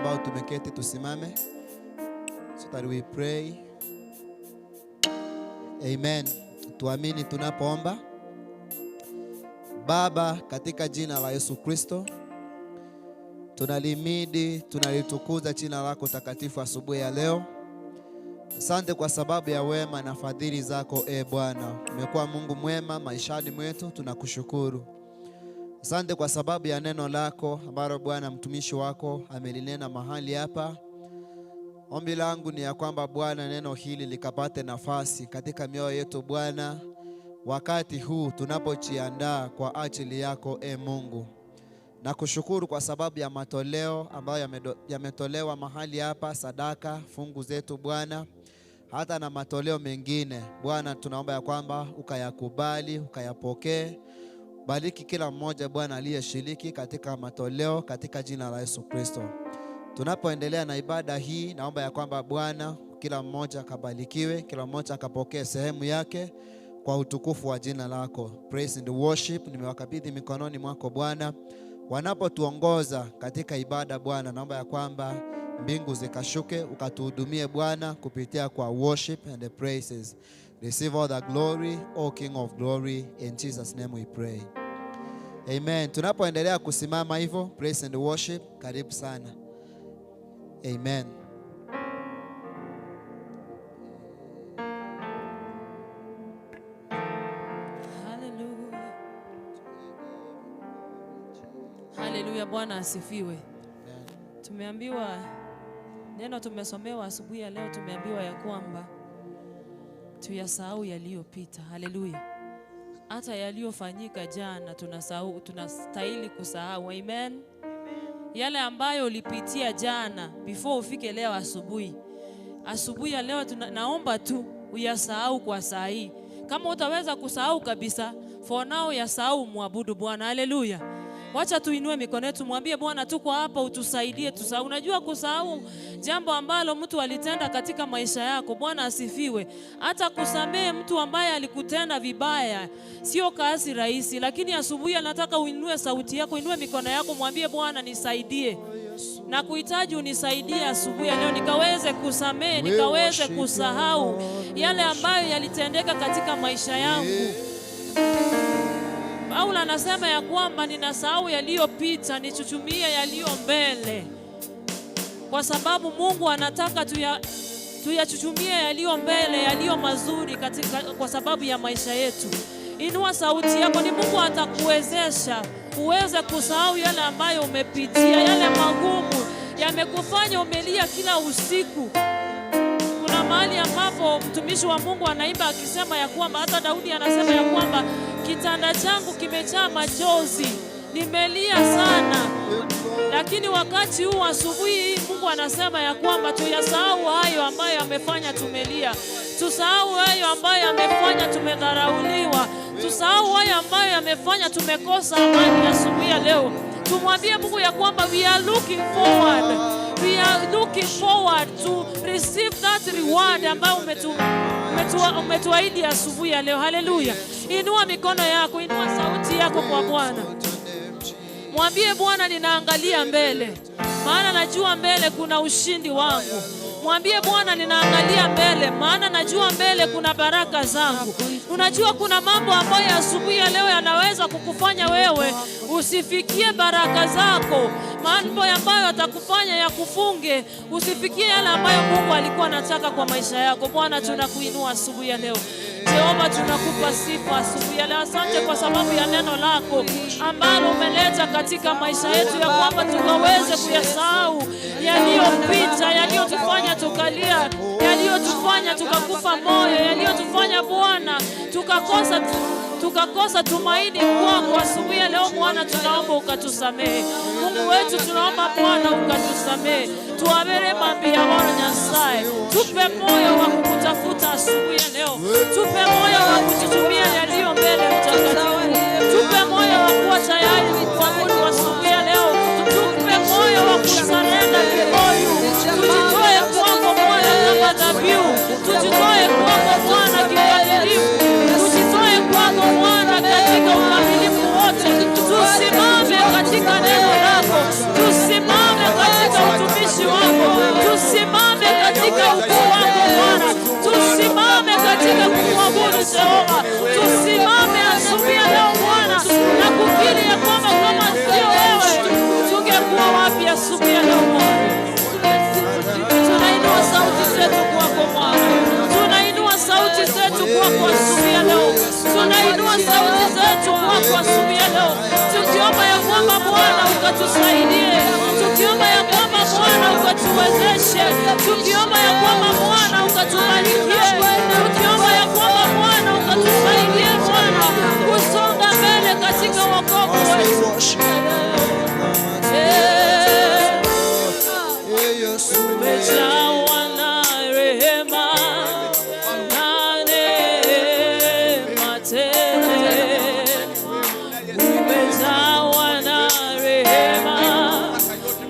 ambao tumeketi tusimame so that we pray. Amen. Tuamini tunapoomba. Baba, katika jina la Yesu Kristo, tunalimidi, tunalitukuza jina lako takatifu asubuhi ya leo. Asante kwa sababu ya wema na fadhili zako Bwana. Umekuwa Mungu mwema maishani mwetu, tunakushukuru. Asante kwa sababu ya neno lako ambalo Bwana mtumishi wako amelinena mahali hapa. Ombi langu ni ya kwamba Bwana neno hili likapate nafasi katika mioyo yetu Bwana, wakati huu tunapojiandaa kwa ajili yako Mungu. Na kushukuru kwa sababu ya matoleo ambayo yametolewa mahali hapa, sadaka, fungu zetu Bwana, hata na matoleo mengine. Bwana tunaomba ya kwamba ukayakubali, ukayapokee. Bariki kila mmoja Bwana aliyeshiriki katika matoleo katika jina la Yesu Kristo. Tunapoendelea na ibada hii, naomba ya kwamba Bwana kila mmoja akabarikiwe, kila mmoja akapokee sehemu yake kwa utukufu wa jina lako. Praise and worship nimewakabidhi mikononi mwako Bwana. Wanapotuongoza katika ibada Bwana, naomba ya kwamba mbingu zikashuke, ukatuhudumie Bwana kupitia kwa worship and the praises. Receive all the glory, O King of glory, in Jesus name we pray. Amen. Tunapoendelea kusimama hivyo, praise and worship, karibu sana. Amen. Hallelujah. Hallelujah, Bwana asifiwe. Tumeambiwa neno, tumesomewa asubuhi ya leo, tumeambiwa ya kwamba tuyasahau yaliyopita. Hallelujah. Hata yaliyofanyika jana tunasahau, tunastahili kusahau. Amen. Yale ambayo ulipitia jana before ufike leo asubuhi. Asubuhi ya leo naomba tu uyasahau kwa saa hii. Kama utaweza kusahau kabisa, for now yasahau, muabudu Bwana. Hallelujah. Wacha tuinue mikono yetu, mwambie Bwana tuko hapa, utusaidie tusahau. Unajua kusahau jambo ambalo mtu alitenda katika maisha yako, Bwana asifiwe. Hata kusamehe mtu ambaye alikutenda vibaya sio kazi rahisi, lakini asubuhi nataka uinue sauti yako, inue mikono yako, mwambie Bwana nisaidie. Na kuhitaji unisaidie asubuhi leo nikaweze kusamehe, nikaweze kusahau yale ambayo yalitendeka katika maisha yangu. Paulo anasema ya kwamba ninasahau yaliyopita, nichuchumie yaliyo mbele. Kwa sababu Mungu anataka tuyachuchumie yaliyo mbele, yaliyo mazuri kwa sababu ya maisha yetu. Inua sauti yako, ni Mungu atakuwezesha uweze kusahau yale ambayo umepitia, yale magumu yamekufanya umelia kila usiku. Kuna mahali ambapo mtumishi wa Mungu anaimba akisema ya kwamba, hata Daudi anasema ya kwamba kitanda changu kimejaa machozi, nimelia sana. Lakini wakati huu asubuhi Mungu anasema ya kwamba tuyasahau hayo ambayo amefanya tumelia. Tusahau hayo ambayo yamefanya tumedharauliwa. Tusahau hayo ambayo yamefanya tumekosa amani asubuhi ya leo. Tumwambie Mungu ya kwamba we are looking forward to receive that reward ambayo umetuahidi asubuhi ya leo. Hallelujah. Inua mikono yako, inua sauti yako kwa Bwana. Mwambie Bwana ninaangalia mbele, maana najua mbele kuna ushindi wangu. Mwambie Bwana ninaangalia mbele, maana najua mbele kuna baraka zangu. Unajua kuna mambo ambayo asubuhi ya leo yanaweza kukufanya wewe usifikie baraka zako. Mambo ambayo yatakufanya yakufunge usifikie yale ambayo Mungu alikuwa anataka kwa maisha yako. Bwana tunakuinua asubuhi ya leo. Jehova tunakupa sifa asubuhi ya leo. Asante kwa sababu ya neno lako ambalo umeleta katika maisha yetu, ya kwamba tukaweze kuyasahau yaliyopita, yaliyotufanya tukalia, yaliyotufanya tukakufa moyo, yaliyotufanya Bwana tukakosa tumaini kwako. Asubuhi ya leo Bwana tunaomba ukatusamehe. Mungu wetu tunaomba Bwana ukatusamehe. Tuwabere mambi ya Bwana Nyasaye. Tupe moyo wa kukutafuta asubuhi ya leo. Tupe moyo wa kututumia yaliyo mbele mtakatifu. Tupe moyo wa kuwa tayari kuabudu asubuhi ya leo. Tupe moyo wa kusarenda kiboyu. Tujitoe kwako Bwana kama dhabihu. Tujitoe kwako Bwana kikamilifu. Tujitoe kwako Bwana katika ukamilifu wote. Tusimame katika neno lako. Tusimame katika utumishi ukatusaidie, tukiomba ya kwamba Bwana ukatuwezeshe, tukiomba ya kwamba Bwana ukatubarikie, tukiomba ya kwamba Bwana ukatusaidie Bwana kusonga mbele katika wokovu wetu. Umejawa na rehema na neema tele, umejawa na rehema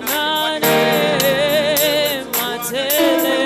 na neema tele,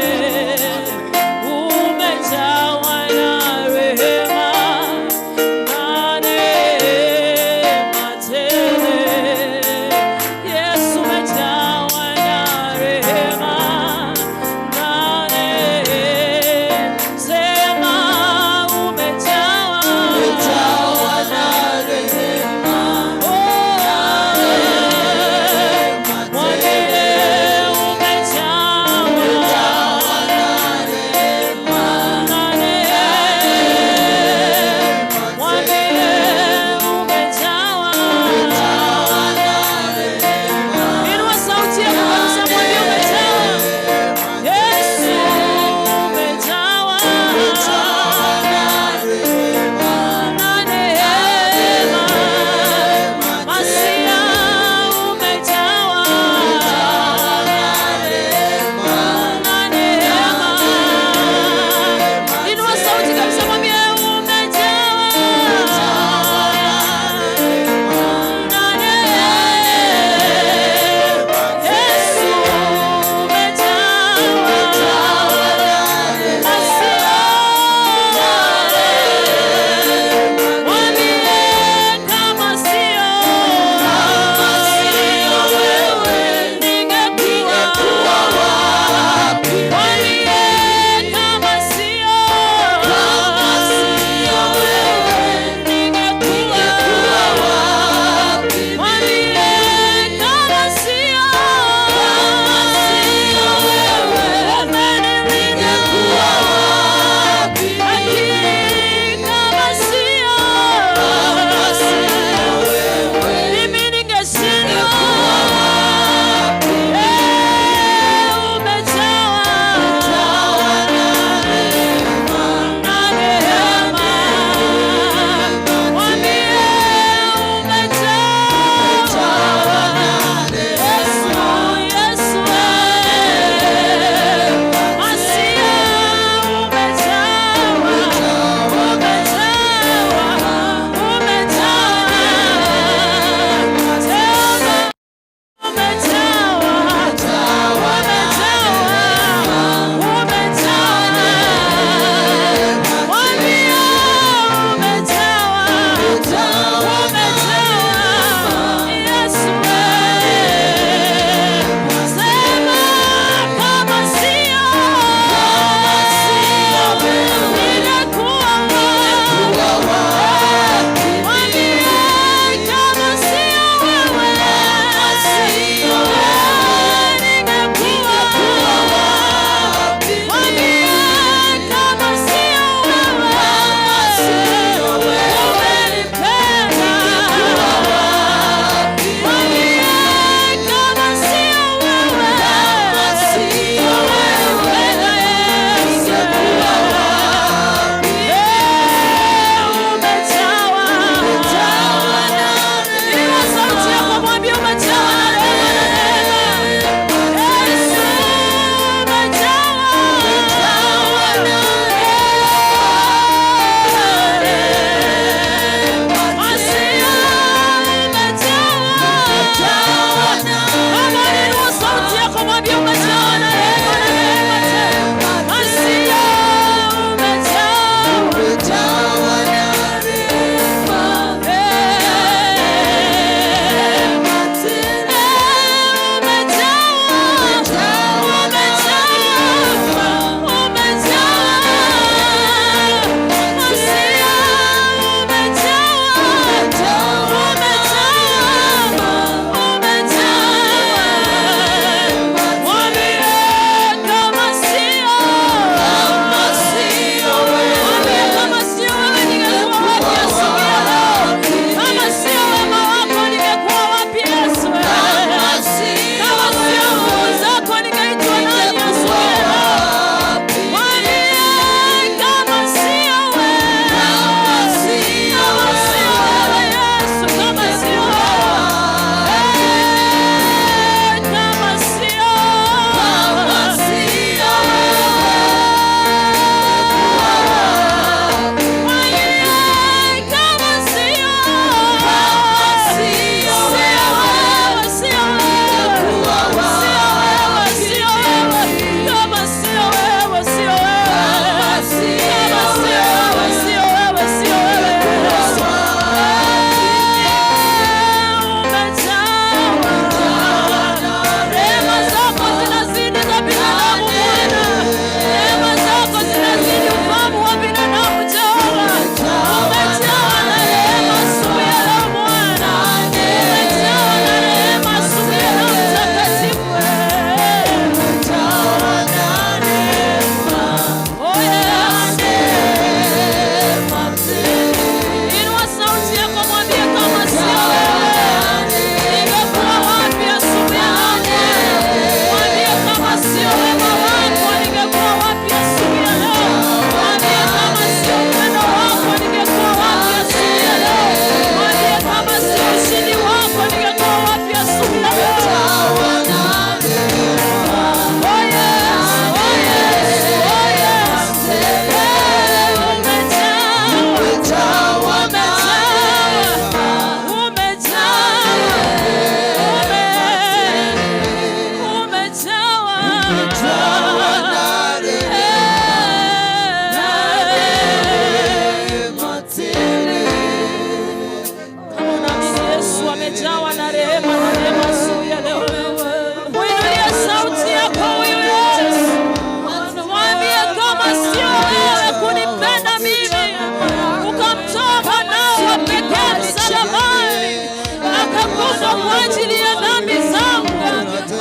kwa ajili ya dhambi zangu.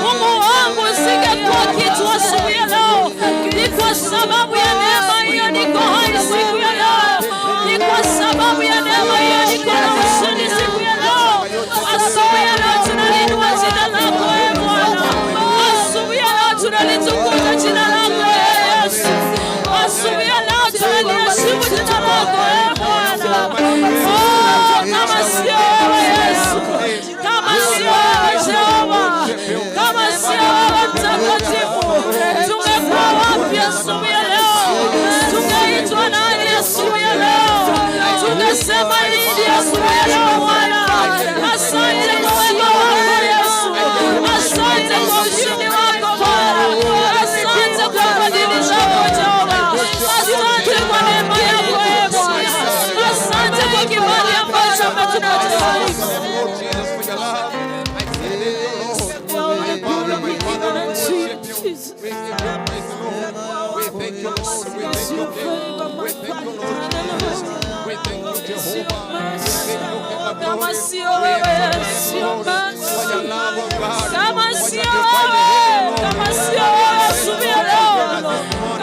Mungu wangu, singekuwa kitu asubuhi ya leo. Ni kwa sababu ya neema hiyo niko hai siku ya leo. Ni kwa sababu ya neema hiyo niko na ushindi siku ya leo. Asubuhi ya leo tunaliinua jina lako ee Bwana. Asubuhi ya leo tunalitukuza jina lako ee Yesu. Asubuhi ya leo tunaliheshimu jina lako ee Bwana. Kama sio wewe Yesu, kama sio wewe Jehova, kama sio wewe Mtakatifu, tungekuwa wapi asubuhi ya leo? Tungeitwa nani asubuhi ya leo? Tungesema nini asubuhi ya leo Bwana? Asante kwa wema wako Yesu, asante kwa ushindi wako Bwana, asante kwa fadhili zako Jehova, asante kwa neema yako ee Bwana, asante kwa kibali ambacho umetupatia. Kama sio wewe, kama sio wewe, kama sio wewe asubuhi ya leo,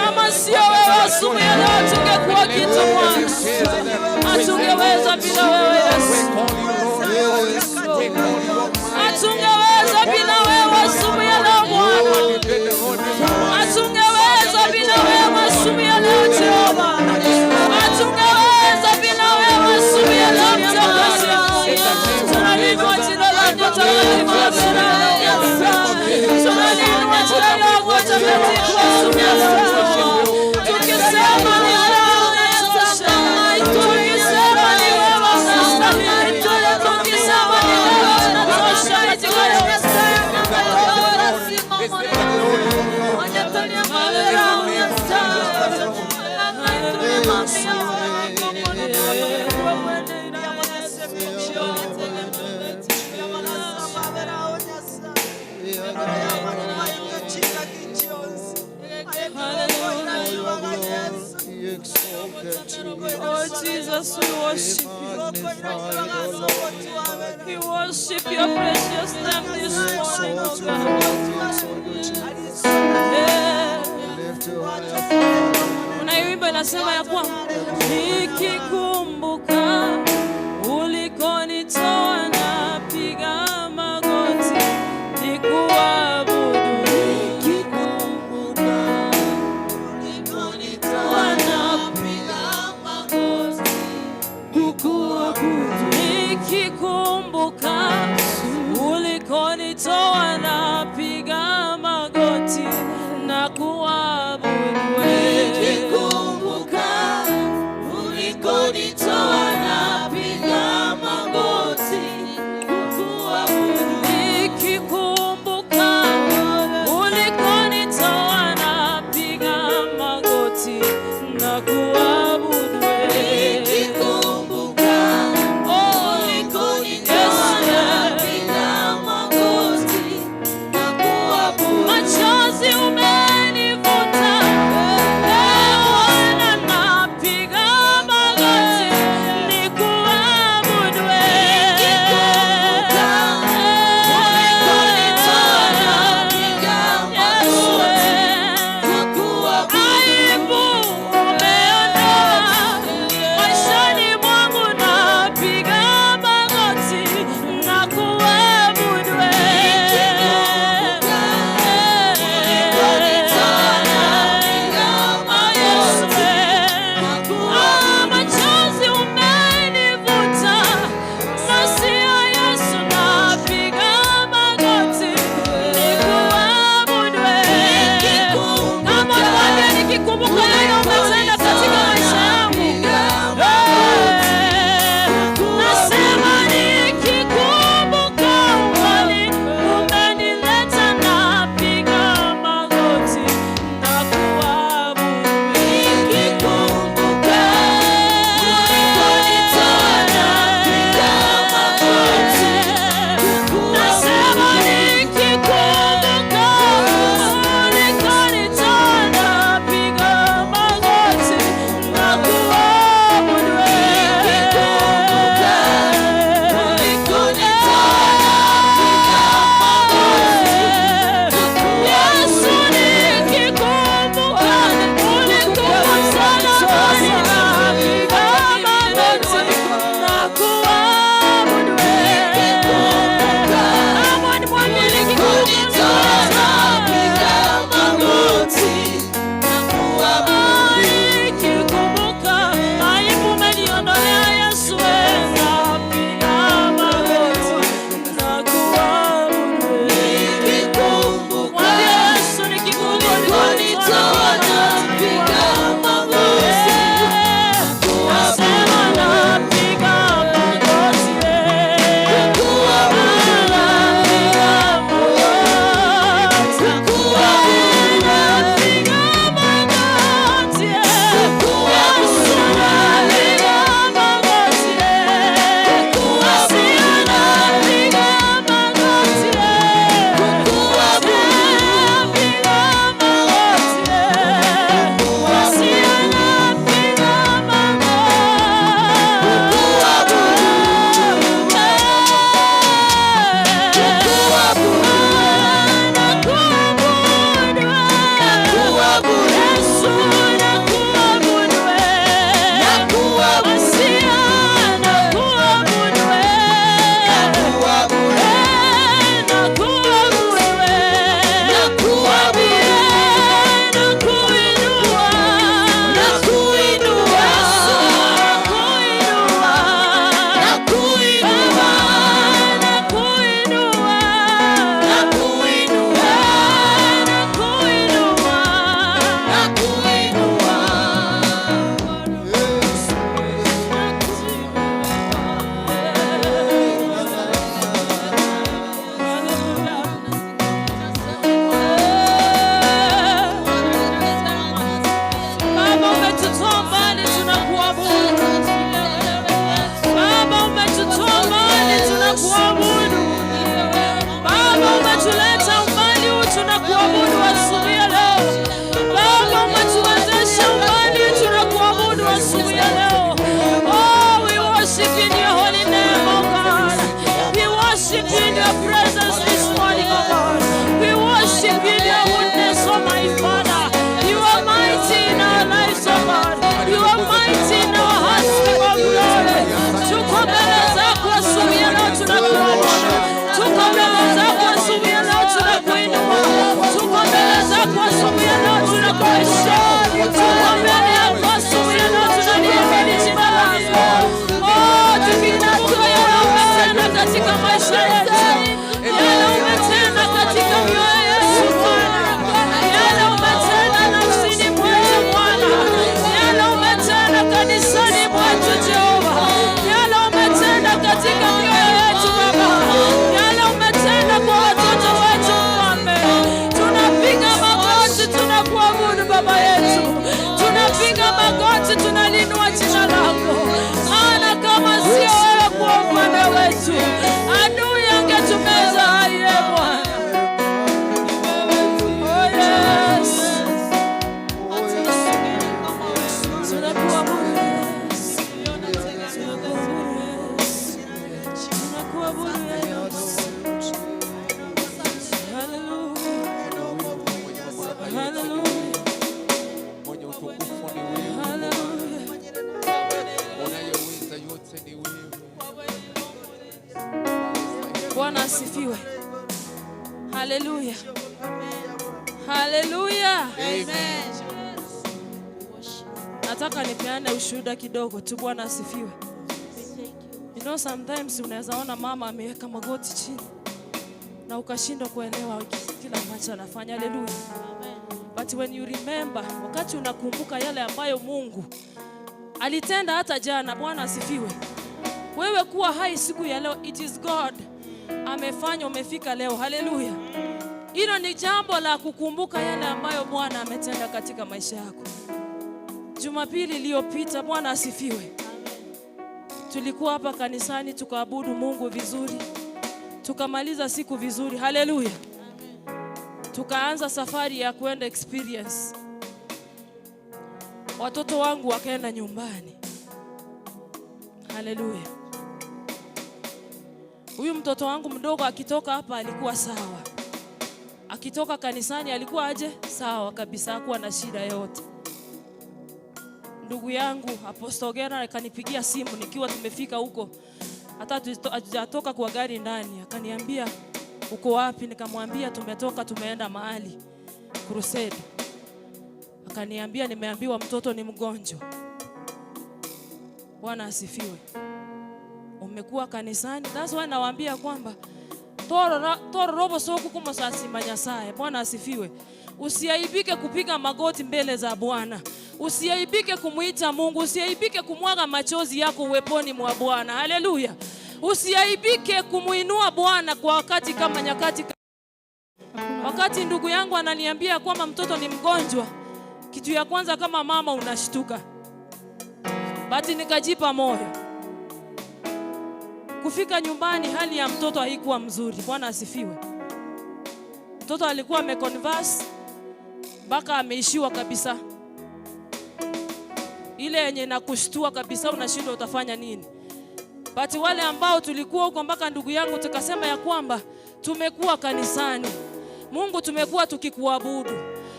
kama sio wewe asubuhi ya leo, tungekuwa kitu Bwana. Hatungeweza bila wewe Yesu, hatungeweza bila wewe asubuhi ya leo Bwana, hatungeweza bila wewe asubuhi ya leo Jehova, hatungeweza bila wewe asubuhi ya leo Mtakatifu. Tunaliinua jina lako takatifu, tunaliinua jina lako takatifu asubuhi ya leo, tukisema ni wewe unatosha, tukisema ni wewe unastahili, tukisema ni wewe unatosha. Oh Jesus, we worship you. We worship your precious name this morning, oh God. Unaimba nasema ya kwamba nikikumbuka ulikonitoa napiga magoti nikuabudu. Nikikumbuka ulikonitoa napiga magoti na kuabudu. Nikikumbuka ulikonitoa napiga magoti kuabudu. Nikikumbuka ulikonitoa napiga magoti na kuabudu. Aibu umetutoa mbali, tunakuabudu. Baba, umetutoa mbali, tunakuabudu. Baba, umetuleta mbali, tunakuabudu asubuhi ya leo. Baba, umetuwezesha mbali, tunakuabudu asubuhi ya leo. Oh, we worship in your holy name, oh God. We worship in your presence this morning, oh God. We worship in your goodness, oh my Father. You are mighty in our lives, oh God. You are mighty in our hearts, King of glory. Tuko mbele zako asubuhi ya leo, tunakuabudu. Tuko mbele zako asubuhi ya leo, tunakuinua. Tuko mbele zako asubuhi ya leo, tunakuheshimu. Tuko mbele yako asubuhi ya leo, tunaliamini jina lako. Oh, tukinatoa yale umetenda katika maisha yetu, yale umetenda katika mioyo yetu Bwana, yale umetenda nafsini mwetu Bwana, yale umetenda kanisani mwetu Jehova, yale umetenda katika mioyo yetu Baba, yale umetenda kwa watoto wetu Mfalme. Tunapiga magoti, tunakuabudu Baba yetu, tunapiga magoti, tunalinua jina lako, maana kama sio wewe kwa upande wetu, adui angetumeza haye Bwana. Oh yes, tunakuabudu Yesu, tunakuabudu Yesu. Hallelujah, hallelujah, Mwenye utukufu ni wewe, hallelujah. unayeweza yote ni wewe. Bwana asifiwe. Haleluya. Haleluya. Amen. Nataka nipeane ushuhuda kidogo tu. Bwana asifiwe. You know, sometimes unaweza ona mama ameweka magoti chini na ukashindwa kuelewa kila ambacho anafanya. Haleluya. But when you remember, wakati unakumbuka yale ambayo Mungu alitenda hata jana. Bwana asifiwe. Wewe kuwa hai siku ya leo, it is God amefanya umefika leo. Haleluya. Hilo ni jambo la kukumbuka yale ambayo Bwana ametenda katika maisha yako. Jumapili iliyopita, Bwana asifiwe, tulikuwa hapa kanisani tukaabudu Mungu vizuri, tukamaliza siku vizuri. Haleluya. Tukaanza safari ya kwenda experience. Watoto wangu wakaenda nyumbani. Haleluya. Huyu mtoto wangu mdogo akitoka hapa alikuwa sawa. Akitoka kanisani alikuwa aje? Sawa kabisa, hakuwa na shida yote. Ndugu yangu Apostle Gera akanipigia simu nikiwa tumefika huko, hata hatujatoka kwa gari ndani, akaniambia uko wapi? Nikamwambia tumetoka, tumeenda mahali crusade. Akaniambia nimeambiwa mtoto ni mgonjwa. Bwana asifiwe. Umekuwa kanisani. That's why nawaambia kwamba toro robo soku kumosasi manyasaye. Bwana asifiwe. Usiaibike kupiga magoti mbele za Bwana. Usiaibike kumuita Mungu. Usiaibike kumwaga machozi yako uweponi mwa Bwana. Haleluya. Usiaibike kumuinua Bwana kwa wakati kama nyakati. Wakati ndugu yangu ananiambia kwamba mtoto ni mgonjwa, kitu ya kwanza kama mama unashtuka. Bati nikajipa moyo. Kufika nyumbani hali ya mtoto haikuwa mzuri. Bwana asifiwe. Mtoto alikuwa ameconverse mpaka ameishiwa kabisa. Ile yenye nakushtua kabisa, unashindwa utafanya nini. But wale ambao tulikuwa huko mpaka ndugu yangu tukasema ya kwamba tumekuwa kanisani, Mungu tumekuwa tukikuabudu,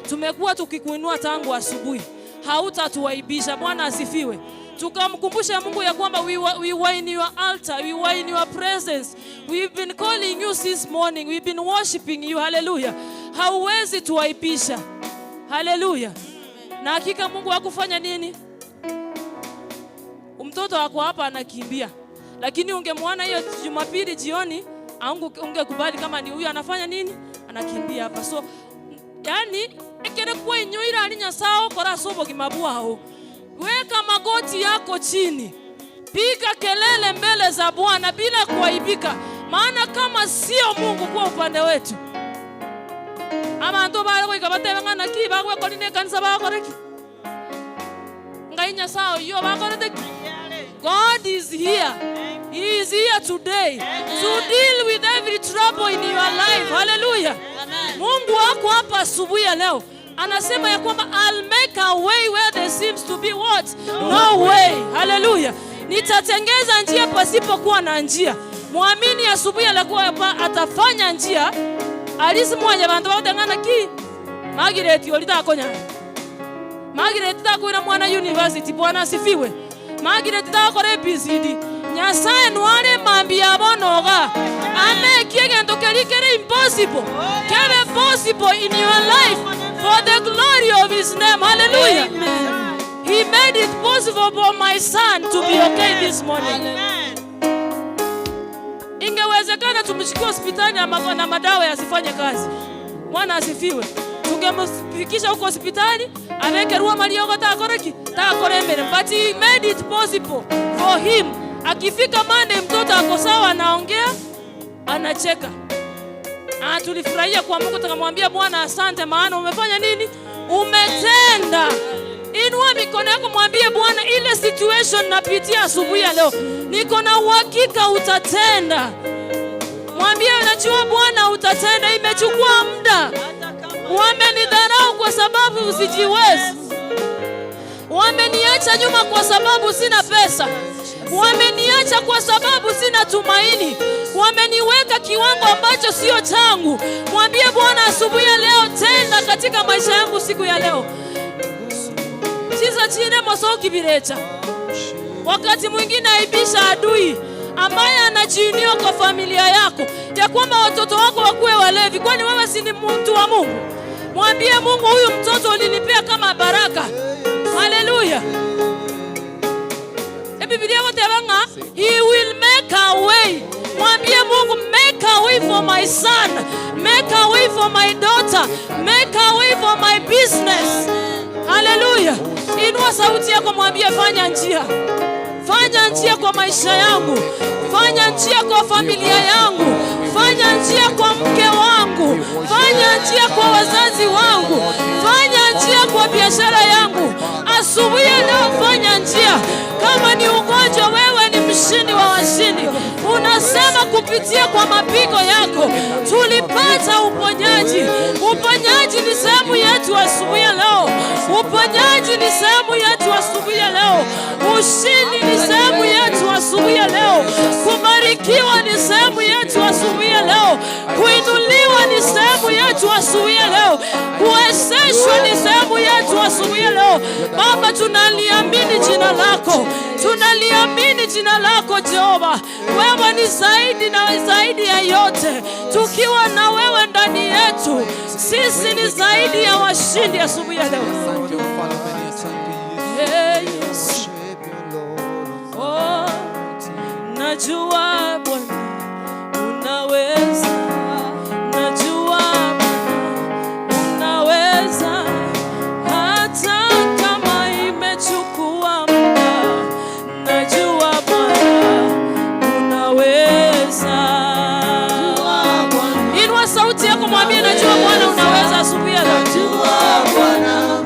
tumekuwa tukikuinua tangu asubuhi, hautatuaibisha. Bwana asifiwe. Tukamkumbusha Mungu ya kwamba we were in your altar, we were in your presence, we've been calling you since morning, we've been worshiping you. Hallelujah. Hauwezi tuaibisha. Hallelujah. Na hakika Mungu hakufanya nini? Mtoto wako hapa anakimbia, lakini ungemwona hiyo Jumapili jioni, ungekubali kama ni huyu anafanya nini? Anakimbia hapa. So yani ekere kwa inyoira alinya sao kora sobo kimabwao. Weka magoti yako chini, piga kelele mbele za Bwana bila kuaibika, maana kama sio Mungu kwa upande wetu, ama ndo bale kwa ikabatanga na kiba kwa koline kanisa ba koreki. ainya sao yo bakorete. God is here. He is here today to deal with every trouble in your life. Hallelujah. Mungu wako hapa asubuhi ya leo anasema ya kwamba I'll make a way where there seems to be what? No way. Hallelujah. Nitatengeza njia pasipokuwa na njia. Muamini asubuhi ya leo atafanya njia. Alisimwanya bantu badangana ki Margaret yolitakonya. Margaret takwira mwana university. Bwana asifiwe. Margaret takore PCD. Nyasaye nware mambi yabonoga. Ame kiegento kelikere impossible. Kebe possible in your life for the glory of his name. Hallelujah. Amen. He made it possible for my son to be okay this morning. Ingewezekana tumshikie hospitali na madawa yasifanye kazi. Bwana asifiwe. Tungemfikisha huko hospitali, amekerua maliogo takore mbele. But he made it possible for him. Akifika Monday mtoto ako sawa, anaongea, anacheka. Tulifurahia kwa Mungu, tukamwambia Bwana asante, maana umefanya nini? Umetenda. Inua mikono yako, mwambie Bwana, ile situation napitia asubuhi ya leo, niko na uhakika utatenda. Mwambie unajua Bwana utatenda. Imechukua muda. Wamenidharau kwa sababu usijiwezi. Wameniacha nyuma kwa sababu sina pesa. Wameniacha kwa sababu sina tumaini. Wameniweka kiwango ambacho sio changu. Mwambie Bwana asubuhi ya leo, tenda katika maisha yangu siku ya leo. Chiza chine mosoki birecha. Wakati mwingine aibisha adui ambaye anajiinio kwa familia yako ya kwamba watoto wako wakuwe walevi. Kwani wewe si ni mtu wa Mungu? Mwambie Mungu, huyu mtoto ulinipea kama baraka. Hallelujah. Biblia wotebanga, he will make a way. Mwambie Mungu, make a way for my son, make a way for my daughter, make a way for my business. Hallelujah. Inua sauti yako, mwambie fanya njia. Fanya njia kwa maisha yangu. Fanya njia kwa familia yangu. Fanya njia kwa mke wangu. Fanya njia kwa wazazi wangu. Fanya njia kwa biashara yangu. Asubuhi leo fanya njia. Kama ni ugonjwa, wewe ni mshindi wa washindi. Unasema kupitia kwa mapigo yako tulipata uponyaji. Uponyaji ni sehemu yetu asubuhi leo. Uponyaji ni sehemu yetu asubuhi leo. Ushindi ni sehemu yetu asubuhi leo. Kubarikiwa ni sehemu yetu asubuhi leo. Kuinuliwa ni sehemu yetu asubuhi leo. Kuwezeshwa ni sehemu yetu asubuhi leo. Baba, tunaliamini jina lako. Tunaliamini jina lako Jehova. Wewe ni zaidi na zaidi ya yote. Tukiwa na wewe ndani yetu, sisi ni zaidi ya washindi asubuhi ya leo. Oh, najua Bwana unaweza. Najua Bwana unaweza. Hata kama imechukua muda. Najua Bwana unaweza. Inua sauti yako, mwambie najua Bwana unaweza asubuhi ya leo. Najua Bwana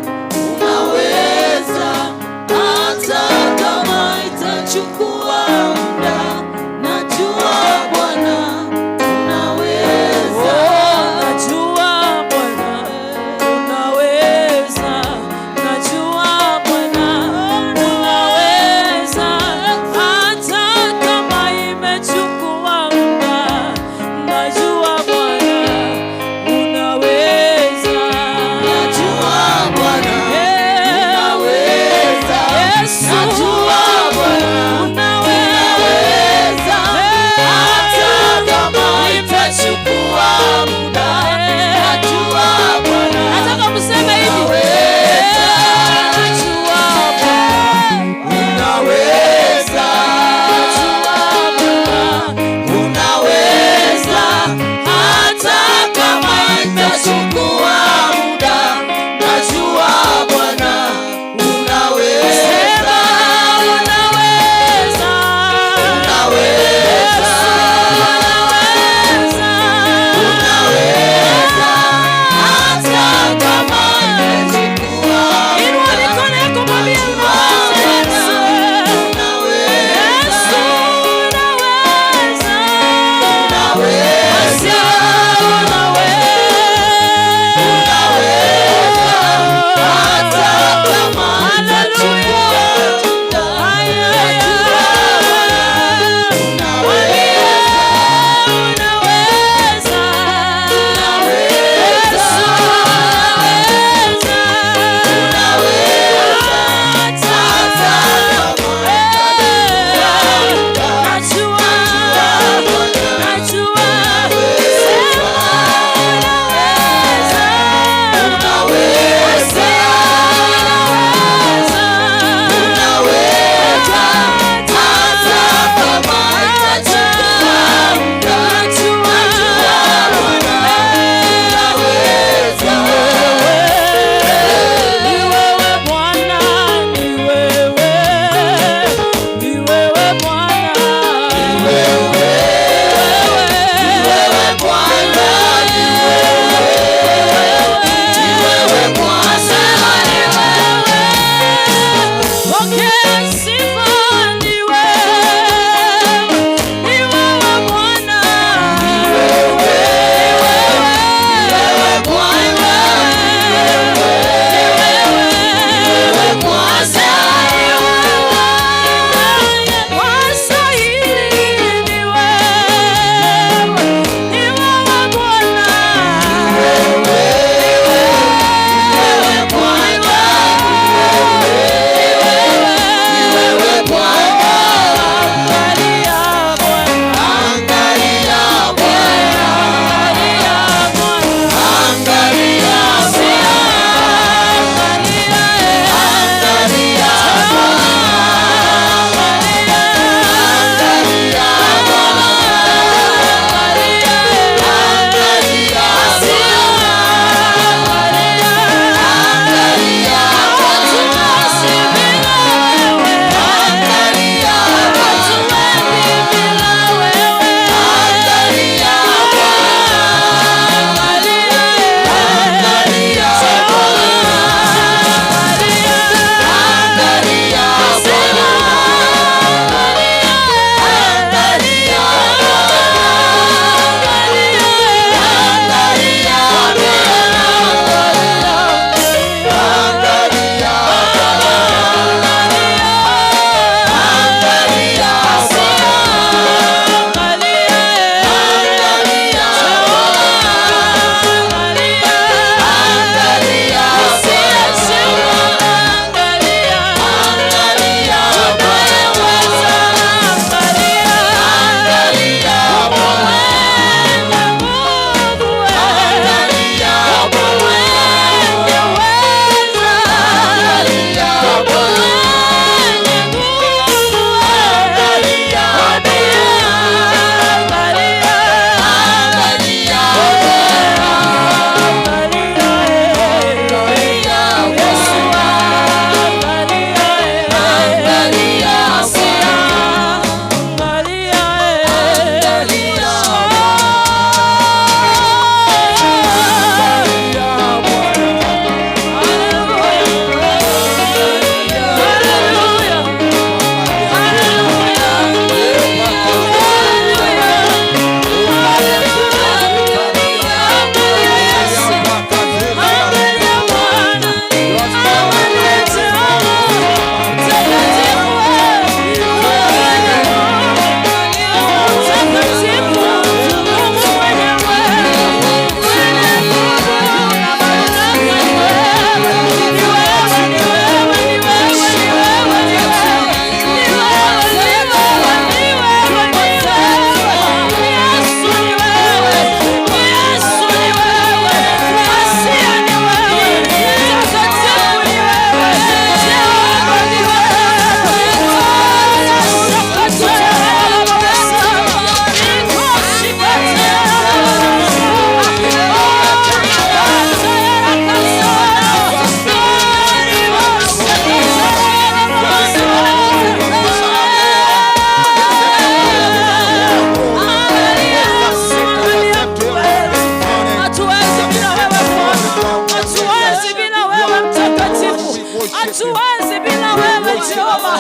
hatuwezi bila wewe Jehova,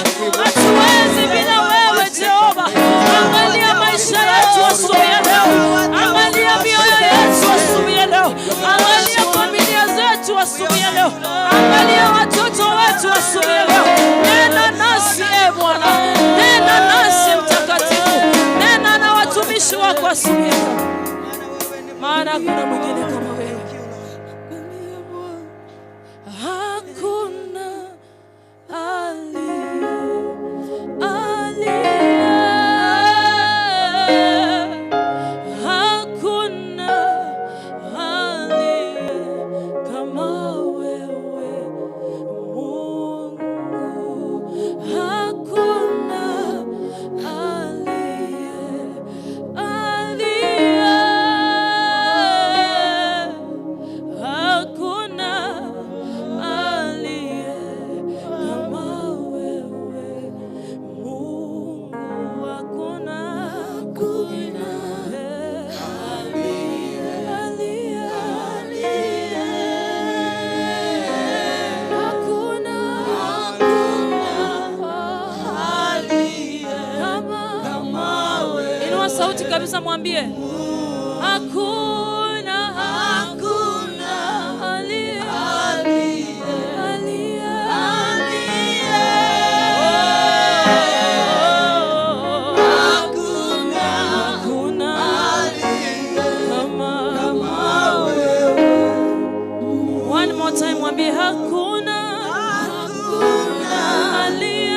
hatuwezi bila wewe Jehova. Angalia maisha yetu asubuhi ya leo, angalia mioyo yetu asubuhi ya leo, angalia familia zetu asubuhi ya leo, angalia watoto wetu asubuhi ya leo. Nena nasi Bwana, nena nasi Mtakatifu, nena na watumishi wako asubuhi ya leo, maana hakuna mwingine kama wewe. Hakuna aliye kama wewe Mungu, hakuna sauti kabisa, mwambie hakuna aliye kama wewe. One more time, mwambie hakuna aliye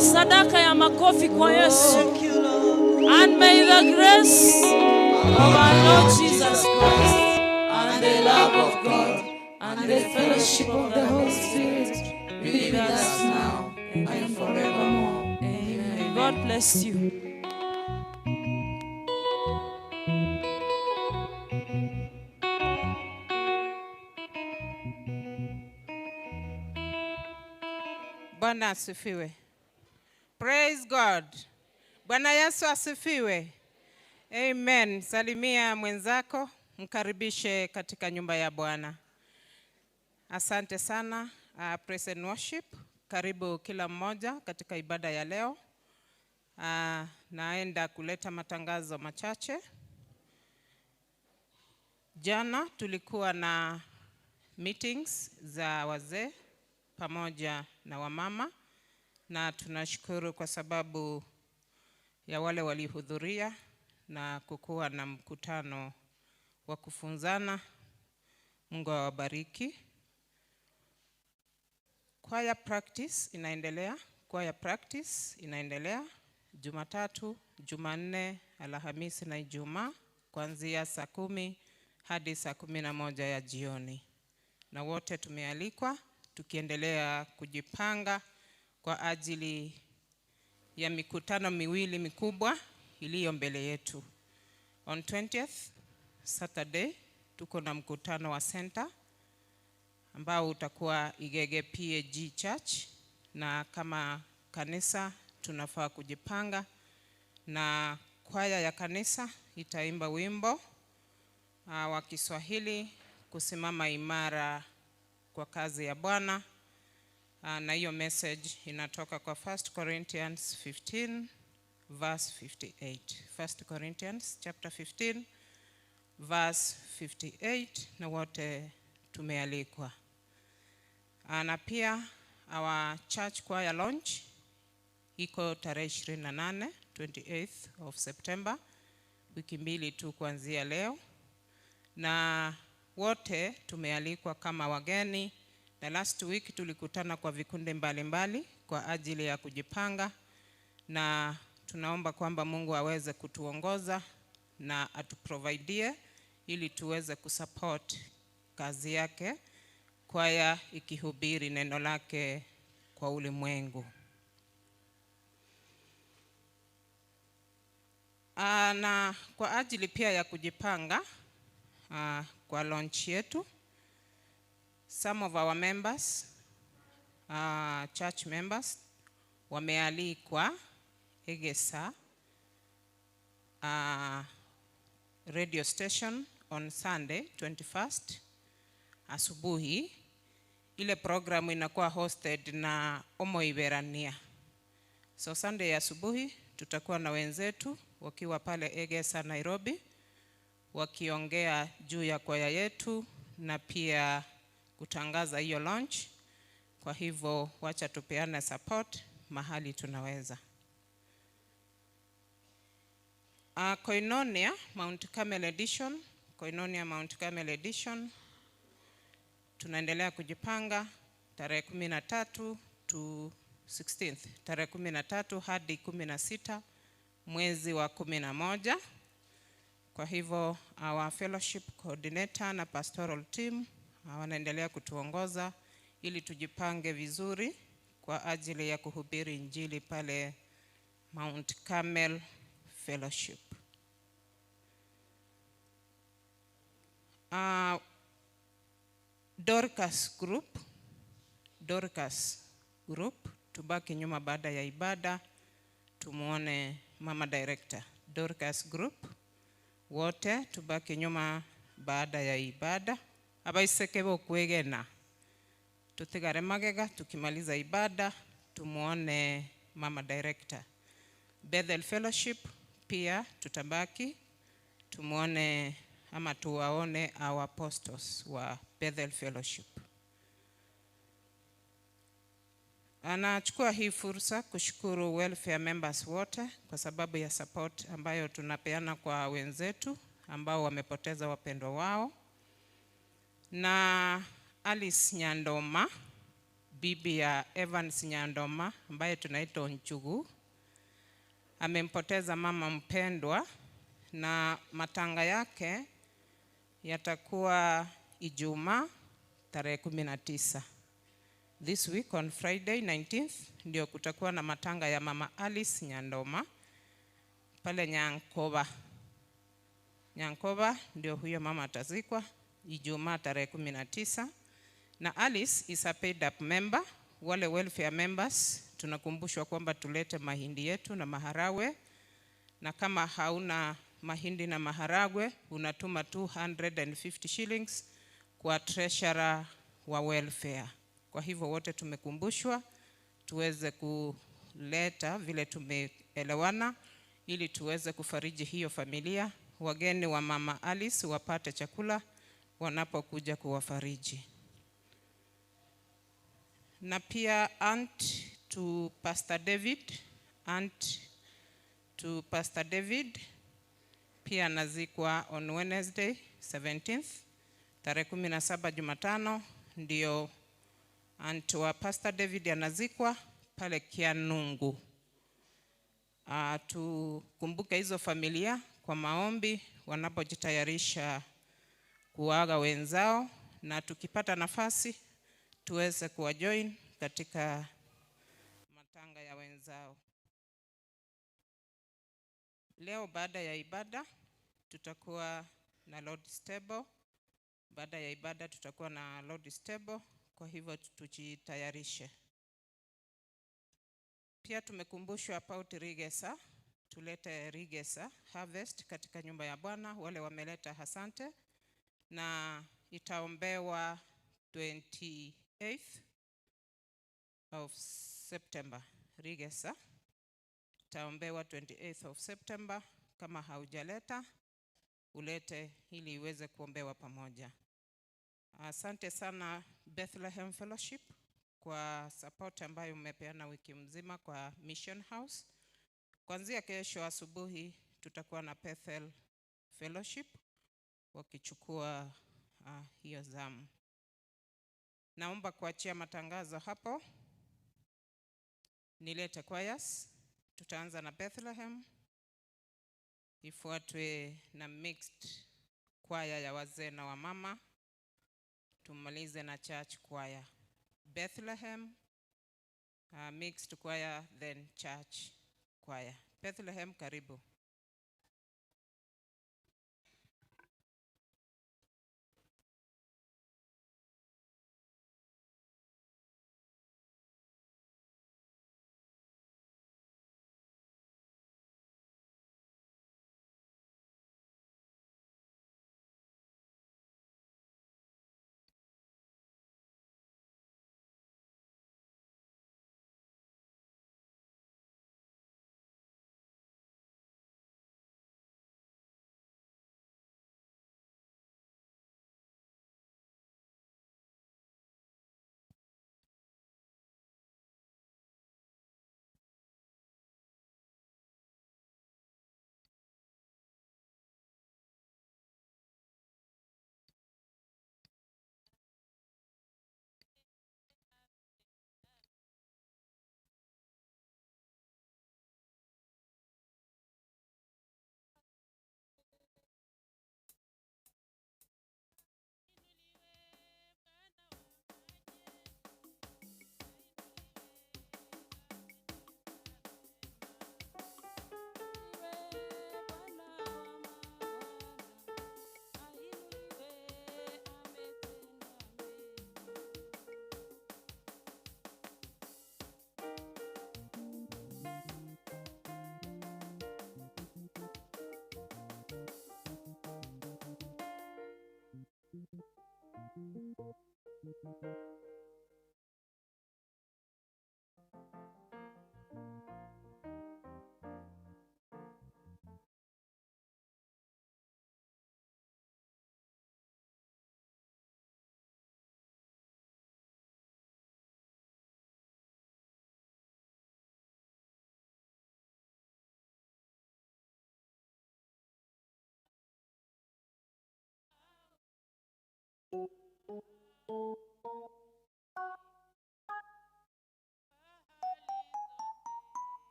sadaka ya makofi kwa Yesu. And may the grace of our Lord Jesus Christ and the love of God and the fellowship of the Holy Spirit be with us now and forevermore. Amen. God bless you. Bwana asifiwe. Praise God. Bwana Yesu asifiwe. Amen. Salimia mwenzako, mkaribishe katika nyumba ya Bwana. Asante sana. Praise and worship. Karibu kila mmoja katika ibada ya leo. Naenda kuleta matangazo machache. Jana tulikuwa na meetings za wazee pamoja na wamama, na tunashukuru kwa sababu ya wale walihudhuria na kukuwa na mkutano wa kufunzana. Mungu awabariki. Choir practice inaendelea Jumatatu, Jumanne, Alhamisi na Ijumaa kuanzia saa 10 hadi saa 11 ya jioni. Na wote tumealikwa, tukiendelea kujipanga kwa ajili ya mikutano miwili mikubwa iliyo mbele yetu. On 20th Saturday tuko na mkutano wa center ambao utakuwa Igege PAG Church, na kama kanisa tunafaa kujipanga, na kwaya ya kanisa itaimba wimbo wa Kiswahili, kusimama imara kwa kazi ya Bwana. Na hiyo message inatoka kwa 1 Corinthians 15 verse 58. 1 Corinthians chapter 15 verse 58, na wote tumealikwa. Na pia our church choir launch iko tarehe 28, 28th of September, wiki mbili tu kuanzia leo, na wote tumealikwa kama wageni. Na last week tulikutana kwa vikundi mbalimbali kwa ajili ya kujipanga, na tunaomba kwamba Mungu aweze kutuongoza na atuprovidie ili tuweze kusupport kazi yake, kwaya ikihubiri neno lake kwa ulimwengu. Na kwa ajili pia ya kujipanga kwa launch yetu, Some of our members, church members, wamealikwa Egesa radio station on Sunday 21st asubuhi. Ile programu inakuwa hosted na Omoiberania. So Sunday asubuhi tutakuwa na wenzetu wakiwa pale Egesa Nairobi, wakiongea juu ya kwaya yetu na pia kutangaza hiyo launch. Kwa hivyo wacha tupeane support mahali tunaweza. Koinonia Mount Carmel Edition, Koinonia Mount Carmel Edition, tunaendelea kujipanga tarehe 13 to 16th, tarehe 13 hadi 16 mwezi wa 11. Kwa hivyo our fellowship coordinator na pastoral team wanaendelea kutuongoza ili tujipange vizuri kwa ajili ya kuhubiri injili pale Mount Carmel Fellowship. Dorcas Group, tubaki nyuma baada ya ibada, tumuone mama director. Dorcas Group, wote tubaki nyuma baada ya ibada. Abaisekebo kwegena, tutigare magega, tukimaliza ibada, tumuone mama director. Bethel Fellowship, pia tutabaki, tumuone ama tuwaone our apostles wa Bethel Fellowship. Anachukua hii fursa kushukuru welfare members wote kwa sababu ya support ambayo tunapeana kwa wenzetu ambao wamepoteza wapendwa wao. Na Alice Nyandoma, bibi ya Evans Nyandoma ambaye tunaitwa Nchugu, amempoteza mama mpendwa, na matanga yake yatakuwa Ijumaa tarehe 19. This week on Friday 19th ndio kutakuwa na matanga ya mama Alice Nyandoma pale Nyankoba. Nyankoba ndio huyo mama atazikwa Ijumaa tarehe 19. Na Alice is a paid up member. Wale welfare members tunakumbushwa kwamba tulete mahindi yetu na maharagwe, na kama hauna mahindi na maharagwe unatuma 250 shillings kwa treasurer wa welfare. Kwa hivyo wote tumekumbushwa tuweze kuleta vile tumeelewana ili tuweze kufariji hiyo familia. Wageni wa mama Alice wapate chakula wanapokuja kuwafariji. Na pia aunt to Pastor David, pia nazikwa on Wednesday 17th, tarehe 17 Jumatano ndio aunt wa Pastor David anazikwa pale Kianungu. Tukumbuke hizo familia kwa maombi wanapojitayarisha kuaga wenzao, na tukipata nafasi tuweze kuwajoin katika matanga ya wenzao. Leo baada ya ibada tutakuwa na Lord's Table. Baada ya ibada tutakuwa na Lord's Table, kwa hivyo tujitayarishe. Pia tumekumbushwa about Rigesa, tulete Rigesa harvest katika nyumba ya Bwana. Wale wameleta asante, na itaombewa 28th of September. Rigesa itaombewa 28th of September. Kama haujaleta ulete ili iweze kuombewa pamoja. Asante sana Bethlehem Fellowship kwa support ambayo umepeana wiki mzima kwa Mission House. Kuanzia kesho asubuhi tutakuwa na Bethel Fellowship wakichukua hiyo zamu. Naomba kuachia matangazo hapo. Nilete choirs. Tutaanza na Bethlehem, ifuatwe na mixed choir ya wazee na wamama, tumalize na church choir. Bethlehem, mixed choir, then church choir. Bethlehem, karibu.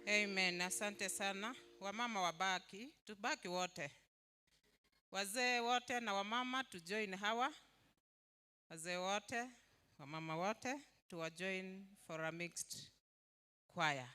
Amen. Asante sana. Wamama wabaki, tubaki wote. Wazee wote na wamama tu join hawa. Wazee wote, wamama wote to join for a mixed choir.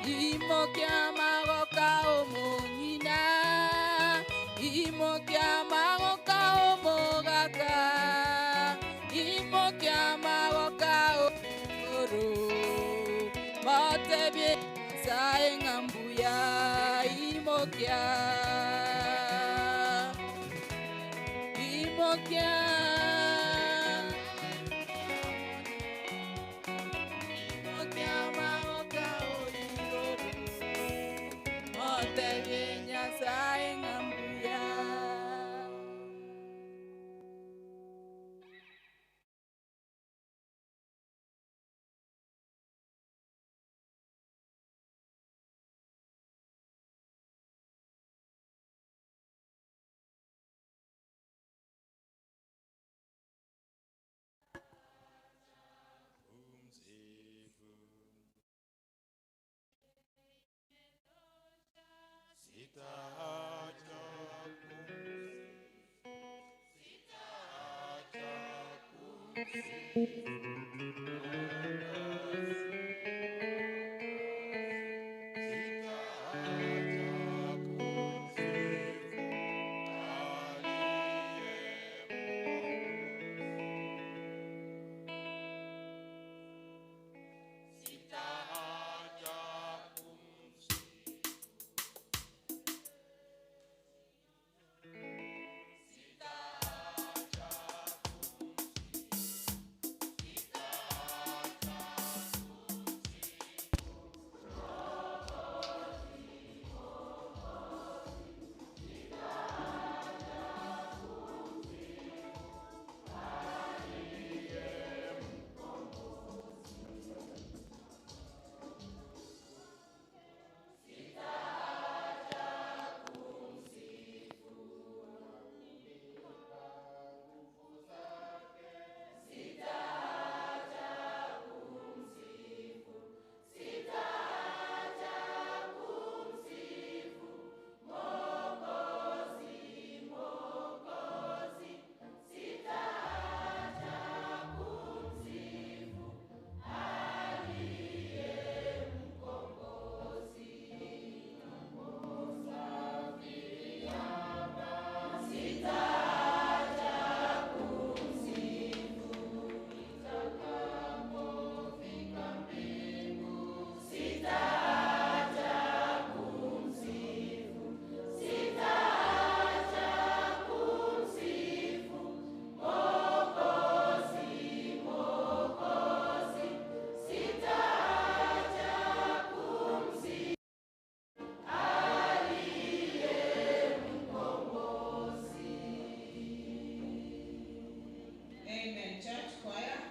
Imokia magoka omonina, imokia magoka omogaka, imokia magoka oro, matebie saengambuya, imokia, imokia. church choir.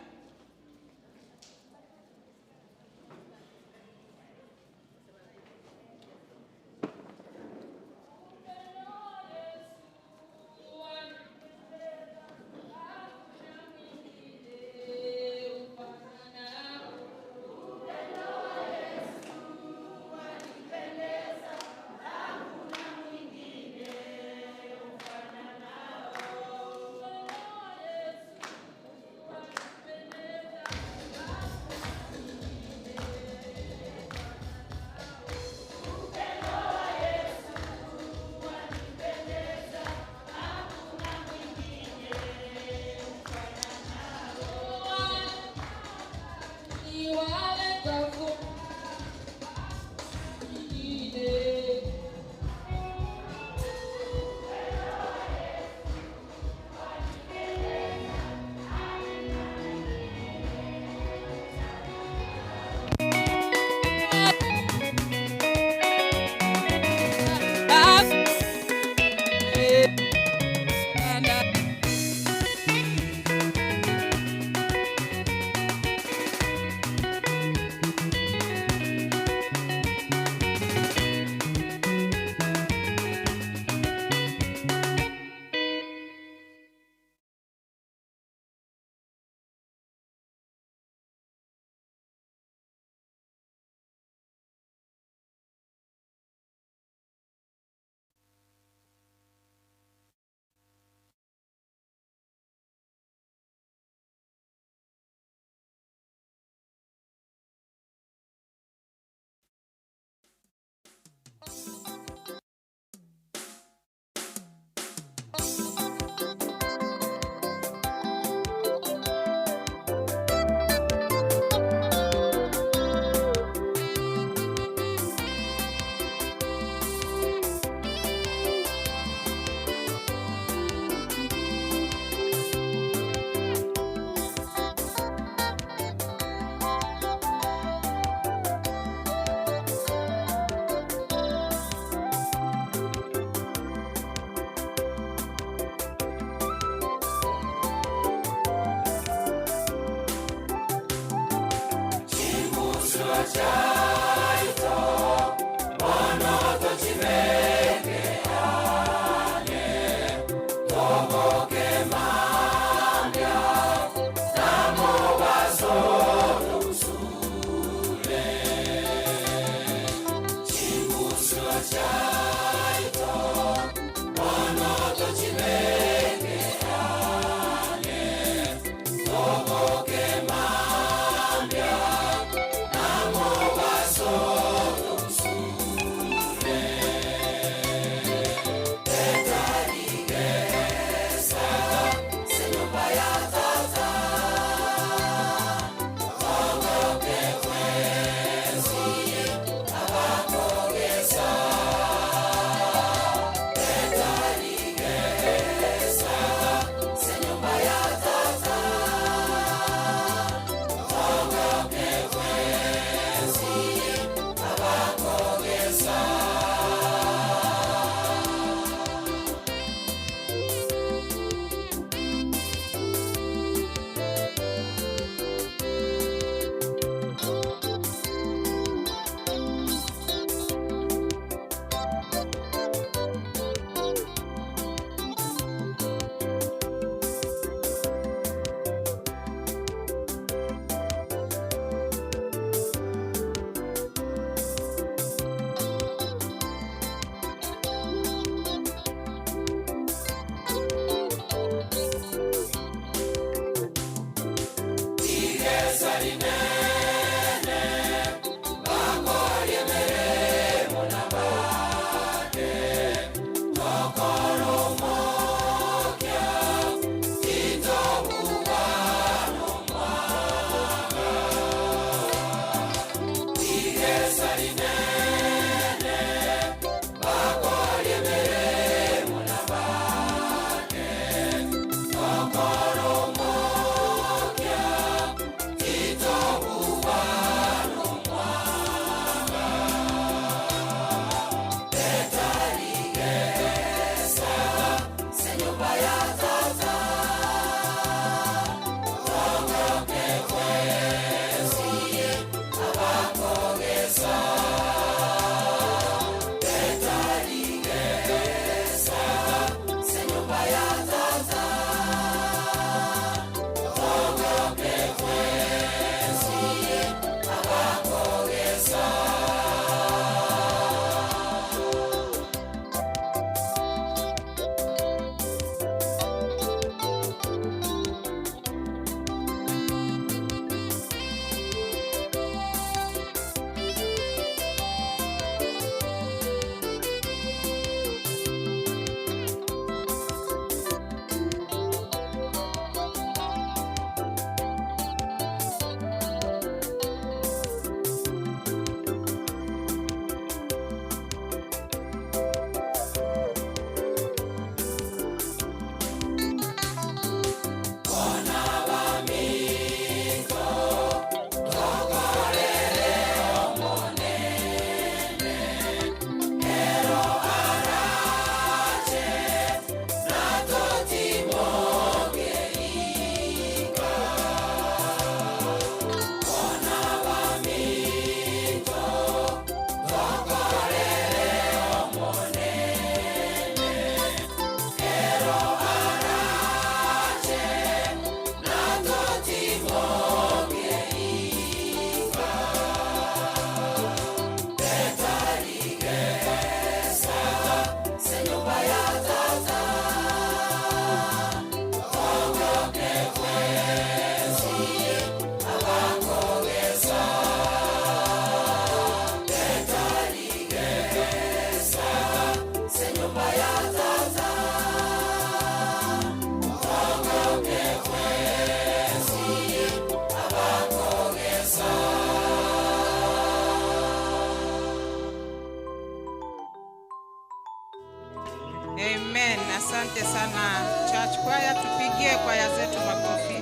Church Choir, tupigie kwaya zetu makofi.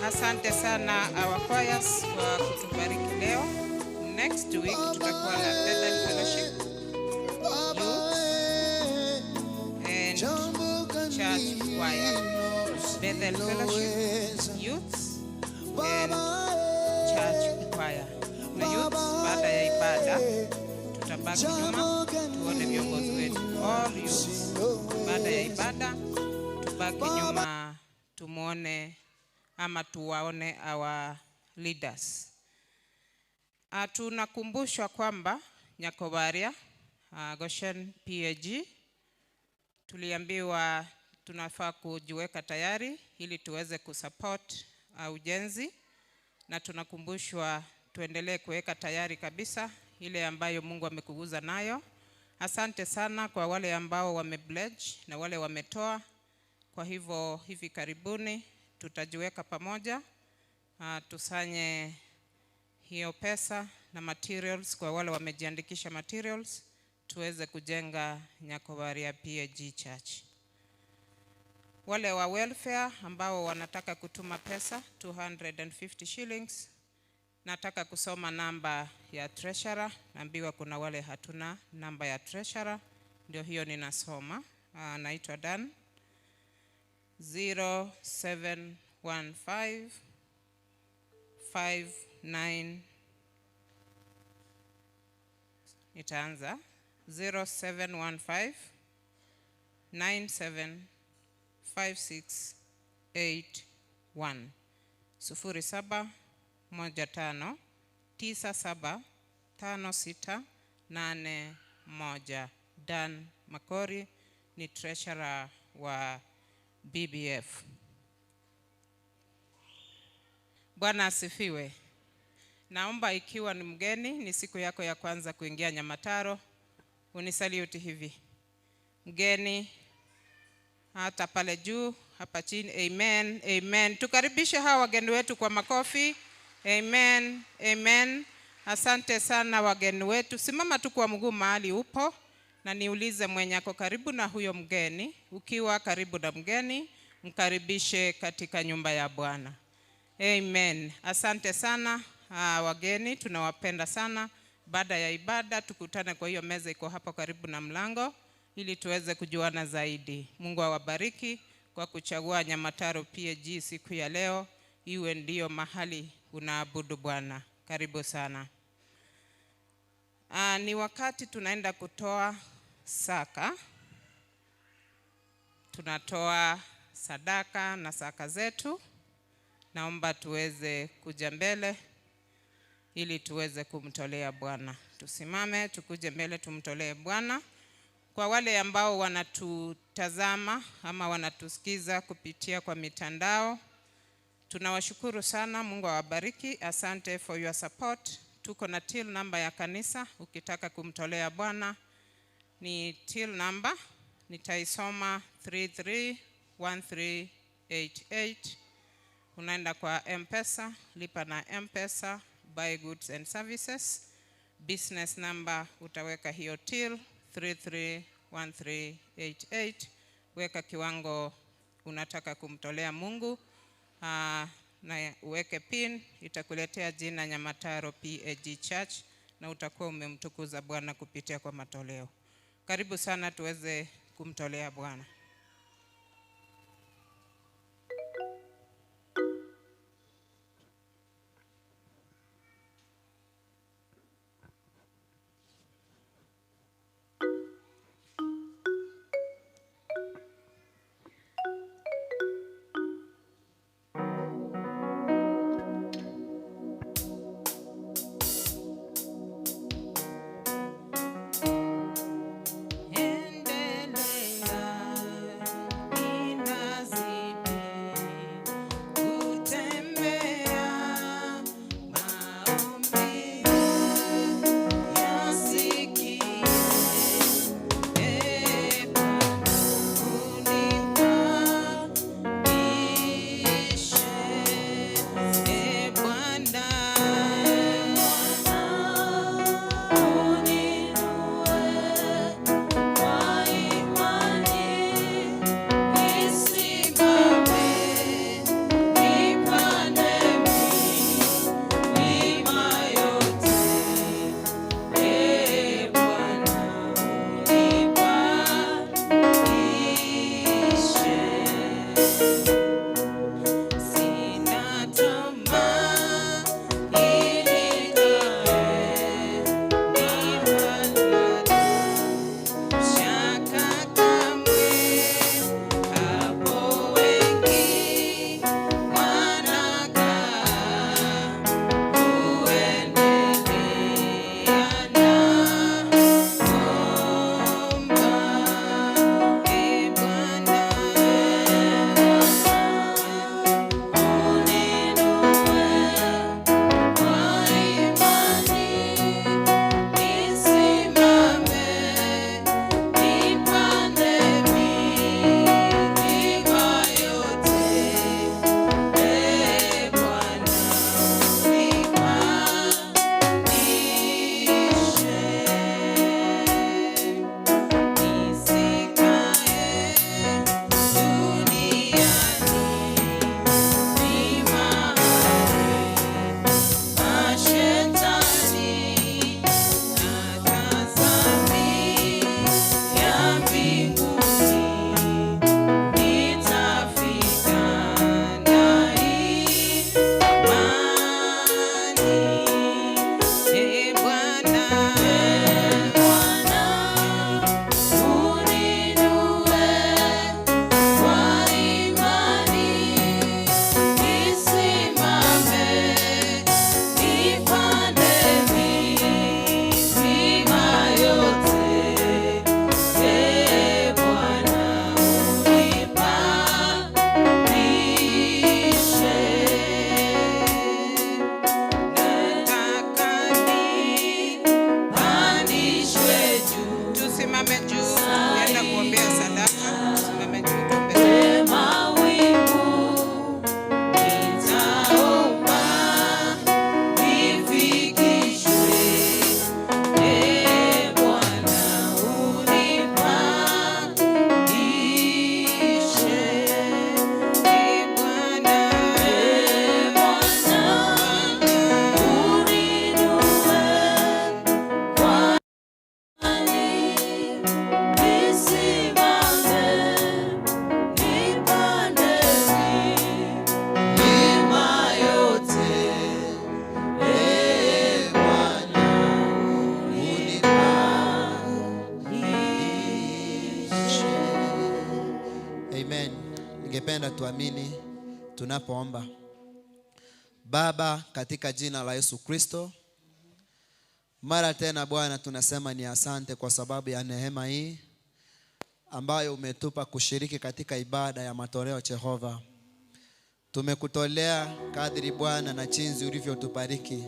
Asante sana our choirs kwa kutubariki leo. Next week tutakuwa na Bethel Fellowship Youth and Church Choir. Bethel Fellowship Youth and Church Choir. Na youth baada ya ibada tutabaki nyuma tuone viongozi wetu. All youth baada ya ibada tubaki nyuma tumuone ama tuwaone our leaders. Tunakumbushwa kwamba Nyakobaria Goshen PAG tuliambiwa tunafaa kujiweka tayari ili tuweze kusupport ujenzi, na tunakumbushwa tuendelee kuweka tayari kabisa ile ambayo Mungu amekuguza nayo. Asante sana kwa wale ambao wamepledge na wale wametoa. Kwa hivyo hivi karibuni tutajiweka pamoja, tusanye hiyo pesa na materials kwa wale wamejiandikisha materials, tuweze kujenga Nyakobaria PAG Church. Wale wa welfare ambao wanataka kutuma pesa 250 shillings, nataka kusoma namba ya treasurer. Naambiwa kuna wale hatuna namba ya treasurer, ndio hiyo ninasoma. Naitwa Dan. 0715 59 nitaanza 0715 97 5681 0715 975681. Dan Makori ni treasurer wa BBF. Bwana asifiwe. Naomba ikiwa ni mgeni, ni siku yako ya kwanza kuingia Nyamataro, unisalute hivi. Mgeni hata pale juu, hapa chini. Amen, amen. Tukaribishe hawa wageni wetu kwa makofi. Amen, amen. Asante sana wageni wetu. Simama tu kwa mguu mahali upo na niulize mwenye ako karibu na huyo mgeni. Ukiwa karibu na mgeni, mkaribishe katika nyumba ya Bwana. Amen. Asante sana wageni, tunawapenda sana. Baada ya ibada tukutane kwa hiyo meza iko hapo karibu na mlango ili tuweze kujuana zaidi. Mungu awabariki kwa kuchagua Nyamataro PAG siku ya leo iwe ndio mahali unaabudu Bwana. Karibu sana. Ni wakati tunaenda kutoa saka. Tunatoa sadaka na saka zetu. Naomba tuweze kuja mbele ili tuweze kumtolea Bwana. Tusimame tukuje mbele tumtolee Bwana. Kwa wale ambao wanatutazama ama wanatusikiza kupitia kwa mitandao, tunawashukuru sana. Mungu awabariki. Asante for your support. Tuko na till number ya kanisa. Ukitaka kumtolea Bwana ni till number. Nitaisoma 331388. Unaenda kwa M-Pesa, lipa na M-Pesa, buy goods and services. Business number utaweka hiyo till 331388. Weka kiwango unataka kumtolea Mungu. Na uweke pin, itakuletea jina Nyamataro PAG Church na utakuwa umemtukuza Bwana kupitia kwa matoleo. Karibu sana tuweze kumtolea Bwana. Endelea Amen. Ningependa tuamini tunapoomba. Baba, katika jina la Yesu Kristo, mara tena Bwana tunasema ni asante kwa sababu ya neema hii ambayo umetupa kushiriki katika ibada ya matoleo Jehova. Tumekutolea kadri Bwana na jinsi ulivyotubariki.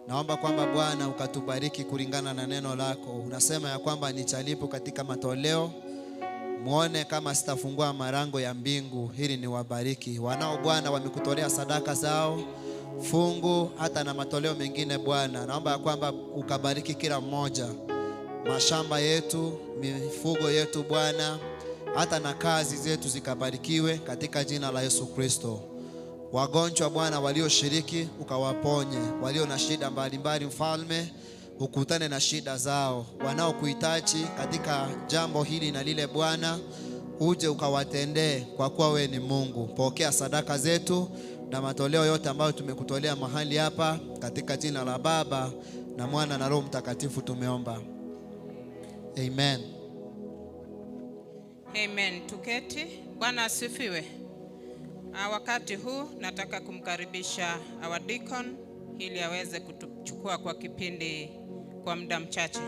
Naomba kwamba Bwana ukatubariki kulingana na neno lako. Unasema ya kwamba nichalipo katika matoleo, muone kama sitafungua marango ya mbingu ili niwabariki. Wanao Bwana wamekutolea sadaka zao, fungu hata na matoleo mengine Bwana. Naomba ya kwamba ukabariki kila mmoja, mashamba yetu, mifugo yetu Bwana, hata na kazi zetu zikabarikiwe katika jina la Yesu Kristo. Wagonjwa Bwana walioshiriki ukawaponye, walio na shida mbalimbali Mfalme ukutane na shida zao, wanaokuhitaji katika jambo hili na lile Bwana uje ukawatendee, kwa kuwa wewe ni Mungu. Pokea sadaka zetu na matoleo yote ambayo tumekutolea mahali hapa, katika jina la Baba na Mwana na Roho Mtakatifu tumeomba. Amen. Amen. Tuketi. Bwana asifiwe. Wakati huu nataka kumkaribisha our deacon ili aweze kuchukua kwa kipindi kwa muda mchache.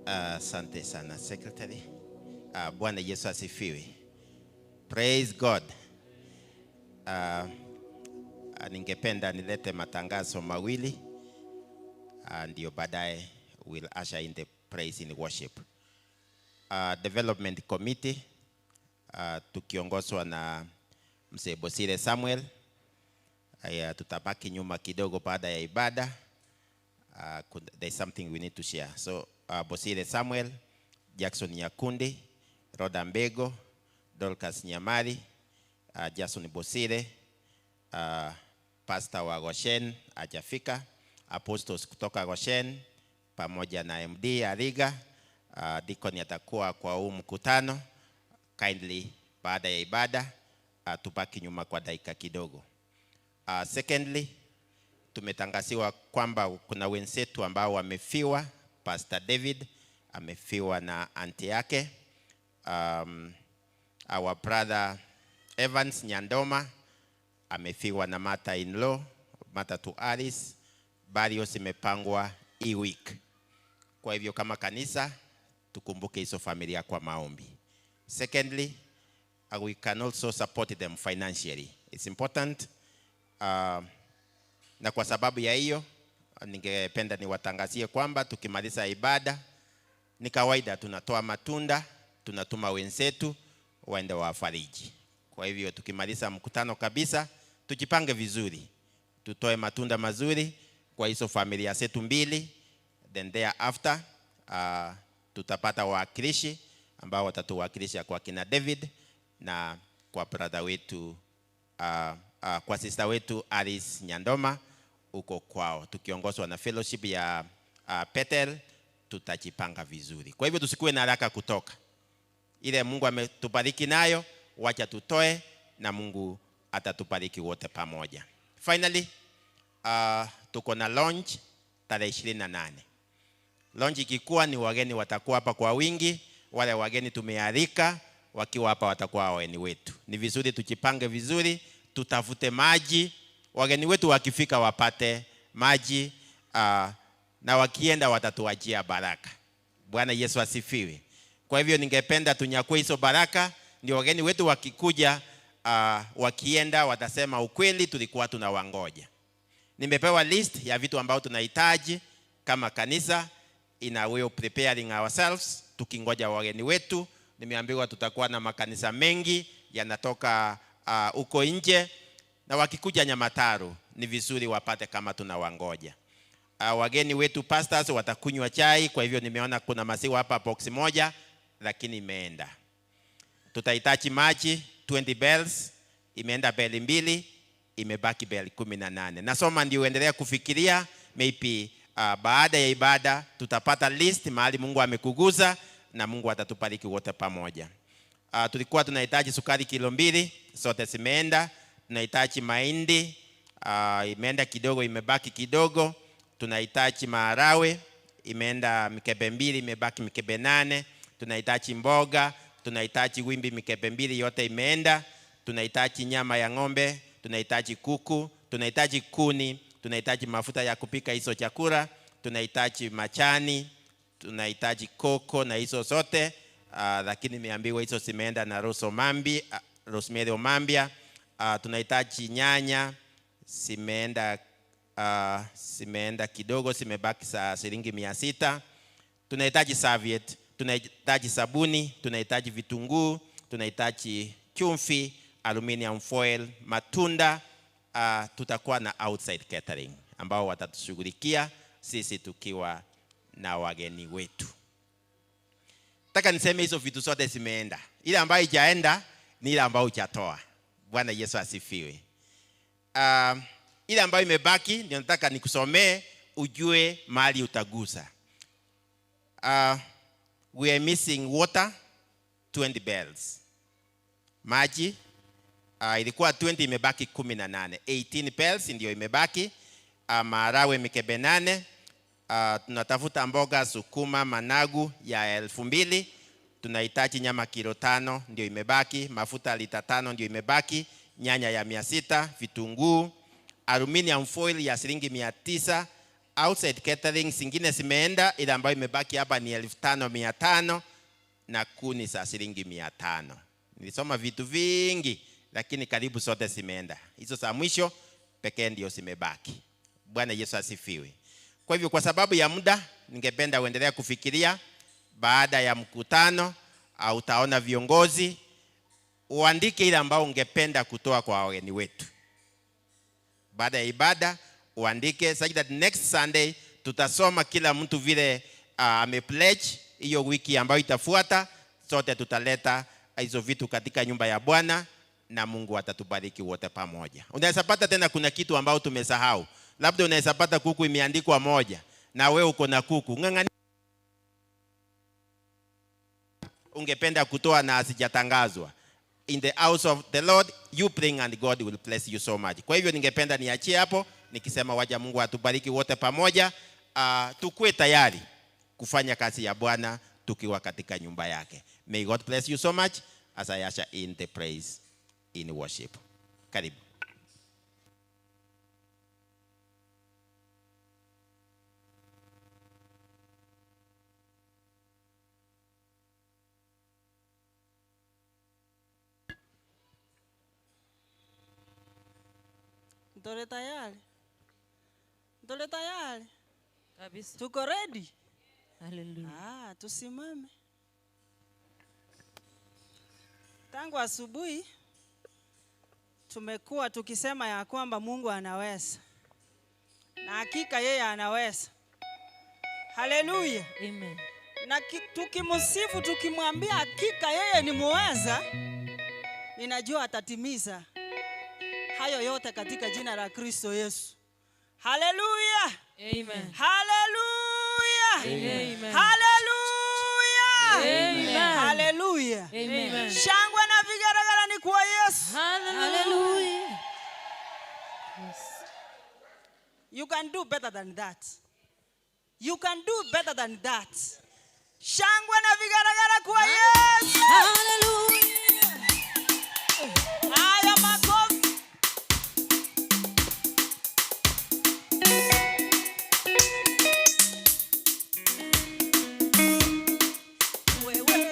Asante sana secretary. Bwana Yesu asifiwe. Praise God. Ningependa nilete matangazo mawili ndio baadaye will usher in the praise in worship. Development Committee tukiongozwa na Mzee Bosire Samuel. Tutabaki nyuma kidogo baada ya ibada. There's something we need to share. So Bosire Samuel, Jackson Nyakundi, Roda Mbego, Dorcas Nyamari, Jason Bosire, Pastor wa Goshen ajafika, apostles kutoka Goshen pamoja na MD Ariga. Deacon atakuwa kwa huu mkutano. Kindly baada ya ibada tubaki nyuma kwa dakika kidogo. Secondly, tumetangaziwa kwamba kuna wenzetu ambao wamefiwa. Pastor David amefiwa na auntie yake. Our brother Evans Nyandoma amefiwa na mother in law, mother to Alice. Burial imepangwa hii week. Kwa hivyo kama kanisa tukumbuke hizo familia kwa maombi. Secondly, we can also support them financially. It's important. Na kwa sababu ya hiyo ningependa niwatangazie kwamba tukimaliza ibada ni kawaida tunatoa matunda, tunatuma wenzetu waende wafariji. Kwa hivyo tukimaliza mkutano kabisa tujipange vizuri, tutoe matunda mazuri kwa hizo familia zetu mbili. Then thereafter tutapata wawakilishi ambao watatuwakilisha kwa kina David na kwa brother wetu kwa sister wetu Alice Nyandoma uko kwao, tukiongozwa na fellowship ya Petel. Tutajipanga vizuri. Kwa hivyo tusikuwe na haraka kutoka. Ile Mungu ametubariki nayo wacha tutoe na Mungu atatubariki wote pamoja. Finally, tuko na launch tarehe 28. Launch ikikuwa ni wageni watakuwa hapa kwa wingi. Wale wageni tumealika wakiwa hapa watakuwa wageni wetu. Ni vizuri tujipange vizuri, tutafute maji. Wageni wetu wakifika wapate maji na wakienda watatuajia baraka. Bwana Yesu asifiwe. Kwa hivyo ningependa tunyakue hizo baraka, ndio wageni wetu wakikuja wakienda watasema ukweli tulikuwa tunawangoja. Nimepewa list ya vitu ambao tunahitaji kama kanisa, in a way of preparing ourselves tukingoja wageni wetu. Nimeambiwa tutakuwa na makanisa mengi yanatoka uko nje, na wakikuja Nyamataro ni vizuri wapate kama tunawangoja. Wageni wetu pastors watakunywa chai, kwa hivyo nimeona kuna maziwa hapa box moja lakini imeenda. Tutahitaji maji 20 bells, imeenda beli 2, imebaki beli 18. Nasoma ndio endelea kufikiria, maybe baada ya ibada tutapata list mahali Mungu amekuguza na Mungu atatubariki wote pamoja. Tulikuwa tunahitaji sukari kilo 2, zote zimeenda. Tunahitaji mahindi, imeenda kidogo, imebaki kidogo. tunahitaji maharagwe, imeenda mikebe 2, imebaki mikebe 8. Tunahitaji mboga, tunahitaji wimbi mikebe 2, yote imeenda. Tunahitaji nyama ya ng'ombe, tunahitaji kuku, tunahitaji kuni, tunahitaji mafuta ya kupika hizo chakula, tunahitaji machani, tunahitaji koko na hizo zote. Lakini nimeambiwa hizo zimeenda na Rosemary Omambia. Tunahitaji nyanya, zimeenda kidogo, zimebaki shilingi 600. Tunahitaji serviette, tunahitaji sabuni, tunahitaji vitunguu, tunahitaji chumvi, aluminium foil, matunda. Tutakuwa na outside catering ambao watatushughulikia sisi tukiwa na wageni wetu. Nataka niseme hizo vitu zote zimeenda. Ile ambayo haijaenda ni ile ambayo hujatoa. Bwana Yesu asifiwe. Ile ambayo imebaki ndio nataka nikusomee ujue mahali utagusa. We are missing water 20 bells. Maji ilikuwa 20, imebaki 18. 18 bells ndio imebaki. Maharagwe mikebe 8. Tunatafuta mboga sukuma managu ya 2000. Tunahitaji nyama kilo 5 ndio imebaki. Mafuta lita 5 ndio imebaki. Nyanya ya 600, vitunguu, aluminium foil ya shilingi 900. Outside catering zingine zimeenda, ile ambayo imebaki hapa ni 1500 na kuni za shilingi 500. Nilisoma vitu vingi lakini karibu zote zimeenda. Hizo za mwisho pekee ndio zimebaki. Bwana Yesu asifiwe. Kwa hivyo kwa sababu ya muda ningependa uendelea kufikiria. Baada ya mkutano utaona viongozi, uandike ile ambao ungependa kutoa kwa wageni wetu. Baada ya ibada uandike, such that next Sunday tutasoma kila mtu vile amepledge. Hiyo wiki ambayo itafuata sote tutaleta hizo vitu katika nyumba ya Bwana na Mungu atatubariki wote pamoja. Unaweza pata tena kuna kitu ambao tumesahau. Labda unaweza pata kuku imeandikwa 1 na wewe uko na kuku. Ngangani ungependa kutoa na asijatangazwa. In the house of the Lord you bring and God will bless you so much. Kwa hivyo ningependa niachie hapo nikisema waja Mungu atubariki wote pamoja. Tukue tayari kufanya kazi ya Bwana tukiwa katika nyumba yake. May God bless you so much as I usher in the praise in worship. Karibu. Ndole tayari? Ndole tayari? Kabisa. Tuko ready? Hallelujah. Tusimame. Tangu asubuhi tumekuwa tukisema ya kwamba Mungu anaweza. Na hakika yeye anaweza. Hallelujah. Amen. Na tukimsifu tukimwambia hakika yeye ni muweza, ninajua atatimiza hayo yote katika jina la Kristo Yesu. Hallelujah. Amen. Hallelujah. Amen. Hallelujah. Amen. Hallelujah. Amen. Shangwe na vigeregere ni kwa Yesu. Hallelujah. Yes. You can do better than that. You can do better than that. Shangwe na vigeregere kwa Yesu. Hallelujah. Haya makofi. Wewe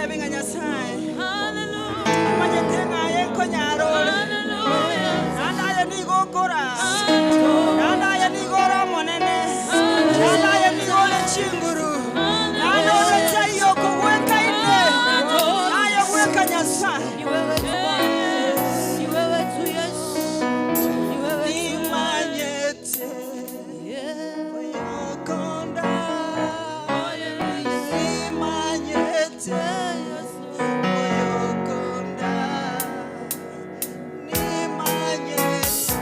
tevinga nyasaye Hallelujah. majetenga yeko nyarole Hallelujah. nanaye nigokora nanaye nigora monene nanaye nigole chinguru nanaye tayo kuweka ine naye weka nyasaye Ni wewe tu Bwana. Ni wewe tu Yesu. Ni wewe tu. nimanyete oyokonda nimanyete oyokonda nimanyete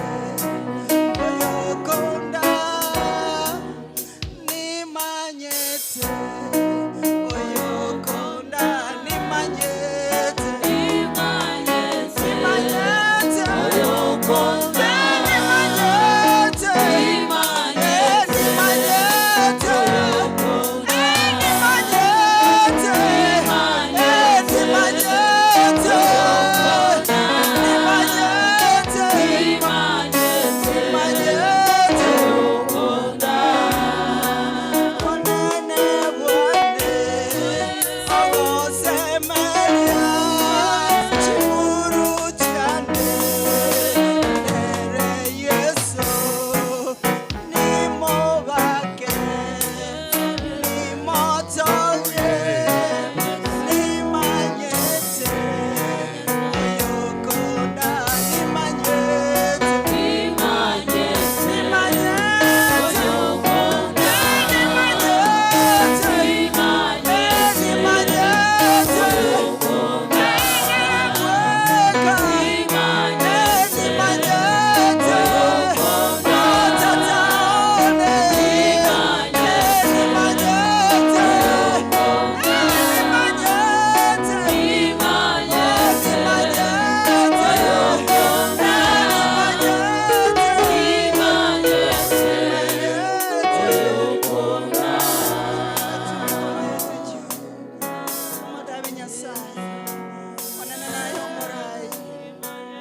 oyokonda nimanyete oyokonda nimanyete nimanyete oyokonda nimanyete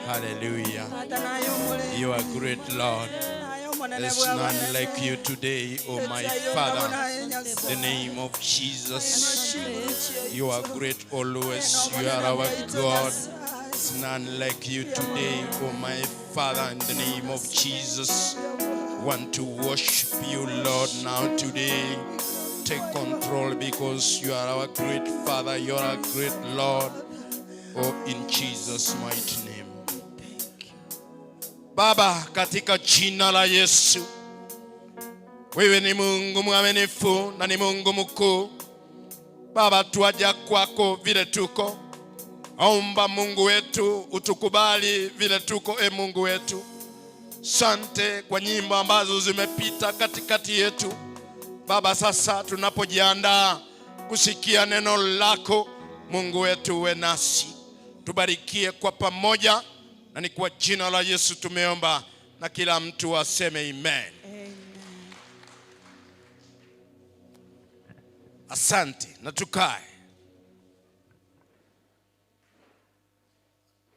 Hallelujah. You are great, Lord. There's none like you today, oh my Father. The name of Jesus. You are great always. You are our God. There's none like you today, oh my Father. In the name of Jesus, want to worship you, Lord, now today. Take control because you are our great Father. You are our great Lord. Oh, in Jesus' mighty name. Baba, katika jina la Yesu, wewe ni Mungu mwaminifu na ni Mungu mkuu. Baba, tuaja kwako vile tuko. Omba Mungu wetu utukubali vile tuko, Mungu wetu. Sante kwa nyimbo ambazo zimepita katikati yetu. Baba, sasa tunapojiandaa kusikia neno lako, Mungu wetu uwe nasi. Tubarikie kwa pamoja. Na ni kwa jina la Yesu tumeomba na kila mtu aseme amen. Asante, na tukae.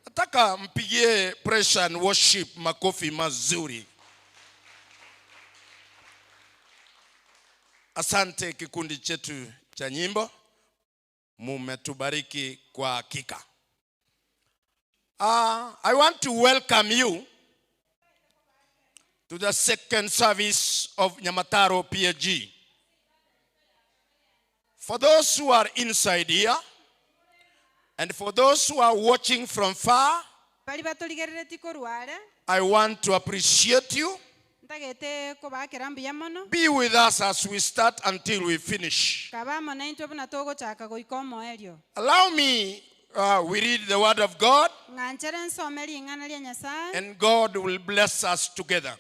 Nataka mpigie praise and worship makofi mazuri. Asante kikundi chetu cha nyimbo. Mumetubariki kwa hakika. I want to welcome you to the second service of Nyamataro PAG. For those who are inside here, and for those who are watching from far, I want to appreciate you. Be with us as we start until we finish. Allow me, we read the word of God, and God will bless us together.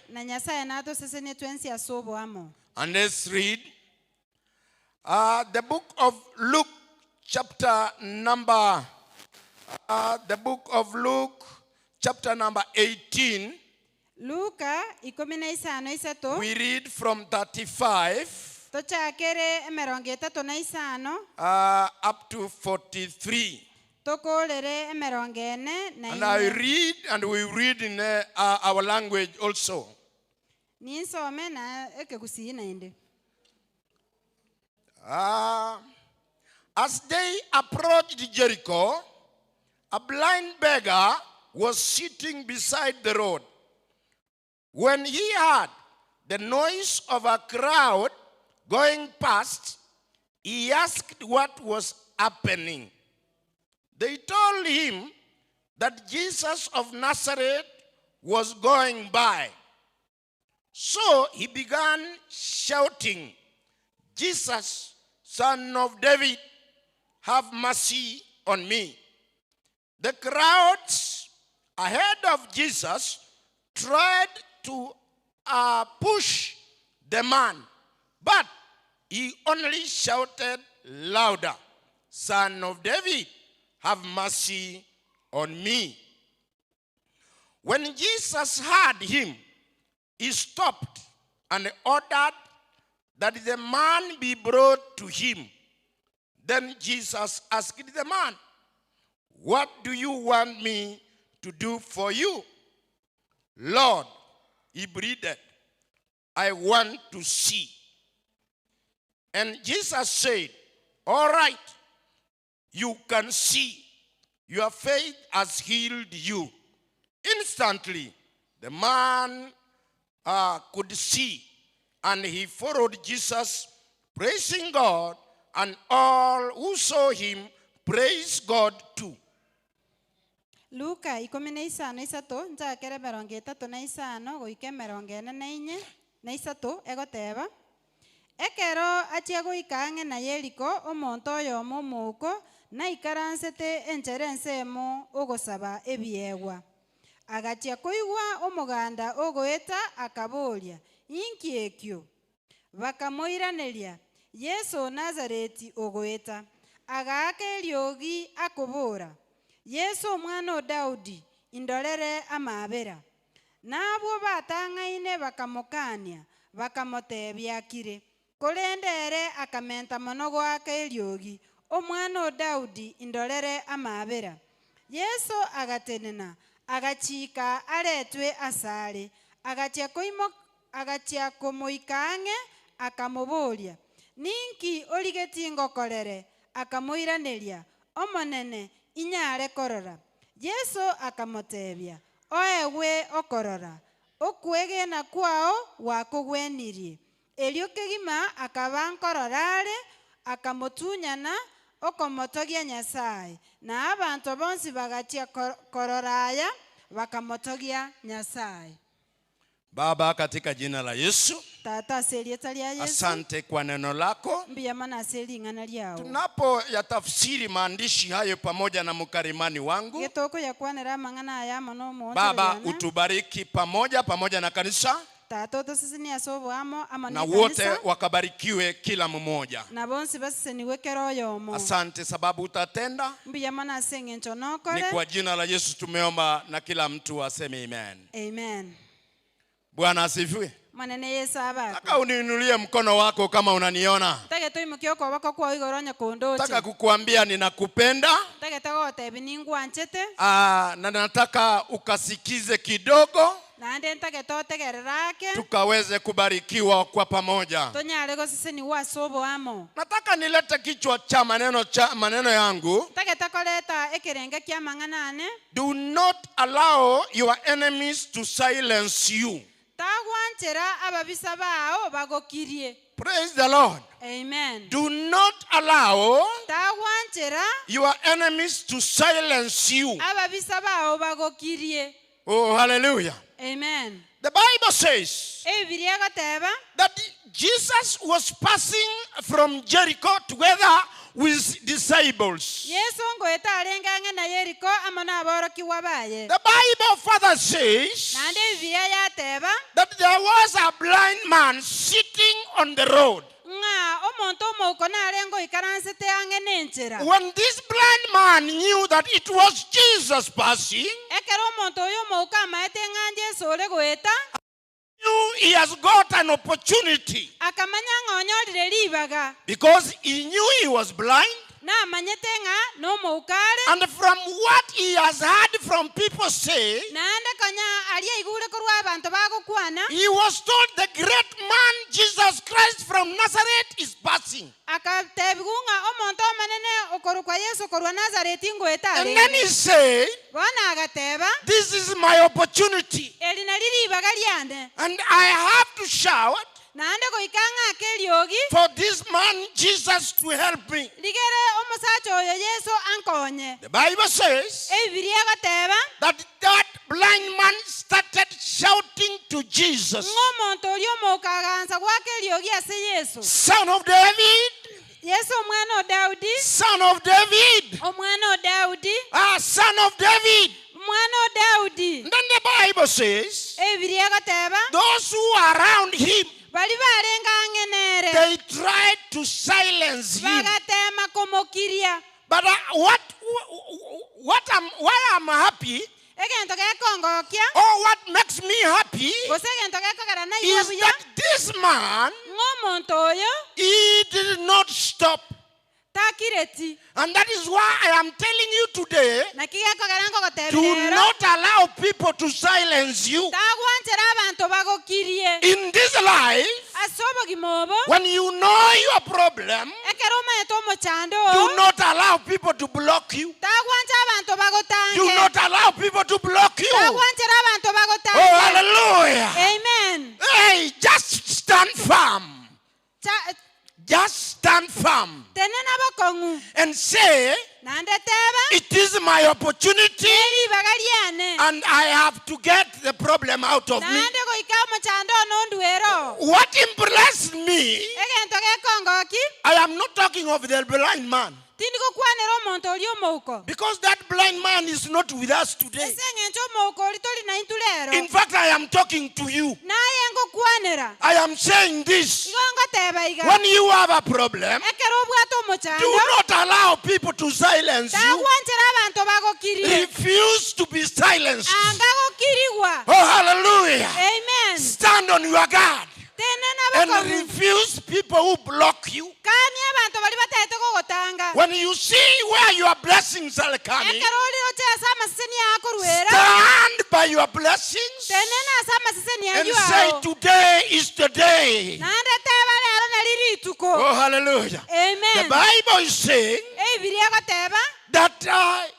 And let's read the book of Luke, chapter number 18. We read from 35 up to 43. And I read, and we read in our language also. As they approached Jericho, a blind beggar was sitting beside the road. When he heard the noise of a crowd going past, he asked what was happening. They told him that Jesus of Nazareth was going by. So he began shouting, "Jesus, Son of David, have mercy on me." The crowds ahead of Jesus tried to push the man, but he only shouted louder, "Son of David, have mercy on me." When Jesus heard him, he stopped and ordered that the man be brought to him. Then Jesus asked the man, "What do you want me to do for you?" "Lord," he breathed, "I want to see." And Jesus said, "All right, you can see. Your faith has healed you." Instantly, the man could see, and he followed Jesus, praising God, and all who saw him praised God too. Luka 15:3 njakere 35 goike 44 egoteba ekero achia goika ang'e na Yeriko omonto oyomo omouko naikaransete enchera ensemo ogosaba ebiegwa agachia koigwa omoganda ogoeta akaboria inki ekio bakamoiraneria Yesu Nazareti ogoeta agaaka eriogi akobora Yesu omwana o Daudi indorere amabera nabwo batang'aine bakamokania bakamotebia akire korendere akamenta mono gwaka eriogi omwana o Daudi indorere amabera Yesu agatenena agachika aretwe asare agachia komoika ang'e akamoboria ninki origeti ngokorere akamoiraneria omonene inyare korora Yesu akamotebia oewe okorora okwegena kwao wakogwenirie erio kegima akaba nkororare akamotunyana okomotogia Nyasaye na abantu bonsi bagachia kororaya bakamotogia Nyasaye. Baba, katika jina la Yesu, Tata serieta lia Yesu. asante kwa neno lako. Mbiyamana seri ng'ana liao. Tunapo yatafsiri maandishi hayo pamoja na mkarimani wangu, Getoko ya kwanera mang'ana aya mano mo. Baba, utubariki pamoja na kanisa, Tata to sisi ni asobo amo ama na wote wakabarikiwe kila mmoja. Na bonsi basi ni wekero yomo. Asante sababu utatenda. Mbiyamana senge nchonokore. Ni kwa jina la Yesu tumeomba na kila mtu aseme amen. Amen. Bwana asifiwe. Manene Yesu abako. Nataka uniinulie mkono wako kama unaniona. Tage toi mukioko wako kwa igoronya kondoche. Nataka kukuambia ninakupenda. Tage tago tebi ningu anchete. Na nataka ukasikize kidogo. Na ande tage to tegererake. Tukaweze kubarikiwa kwa pamoja. Tonyale go sisi ni wasobo amo. Nataka nilete kichwa cha maneno yangu. Tage takoleta ekerenge kia mang'anane. Do not allow your enemies to silence you. Tagwanchera ababisa bao bagokirie. Praise the Lord. Amen. Do not allow Tagwanchera your enemies to silence you. ababisa bao bagokirie. Oh, hallelujah. Amen. The Bible says that Jesus was passing from Jericho together with disciples. The Bible further says that there was a blind man sitting on the road. When this blind man knew that it was Jesus passing, he has got an opportunity because he knew he was blind. namanyete ng'a nomoukare And from what he has heard from people say, naende konya aliaigure korwa abanto bagokwana he was told the great man Jesus Christ from Nazareth is passing. akatebigu ng'a omonto omanene okorwa Yesu korwa Nazareti ngoeta And then he arere said, bona agateba this is my opportunity. eri nariri ibaga liane And I have to shout naende goika ng'a keliogi for this man Jesus to help me. ligere omusacha oyo Yesu ankonye The Bible says ebibiria agateba that blind man started shouting to Jesus, ng'omonto oria omokagansa gwa keliogi ase Yesu Son of David, Yesu omwana o Daudi Son of David, omwana o Daudi Son of David. omwana o Daudi And then the Bible says ebibiria agateba those who are around him, bali barenga ang'enere they tried to silence him. bagatema komokiria But why I'm happy, egento gekongokia or what makes me happy, gose egento gekogera na is ibuya that this man, ng'omonto oyo he did not stop. takireti And that is why I am telling you today, naki gekogera do nkogotebirero not allow people to silence you. tagwanchera abanto bagokirie In this life, ase obogima obo when you know your problem, ekero omanyete omochando do not allow people to block you. tagwancha abanto bagotange Do not allow people to block you. tagwanchera abanto Oh, bagotange hallelujah. amen Hey, just stand firm. Just stand firm tenena bokong'u and say, nande teba it is my opportunity eribaga liane and I have to get the problem out of me. nande goika omochando nonduero What impressed me, egento gekongoki I am not talking of the blind man, tindi gokwanera omonto oria omouko because that blind man is not with us today. ase eng'encho omouko ori tori naintu lero In fact, I am talking to you. naye ngokwanera I am saying this. igo ngoteba iga When you have a problem, ekero obwate do omochando not allow people to silence you. tagwanchera abanto bagokirie Refuse to be silenced. anga gokirigwa Oh, hallelujah. amen Stand on your guard tenena and bokong'u refuse people who block you. kani abanto bali bataete gogotanga When you see where your blessings are coming, ekero oliro chesa amaseseni ako rwera stand by your blessings tenena ase amaseseni and ayo say, ao today is the day. nande teba lero nari rituko Oh, hallelujah. The amen Bible is saying eibiria goteba that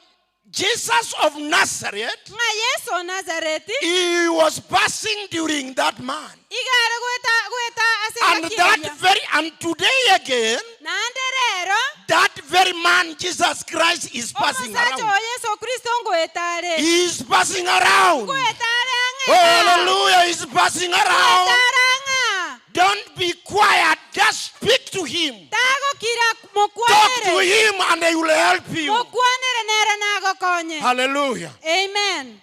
Jesus of Nazareth, ng'a Yesu o Nazareti he was passing during that man. igare gweta ase And gakiria and today again, nande rero that very man, Jesus Christ, is passing omusacha around. o Yesu Kristo ngoetare He is passing around. ngoetare Oh, ang'e hallelujah, he's passing around. ngoetare ang'a Don't be quiet, just speak to him. tagokira Talk to mokwanere him and he will help you. mokwanere nere nagokonye Hallelujah. amen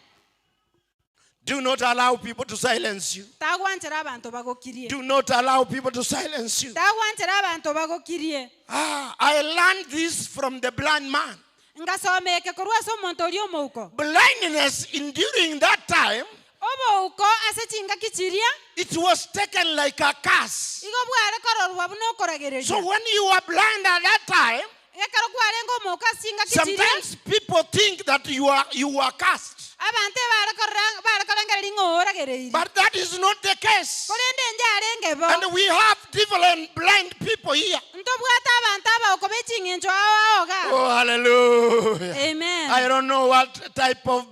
Do not allow people to silence you. tagwanchera abanto bagokirie Do not allow people to silence you. tagwanchera abanto bagokirie I learned this from the blind man. ngasomeke korwa ase omonto oria omouko Blindness during that time, obouko ase chingaki chiria it was taken like a curse. igo bware kororwa buna okoragereria So when you were blind at that time, gekero kwarenga omouko ase chingaki chiria sometimes people think that you are cursed. abante bare korengereria ng'ooragereiri But that is not the case. korende njarenge bo And we have different blind people here. ntobwate abantu abauko beching'encho ao aoga Oh, hallelujah. amen I don't know what type of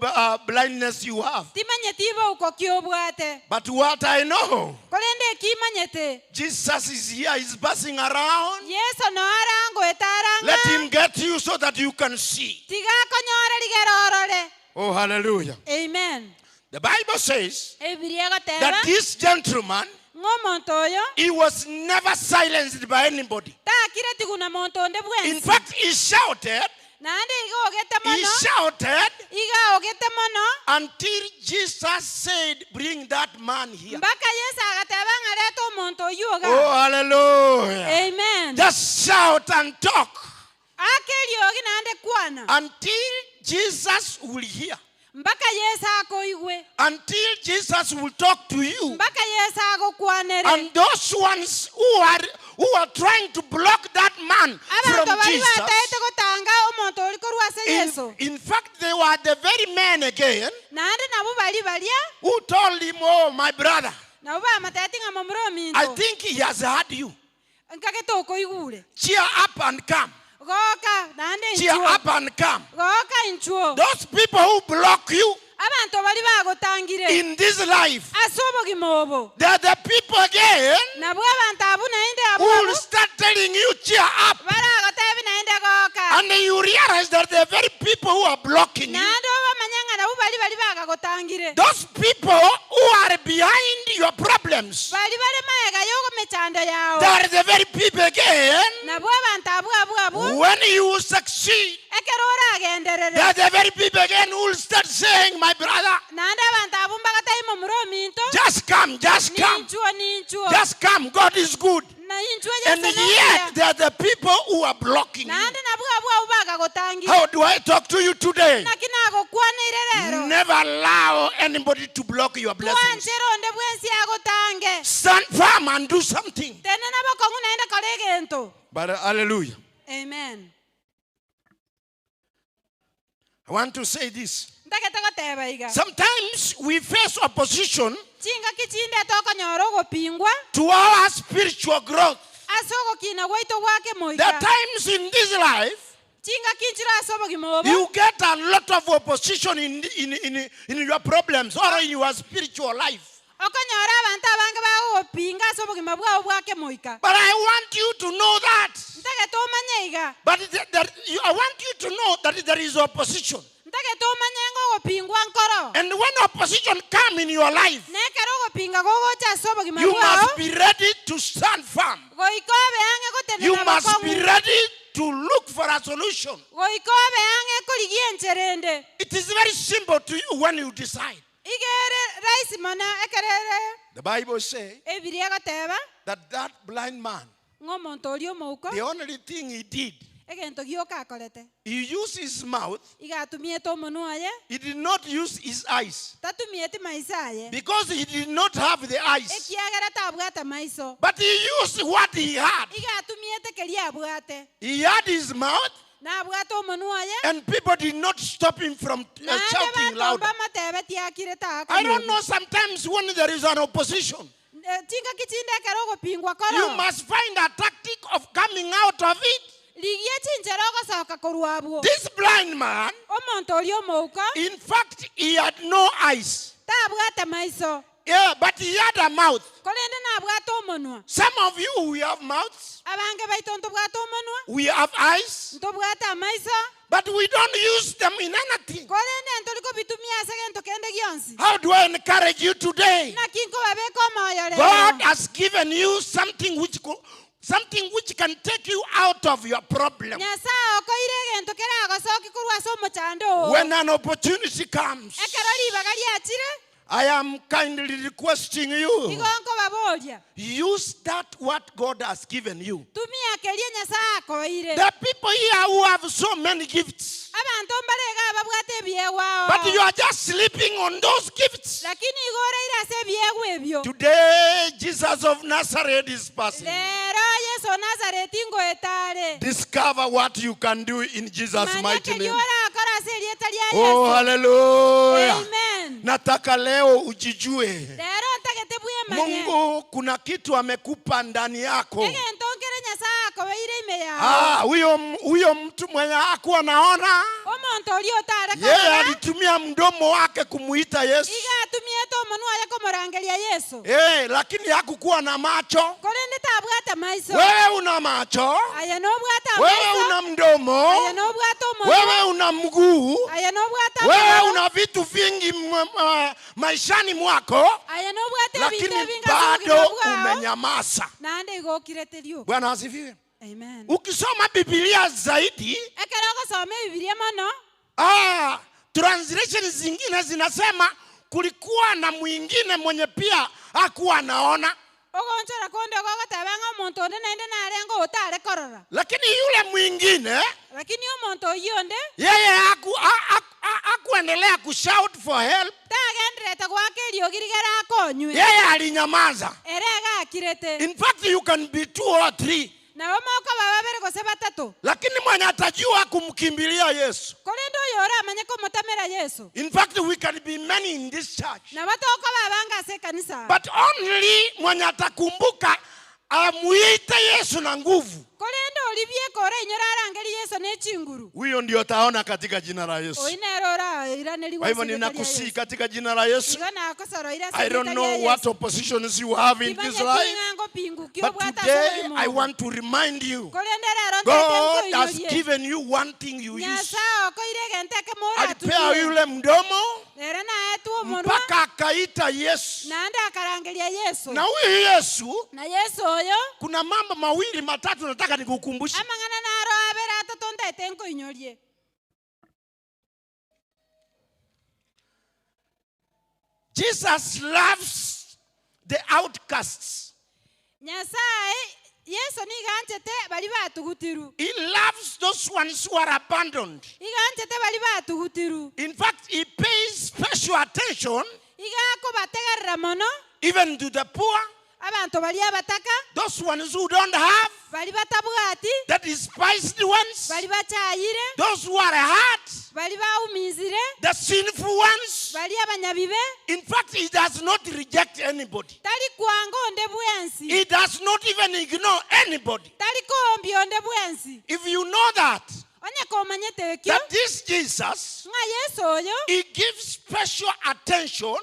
blindness you have. timanyeti ibouko kiobwate But what I know, korende kimanyete Jesus is here, he's passing around. Yesu no arango etaranga Let him get you so that you can see. tiga konyore ligerorore Oh, hallelujah. amen The Bible says ebiria goteba that this gentleman, ng'omonto oyo he was never silenced by anybody. takire tiguna monto onde In bwensi fact, he shouted, naende iga ogete he mono shouted iga ogete mono until Jesus said, bring that man here. mpaka Yesu agateba ng'arete omonto oyo oga Oh, hallelujah. amen Just shout and talk akeliogi naende kwana until Jesus will hear. mpaka Yesu akoigwe Until Jesus will talk to you. mpaka Yesu agokwanere And those ones who are trying to block that man abantu from bali Jesus, bataete were the very men again naende nabo bali balia who told him, oh, my brother, nabo bamatete nga momro I minto think he has heard you. nkageto ko igure Cheer up and come. goka naende Cheer inchuo up and come. goka inchuo Those people who block you abantu bali bagotangire in this life, asobo gimobo they are the people again nabo abantu abu naende who will abu start telling you, cheer up. baragotebi naende goka And you realize that the very people who are blocking you, naende bamanyanga nabo bali bagotangire those people who are behind your problems, bali maega yogo mechando yao they are the very people again, nabo abantu abu when you succeed, ekerora they agenderere are the very people again who will start saying, my brother, naende abantu abu mbagataimo muro minto just come, just come, ninchuo just come. God is good. na inchuo And yet, they are the people who are blocking you. naende nabo abu bagotangire How do I talk to you today? nakinago kwanire rero Never allow anybody to block your blessings. twancheronde bwensi agotange Stand firm and do something. tene nabo kongu naende kore gento But hallelujah. amen I want to say this. ndagete goteba iga Sometimes we face opposition chinga kichinde tokonyora ogopingwa to our spiritual growth. ase ogokina gwaito gwake There are moika times in this life chinga kinchira ase obogimobo you get a lot of opposition in your problems or in your spiritual life. okonyora abantu abange bagopinga ase obogima bwao bwake moika But I want you to know that. ndagete omanye iga But I want you to know that there is opposition. ndagete omanye ngo ogopingwa nkoro And when opposition come in your life, nekero ogopinga gogocha ase obogima you bwao must be ready to stand firm. goika obeange You gotenena must be bakongu ready to look for a solution. goika obeange korigia encherende It is very simple to you when you decide. igere raisi mana ekerere The Bible says ebiria goteba that blind man, ng'omonto oria omouko the only thing he did, egento gioka akorete he used his mouth. igatumiete omonwa aye He did not use his eyes tatumiete maiso aye because he did not have the eyes. ekiagera tabwate maiso But he used what he had. igatumiete keria abwate He had his mouth, nabwate omonwa aye and people did not stop him from naende shouting louder. batomba matebe tiakire I don't know, sometimes when there is an opposition, tinga kichinde ekero ogopingwa you koro must find a tactic of coming out of it. ligie chinchero ogosoka korwa abwo This blind man, omonto oria omouko in fact, he had no eyes. tabwate maiso Yeah, but he had a mouth. korende nabwate omonwa Some of you, we have mouths, abange baito ntobwate omonwa we have eyes, ntobwate amaiso but we don't use them in anything. korende ntoliko bitumia ase gento kende gionsi How do I encourage you today? nakinko babeka omoyo God rero has given you something which can take you out of your problem. nyasaye okoire egento kere agosoki korwa ase omochando oo When an opportunity comes, ekero ribaga riachire I am kindly requesting you, igo nkobaboria use that what God has given you. tumia keria nyasaye akoire There are people here who have so many gifts, abantu mbarega babwate ebiegwao but you are just sleeping on those gifts. lakini igoreire ase ebiegwa ebio Today, Jesus of Nazareth is passing. lero yesu nazareti ngoetare Discover what you can do in Jesus' manya mighty name. keriora akora ase erieta ria Oh, yesu hallelujah. amen Nataka leo ujijue. lero ntagete buye manye Mungu kuna kitu amekupa ndani yako. egento nkere nyasaye akobeire ime yao Huyo mtu mwenye hakuwa naona, omonto oria otare yeye korora alitumia mdomo wake kumuita Yesu. iga atumiete omonwa aye komorangeria yesu Lakini hakukuwa na macho. korende tabwate maiso Wewe una macho, aye nobwate wewe amaiso una mdomo, aye nobwate omonwa wewe una mguu, aye nobwate wewe amaguru una vitu vingi maishani mwako, aye nobwate ebinto lakini ebinga bado bwao umenyamaza. nande igokirete rio Bwana asifiwe. amen Ukisoma Biblia zaidi, ekero ogosoma ebibiria mono translation zingine zinasema kulikuwa na mwingine mwenye pia hakuwa naona, ogonchora konde gogotebanga omonto onde naende narengo otare korora lakini yule mwingine lakini omonto oyionde yeye hakuendelea kushout for help, tagenderete gwake eriogirigera akonywe yeye alinyamaza. ere egakirete In fact, you can be 2 or 3, nabo moko baba babere gose batatu lakini mwenye atajua kumkimbilia Yesu, korende oyo ora amanye komotamera Yesu. In fact, we can be many in this church. Na batoko babanga se kanisa. But only mwenye atakumbuka amuite Yesu na nguvu. Kolendo olibie kore inyora arangeli Yesu ne chinguru. Huyo ndio taona katika jina la Yesu. Oinerora iraneli Kwa hivyo ninakusii katika jina la Yesu. I don't know what oppositions you have in this life, but today I want to remind you, God has given you one thing you use. Alipea yule mdomo mpaka akaita Yesu. Na huyu Yesu, kuna mambo mawili matatu nataka nikukumbushe. Jesus loves the outcasts. He loves those ones who are abandoned. In fact, he pays special attention even to the poor, those ones who don't have, the despised ones, those who are hurt, the sinful ones. In fact, he does not reject anybody. He does not even ignore anybody. If you know that this Jesus, he gives special attention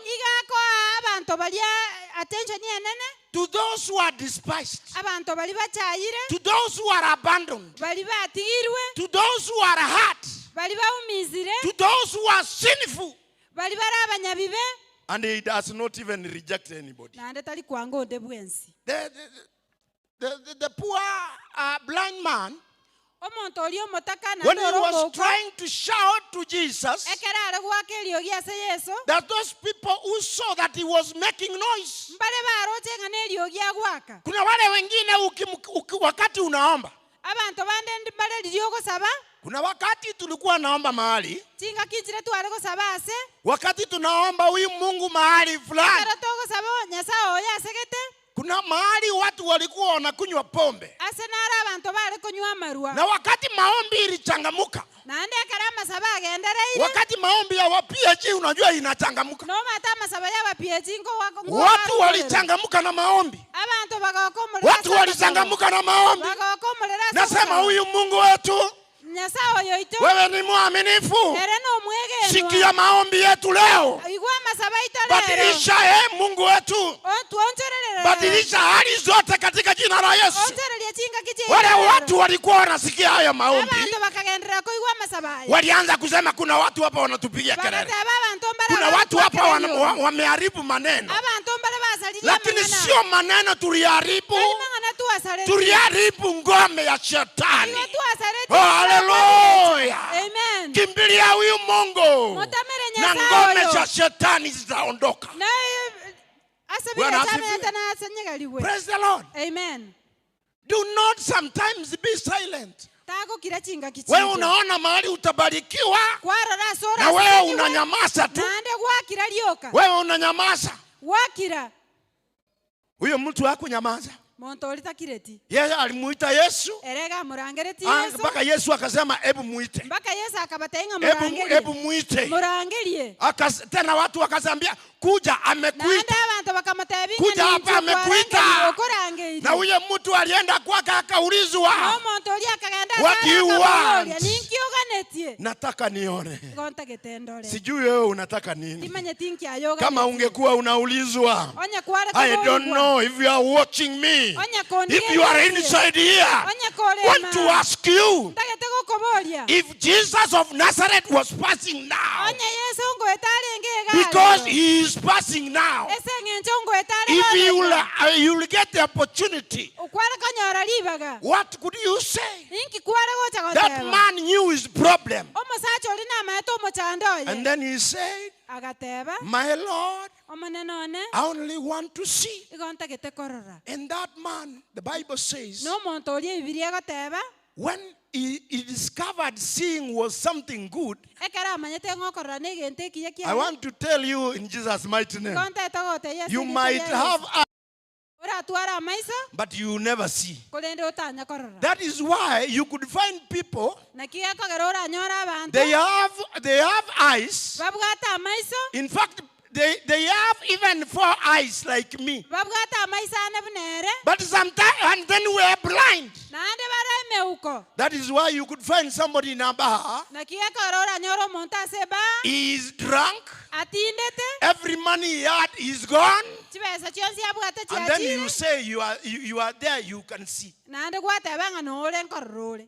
to those who are despised, to those who are abandoned, to those who are hurt, to those who are sinful. And he does not even reject anybody. The poor blind man, when he was trying to shout to Jesus, that those people who saw that he was making noise, kuna wale wengine wakati unaomba, kuna wakati tulikuwa naomba mahali, wakati tunaomba huyu Mungu mahali fulani, kuna mahali watu walikuwa wanakunywa pombe, na wakati maombi ilichangamuka, wakati maombi ya PhD unajua inachangamuka, watu walichangamuka na maombi, watu walichangamuka na maombi. Nasema huyu Mungu wetu, wewe ni mwaminifu, sikia maombi yetu leo, badilisha Mungu wetu, badilisha hali zote katika jina la Yesu. Wale watu walikuwa wanasikia haya maombi, walianza kusema kuna watu hapa wanatupigia kelele, kuna watu hapa wameharibu maneno, lakini sio maneno tuliharibu, tuliharibu ngome ya shetani. Oh, haleluya. Kimbilia huyu Mungu na ngome za shetani zitaondoka. Praise the Lord. Amen. Do not sometimes be silent. Wewe unaona mahali utabarikiwa na wewe unanyamaza tu. Wewe unanyamaza. Huyo mtu hakunyamaza. Yeye alimuita Yesu, mpaka Yesu akasema hebu muite, hebu muite. Tena watu wakasambia kuja, amekuita, kuja hapa, amekuita. Na huyo mtu alienda kwake akaulizwa, what do you want? Nataka nione. Sijui wewe unataka nini? Kama ungekuwa unaulizwa, I don't know if you are watching me, if you are inside here, want to ask you, if Jesus of Nazareth was passing now, because he is passing now, if you will get the opportunity, what could you say? That man knew his problem. And then he said, my Lord, I only want to see. And that man, the Bible says, when he discovered seeing was something good, I want to tell you in Jesus' mighty name, you might have atwara amaiso but you never see. kolende otanya korora. That is why you could find people, Na kigekogera oranyora abantu they have eyes. babwata amaiso In fact, they have even 4 eyes like me. babwata amaiso ane bunere But sometimes, and then we are blind. naende bareme uko. That is why you could find somebody in a bar. Na kigekogera oranyora omonto ase ba He is drunk. atindete Every money he had is gone. chibesa chionsi abwate And then you chiachire say you are there, you can see. naende gwateba ng'a nore nkorora.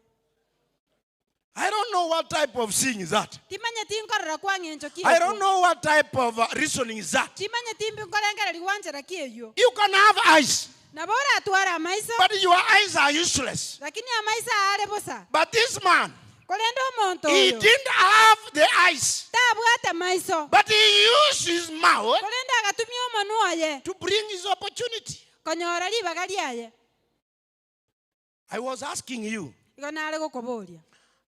I don't know what type of seeing is that. Timanyeti nkorora kwa ng'encho kiyo. I don't know what type of reasoning is that. Timanyeti mbi nkorengereri gwanchera kiyo. You can have eyes, Na bora atwara amaiso but your eyes are useless. lakini amaiso are busa. But this man, Kolende omonto he oyo didn't have the eyes, tabwate amaiso but he used his mouth kolende agatumia omonwa oye to bring his opportunity. konyora libaga liaye. I was asking you, Igo nare gokoboria.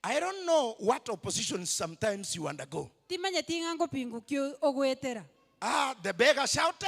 I don't know what opposition sometimes you undergo. Timanyeti ng'a ngopingukio ogwetera. The beggar shouted.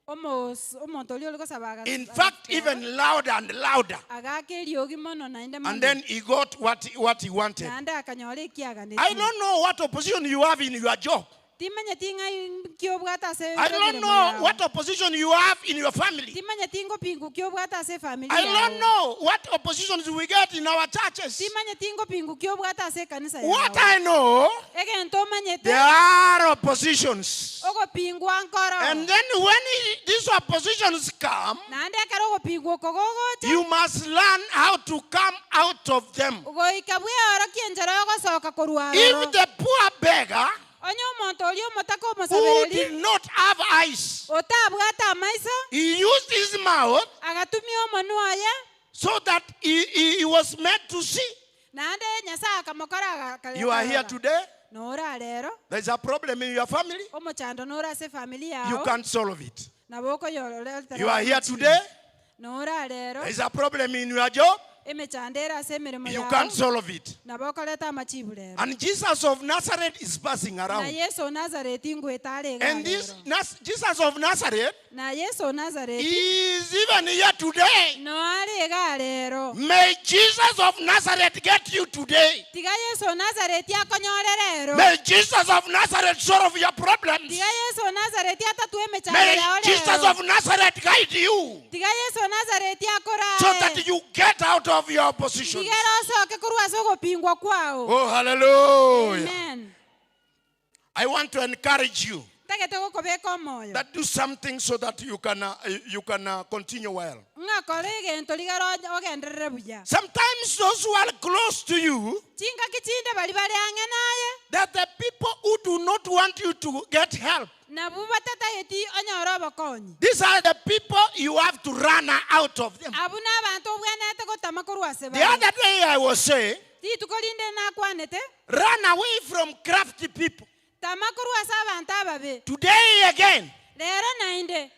Omonto oli oligosaba In fact, even louder and louder. agakeri ogi mono nainde mono. And then he got what he wanted. naende akanyora ekiaga I don't know what opposition you have in your job. Timanyeti ng'a kiobwata ase I don't know what opposition you have in your family. Timanyeti ngopingukio obwata ase familia. I don't know what oppositions we get in our churches. Timanyeti ngopingukio obwata ase kanisa yao. What I know, Egento manyete there are oppositions. ogopingwa nkoro. And then when these oppositions come, naende ekero ogopingwa okogogocha you must learn how to come out of them. goika bweorokia enchera yogosoka korwa If aroro. the poor beggar Onye omonto oli omotaka who omosabereri did not have eyes, otabwata amaiso he used his mouth agatumia omonwa oye so that he was made to see. naende nyasaye akamokora akaleka You are here arora. today. Nora rero There's a problem in your family. omochando nora ase familia You yao can't solve it. naboko yorore You are here today. nora rero There's a problem in your job. emechandera ase emirimo You yao can't solve it. naboko leta amachibu rero And Jesus of Nazareth is passing na around. yesu nazareti ngweta arega And this rero. Jesus of Nazareth na yesu nazareti is even here today. no arega rero. May Jesus of Nazareth get you today. Tiga yesu nazareti akonyore rero. May Jesus of Nazareth solve your problems. Tiga yesu nazareti atatue May mechandera rero. Jesus of Nazareth guide you Tiga yesu nazareti akora so that you get out of your opposition. tiga rosoke kurwa sogo pingwa kwao. Oh, hallelujah. Amen. I want to encourage you Tagete gokobeka omoyo. that do something so that you can continue well. Ngakore egento ligaro ogenderere buya. Sometimes those who are close to you, Chinga kichinde bali bali ange naye. that the people who do not want you to get help, Na bubatata yeti onyoro bakonyi. these are the people you have to run out of them. Abuna abantu obwenete gotama kurwa se The bali. other day I was saying, Ti tukolinde na kwanete. run away from crafty people. Tama kurwa sa abantu ababe. Today again, Lero nainde.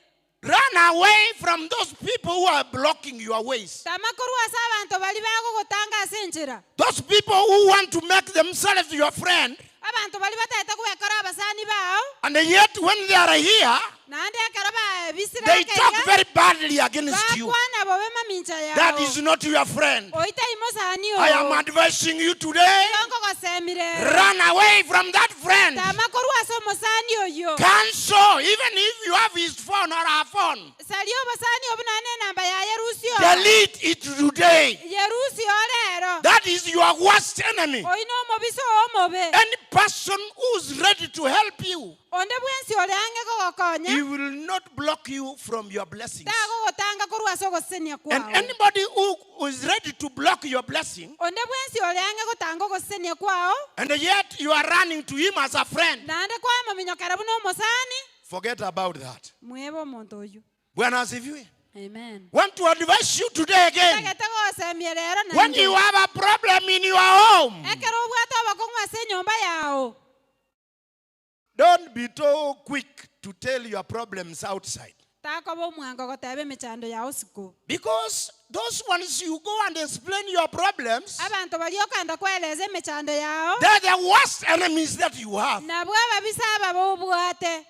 run away from those people who are blocking your ways. Tama kurwa sa abantu bali bago gotanga senchira. Those people who want to make themselves your friend, Abantu bali batete kubekora abasani bao. and yet when they are here, Nande karaba bisira. they talk very badly against you. Bakwana bobe mamincha yao. That is not your friend. Oita imosani o. I am advising you today, Longo gosemire. run away from that friend. Tama kurwa so mosani oyo. Cancel, even if you have his phone or her phone. Salio basani obunane namba ya Yerusio. Delete it today. Yerusio lero. That is your worst enemy. Oino mobiso omobe. Any person who's ready to help you, Onde bwensi ole ange gogokonya. he will not block you from your blessings. Tago gotanga kurwa so gosenia kwao. And anybody who is ready to block your blessing, Onde bwensi ole ange gotanga gosenia kwao. and yet you are running to him as a friend, Nande kwa maminyo karabu no mosani. forget about that. Mwebo monto oyo. Bwana asifiwe. Amen. Want to advise you today again. Tagete gosemie lero na. When you have a problem in your home, Ekero bwato bakongwa se nyomba yao. don't be too quick to tell your problems outside. Takobo mwango gotebe mechando ya usiku. Because those ones you go and explain your problems, Abantu baliokanda kweleze mechando yao. they're the worst enemies that you have. Na bwaba bisaba bobwate.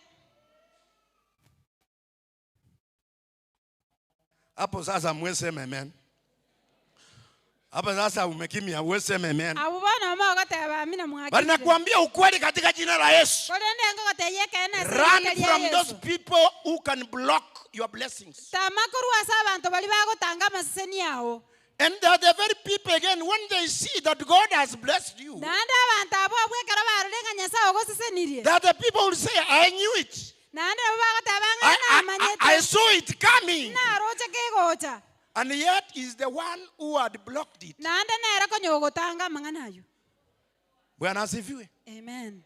Hapo sasa mweseme amen. Hapo sasa umekimya uweseme amen. abo bana mo goteba mina mwaki Bali nakuambia ukweli katika jina la Yesu. kole ndengo goteye kana Run from those people who can block your blessings. tamakorwa sa abantu bali bagotanga amaseseni yao And they are the very people again, when they see that God has blessed you, nanda abantu abo bwekara barulenga nyasaye ogosesenirie that the people will say, I knew it. nanda bagoteba ngana I amanyete saw it coming. na roche kegocha And yet is the one who had blocked it. nanda nera konyogotanga manganayo. Bwana asifiwe. Amen.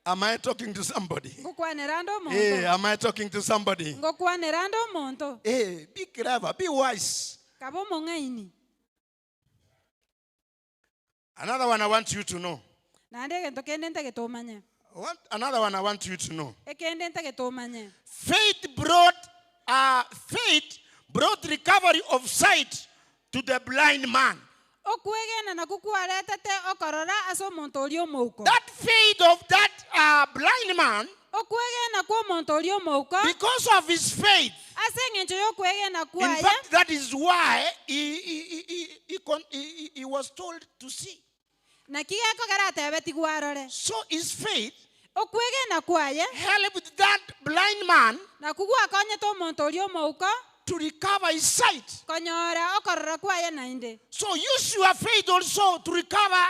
Am I talking to somebody? Ngokwanera ndo Hey, muntu. am I talking to somebody? Ngokwanera ndo muntu. Hey, be clever, be wise. Kabo mongaini. Another one I want you to know. Nande gento kende ntege tomanye. Another one I want you to know. Ekende ntege tomanye. Faith brought recovery of sight to the blind man. Okwegena na kukuaretete okorora aso muntu oli omouko. That faith of that blind man, Okwegena kwa muntu oli omouko. because of his faith, Asengencho yokwegena in kwaye. fact, that is why he was told to see. Na kigeko garatebe tigwarore. So his faith Okwegena kwaye. helped that blind man Na kugwa konye to muntu oli omouko. to recover his sight. Konyora okorora kwaye nainde. So use your faith also to recover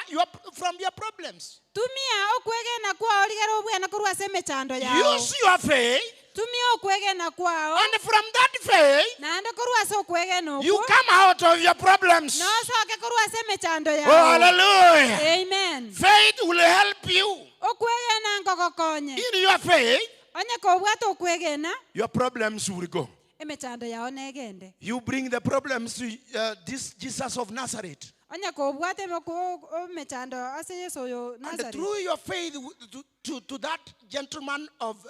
from your problems. Tumia okwegena kwa oligero obwena kurwa seme chando yao. Use your faith, Tumia okwegena kwao. and from that faith, Naende kurwa so okwegena you okwo. come out of your problems. No soke kurwa seme chando Oh, yao. hallelujah. Amen. Faith will help you. Okwegena ngokokonye. In your faith, Onye ko bwato okwegena your problems will go. eme chando yao negende. You bring the problems to this Jesus of Nazareth. Onye ko bwate meko ome chando ase Yesu yo And Nazareth. through your faith to that gentleman of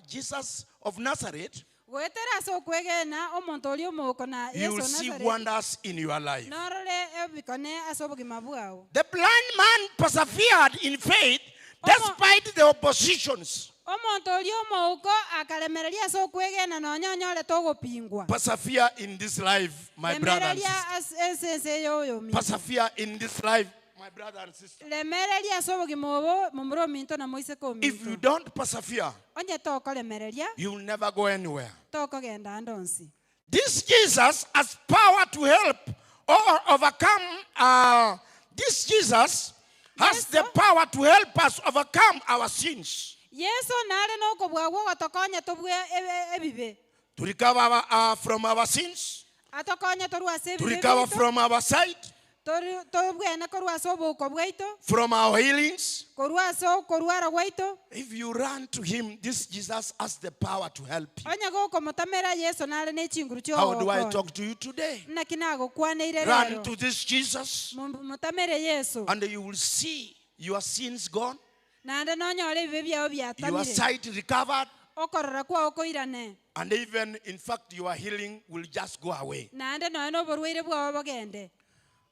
Jesus of Nazareth, Goetera so okwegena omonto oli omoko na you will Yesu see Nazareth. wonders in your life. Norole ebikone aso bugima bwao. The blind man persevered in faith despite the oppositions. Omonto oli omoko akalemereria so okwegena nonyonyole togopingwa. Persevere in this life, my brother and sister. Esense yoyo mi. Persevere in this life, my brother and sister. Lemereria so bugima obo mumuro minto na moise ko If you minto. don't persevere, Onye toko lemereria you will never go anywhere. toko genda ndonsi. This Jesus has power to help or overcome. This Jesus has Yes, the sir. power to help us overcome our sins, Yesu nale no ko bwago gotokonya tobwe ebibe. to recover from our sins, Atokonya torwa se to bibe. recover from our sight, Tobwe na korwa so buko bwaito. from our healings. Korwa so korwa bwaito. If you run to Him, this Jesus has the power to help you. Onye go ko mutamera Yesu nale ne chinguru kyo. How do I talk to you today? Na kinago kwaneire Run rero. to this Jesus, Mutamere Yesu. and you will see your sins gone, Nande nonyole bibe byao your byatamire. sight recovered, Okorora kwa okoirane. and even, in fact, your healing will just go away. Nande no borwire bwao bagende.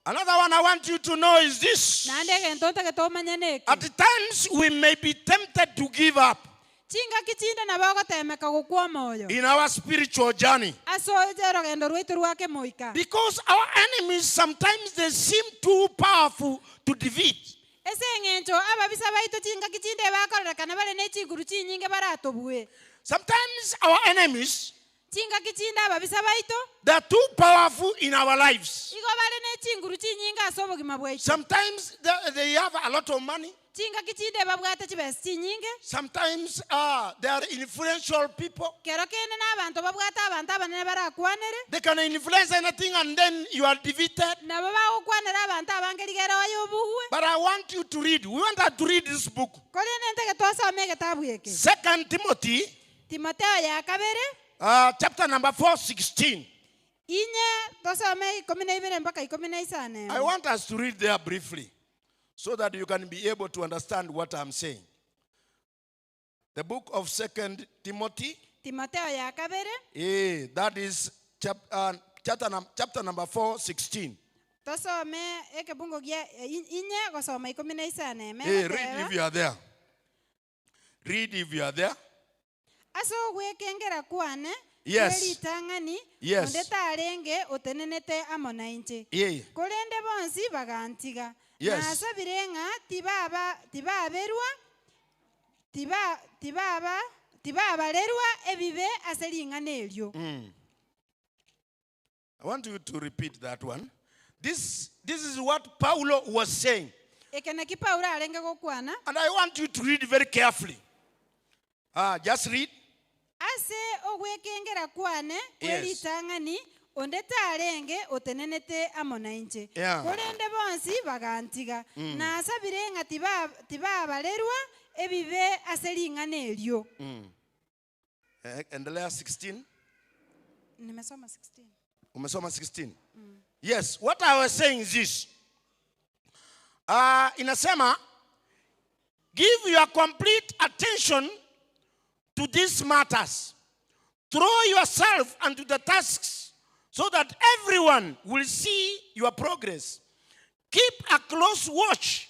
Another one I want you to know is this. Nande gento take tomanya neki. At times, we may be tempted to give up Chinga kichinda na bago temeka gukwa moyo. in our spiritual journey, Aso jero gendo rwitu rwake moika. because our enemies sometimes they seem too powerful to defeat. Ese ngencho ababisa baito chinga kichinde bakorera kana bale ne chiguru chinyinge baratobue. Sometimes our enemies, Chinga kichinda ababisa baito. they are too powerful in our lives. Igo bale ne chinguru chinyinga asobo gimabwe. Sometimes they have a lot of money. Chinga kichinde babwata chibes chinyinge. Sometimes they are influential people. Kero kene na abantu babwata abantu abanene barakwanere. They can influence anything, and then you are defeated. Na baba okwanera abantu abangerigero ayobuwe. But I want you to read. We want us to read this book. Kole nente ke twasome kitabu yeke. 2 Timothy, Timotheo ya kabere. chapter number 4:16. Inye twasome 12 mpaka 14. I want us to read there briefly, so that you can be able to understand what I'm saying. The book of 2 Timothy, Timotheo ya kabere. that is chapter number 4:16. Twasome ekebungo gya inye gosoma 14 Read if you are there. Read if you are there. ase ogwekengera kwane Yes. eritang'ani Yes. onde tarenge otenenete amo nainche Yeah. korende bonsi bagantiga Yes. nasabire ng'a tibabarerwa ebibe ase ring'ana erio. I want you to repeat that one. This is what Paulo was saying. Ekeneki Paulo arenge gokwana And I want you to read very carefully. Just read. ase ogwekengera kwane Yes. kweritang'ani onde tarenge otenenete amo nainche Yeah. korende bonsi bagantiga nasabire ng'a tibabarerwa ebibe ase ring'ana erio. Endelea 16. Nimesoma 16. Umesoma 16. Yes, what I was saying is this. Inasema, give your complete attention to these matters. Throw yourself into the tasks so that everyone will see your progress. Keep a close watch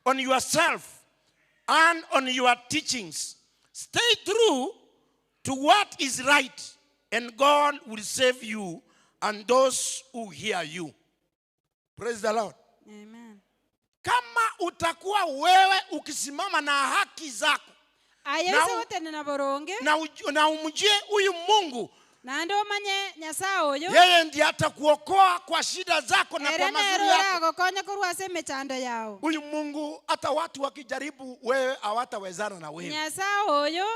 on yourself and on your teachings. Stay true to what is right, and God will save you and those who hear you. Praise the Lord. Amen. Kama utakuwa wewe ukisimama na haki zako Ayese otenena boronge na umjie huyu Mungu, nande omanye Nyasaye oyo yeye ndiye atakuokoa kwa shida zako na kwa mazuri erenero yako. yagokonya korwa ase emechando yao. Huyu Mungu hata watu wakijaribu wewe hawatawezana na wewe. Nyasaye oyo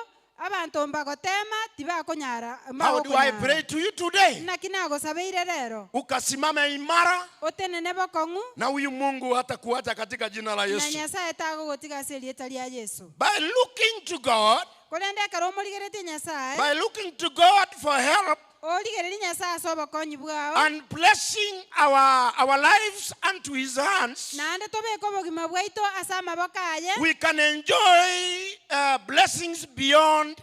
abantu mbagotema tibakonyara How do I pray to you today? nakinagosabeire rero Ukasimame imara otenene bokong'u na huyu Mungu hatakuacha katika jina la na Yesu. Nyasaye tagogotiga ase erieta ria Yesu. By looking to God, Korende ekero omorigerete Nyasaye by looking to God for help origereri Nyasaye ase obokonyi bwao and placing our lives unto his hands, naende tobeka obogima bwaito ase amaboko aye we can enjoy blessings beyond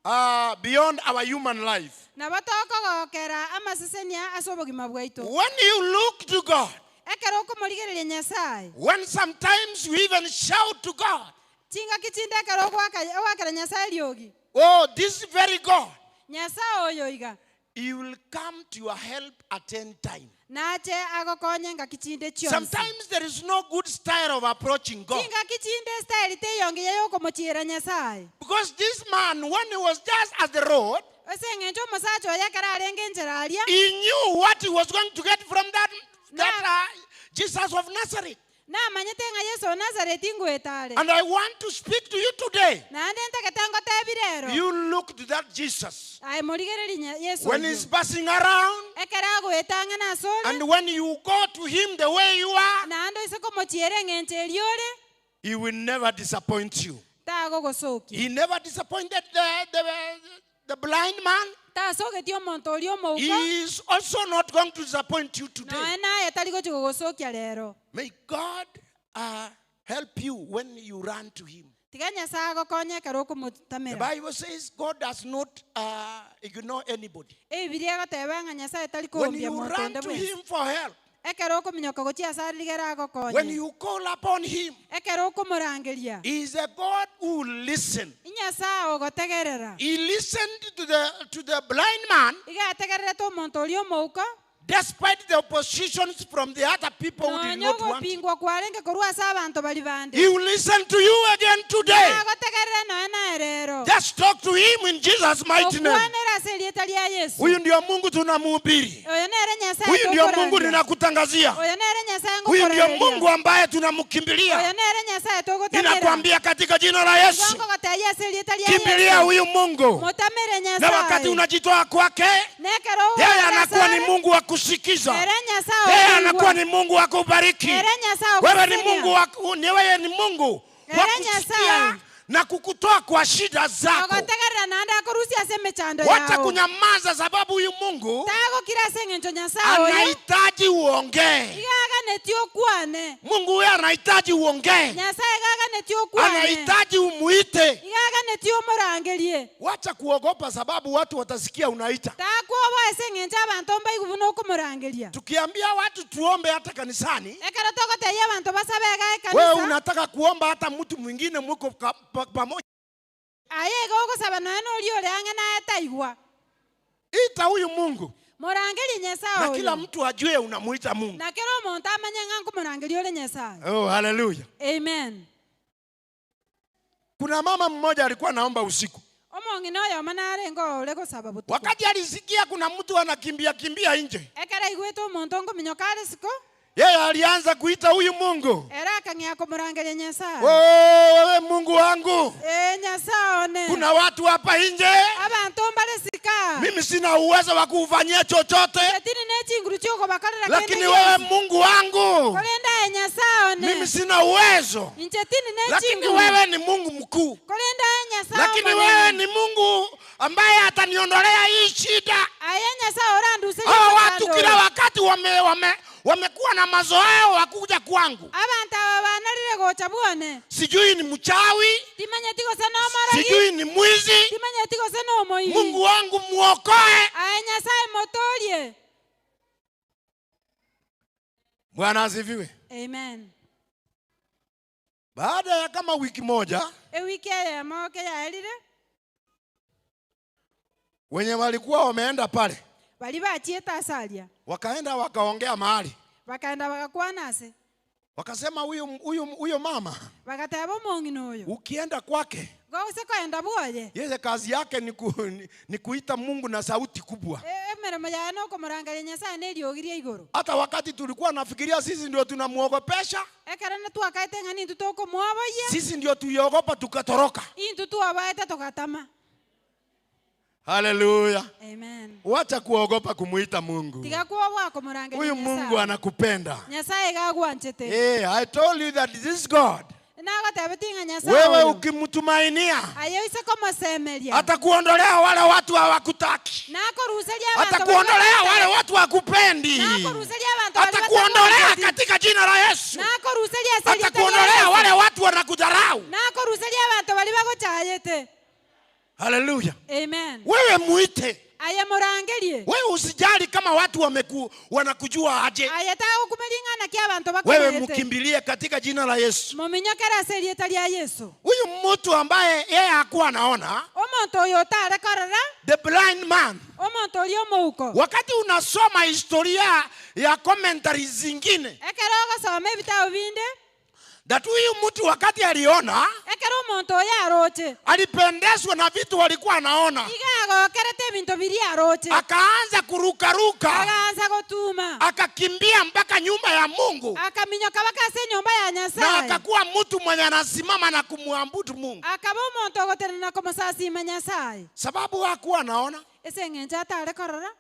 our human life. nabo tokogokera amasesenia ase obogima bwaito. When you look to God, Ekero okomorigereria Nyasaye when sometimes you even shout to God, chingaki chinde ekero ogwakera Nyasaye riogi oh, this very God, Nyasaye oyo iga he will come to your help at any time. nache agokonye ngaki chinde chionsi. Sometimes there is no good style of approaching God. Chingaki chinde style teyonge yokomochira Nyasaye. Because this man, when he was just at the road, Ase eng'encho omosacha oyo ekero arenge enchera aria he knew what he was going to get from that Jesus of Nazareth. namanyete ng'a Yesu wa Nazareti ngwetare. And I want to speak to you today. Naende ntegete ngotebi rero You look to that Jesus. aye morigereri Yesu When oyo. he's passing around, Ekero agwetang'a nasole and when you go to him the way you are, naende ase komochiera eng'encho eriore he will never disappoint you. tagogosokia. He never disappointed the blind man. Tasogetie omonto oria omouko He is also not going to disappoint you today. noe naye tari gochi gogosokia rero. May God help you when you run to him. Tiga Nyasaye agokonye ekero The okomotamera. Bible says God does not ignore anybody. Ebibiria egoteba ng'a Nyasaye tari When koombia you monto run onde to bwensi. him for help, Ekero okominyoka gochi ase arigere when agokonye. you call upon him, Ekero okomorangeria. he is a God who will listen. Nyasaye ogotegerera. He listened to the blind man Iga ategererete omonto oria omouko. despite the oppositions from the other people who did Nonya not want him. ogopingwa kwarenge korwa ase abanto bari bande. He will listen to you again today. Agotegerera noe naye rero. Just talk to him in Jesus' mighty name. Okwanera ase erieta ria Yesu. Huyu ndio Mungu tunamhubiri. Oyo nere Nyasaye Huyu ndio Mungu tokorangia. ninakutangazia. Oyo nere Nyasaye Huyu ndio ngokoreria. Mungu ambaye Oyo tunamkimbilia. nere Nyasaye togotamera. Ninakwambia katika jina la Yesu, Ngogoteria ase erieta ria kimbilia Yesu. huyu Mungu. Motamere Na wakati Nyasaye. unajitoa kwake, Nekero yeye anakuwa ni Mungu wa kusikiza. Ere Nyasaye. Yeye anakuwa ni Mungu wa kubariki. Ere Nyasaye. Wewe ni okusenia. Mungu wa Ere kusikia Nyasaye. na kukutoa kwa shida zako. Ogotegerera naende akorusia ase emechando Wacha yao. kunyamaza, sababu huyu Mungu Tagokira ase eng'encho Nyasaye oyo. anahitaji uongee. Igaganeti okwane. Mungu huyu anahitaji uongee. Nyasaye igaganeti okwane. Anahitaji umuite. Igaganeti omorangerie. Wacha kuogopa, sababu watu watasikia unaita. Takwoba ase eng'encho abanto mbaigubuna okomorangeria. Tukiambia watu tuombe hata kanisani, Ekero togoteria abanto basabe iga wewe ekanisa. unataka kuomba hata mtu mwingine muko pamoja. aye gogo saba noeno olio leanga na etaigwa Ita huyu Mungu. morangeli Nyasaye Na oyo. kila mtu ajue unamuita Mungu. Na kero omonto amanye ng'anko morangeli ole Nyasaye. Oh, hallelujah. Amen. Kuna mama mmoja alikuwa anaomba usiku. Omong'ina oyo manare ngo ole gosaba butuko. Wakati alisikia kuna mtu anakimbia nje, Ekera igwete omonto ngo minyokare siko. yeye alianza kuita huyu Mungu. Era akang'ia komorangeli Nyasaye. Wewe Mungu wangu. Nyasaye one. Kuna watu hapa nje. Abantu mbale sika. Mimi sina uwezo wa kufanyia chochote. Yatini nechi nguru choko bakalera kende. Lakini wewe Mungu wangu. Kolenda Nyasaye one. Mimi sina uwezo. Inchetini nechi Lakini nguru. wewe ni Mungu mkuu. Kolenda Nyasaye. Lakini wewe ni Mungu ambaye ataniondolea hii shida. Aya Nyasaye orandu sele. Hao watu kila wakati wamekuwa na mazoea wakuja kwangu. Abantu abanalire gocha bwone. Sijui ni mchawi. Timanya tiko sana omara. Sijui ni mwizi. Timanya tiko sana omoibi. Mungu wangu muokoe. Aya Nyasaye motolie. Bwana asifiwe. Amen. Baada ya kama wiki moja, Wiki ya moke ya elire. wenye walikuwa wameenda pale, Bali bachieta asalia. wakaenda wakaongea mahali. Bakaenda bakakwanase. Wakasema huyo mama, Bakateba omong'ina oyo. ukienda kwake, Gose koenda bwoye. yeye kazi yake ni kuita Mungu na sauti kubwa. Emeremo yae no komorangeli Nyasaye neriogirie iguru. Hata wakati tulikuwa nafikiria sisi ndio tunamuogopesha, Ekera na twakaite ng'ani tutoko mwaboye. sisi ndio tuliogopa tukatoroka. Intu tuwabaite tukatama. Haleluya. Amen. Wacha kuogopa kumuita Mungu. Tiga kuwa wako morangeli Huyu Mungu anakupenda. Nyasaye gagwanchete. I told you that this God, Nagotebetinga Nyasaye. wewe ukimtumainia, Ayo isa komosemeria. atakuondolea wale watu hawakutaki. Nakoruseria abantu. Atakuondolea wale watu hakupendi. Nakoruseria abantu. Atakuondolea katika jina la Yesu. Nakoruseria seli. Atakuondolea wale watu wanakudharau. Nakoruseria abantu bali bagochayete. Haleluya. Amen. Wewe muite. Aya morangelie. Wewe usijali kama watu wanakujua aje. Aya tago kumelingana kia abantu Wewe bakomete. mkimbilie katika jina la Yesu. Mominyokera seli etalia Yesu. Huyu mtu ambaye yeye hakuwa anaona, Omonto oyo tare korora. the blind man, Omonto olio mouko. wakati unasoma historia ya commentaries zingine, Ekero gosoma ebitabo binde. that huyu mtu wakati aliona, Ekero omonto oyo aroche. alipendezwa na vitu walikuwa anaona, Igago kerete ebinto biri aroche. akaanza kurukaruka, Akaanza gotuma. akakimbia mpaka nyumba ya Mungu, Akaminyoka bakase nyumba ya na Nyasaye. akakuwa mtu mwenye anasimama na kumwabudu Mungu, Akaba omonto ogoterana komosasima Nyasaye. sababu hakuwa anaona. Ese ng'encha atare korora.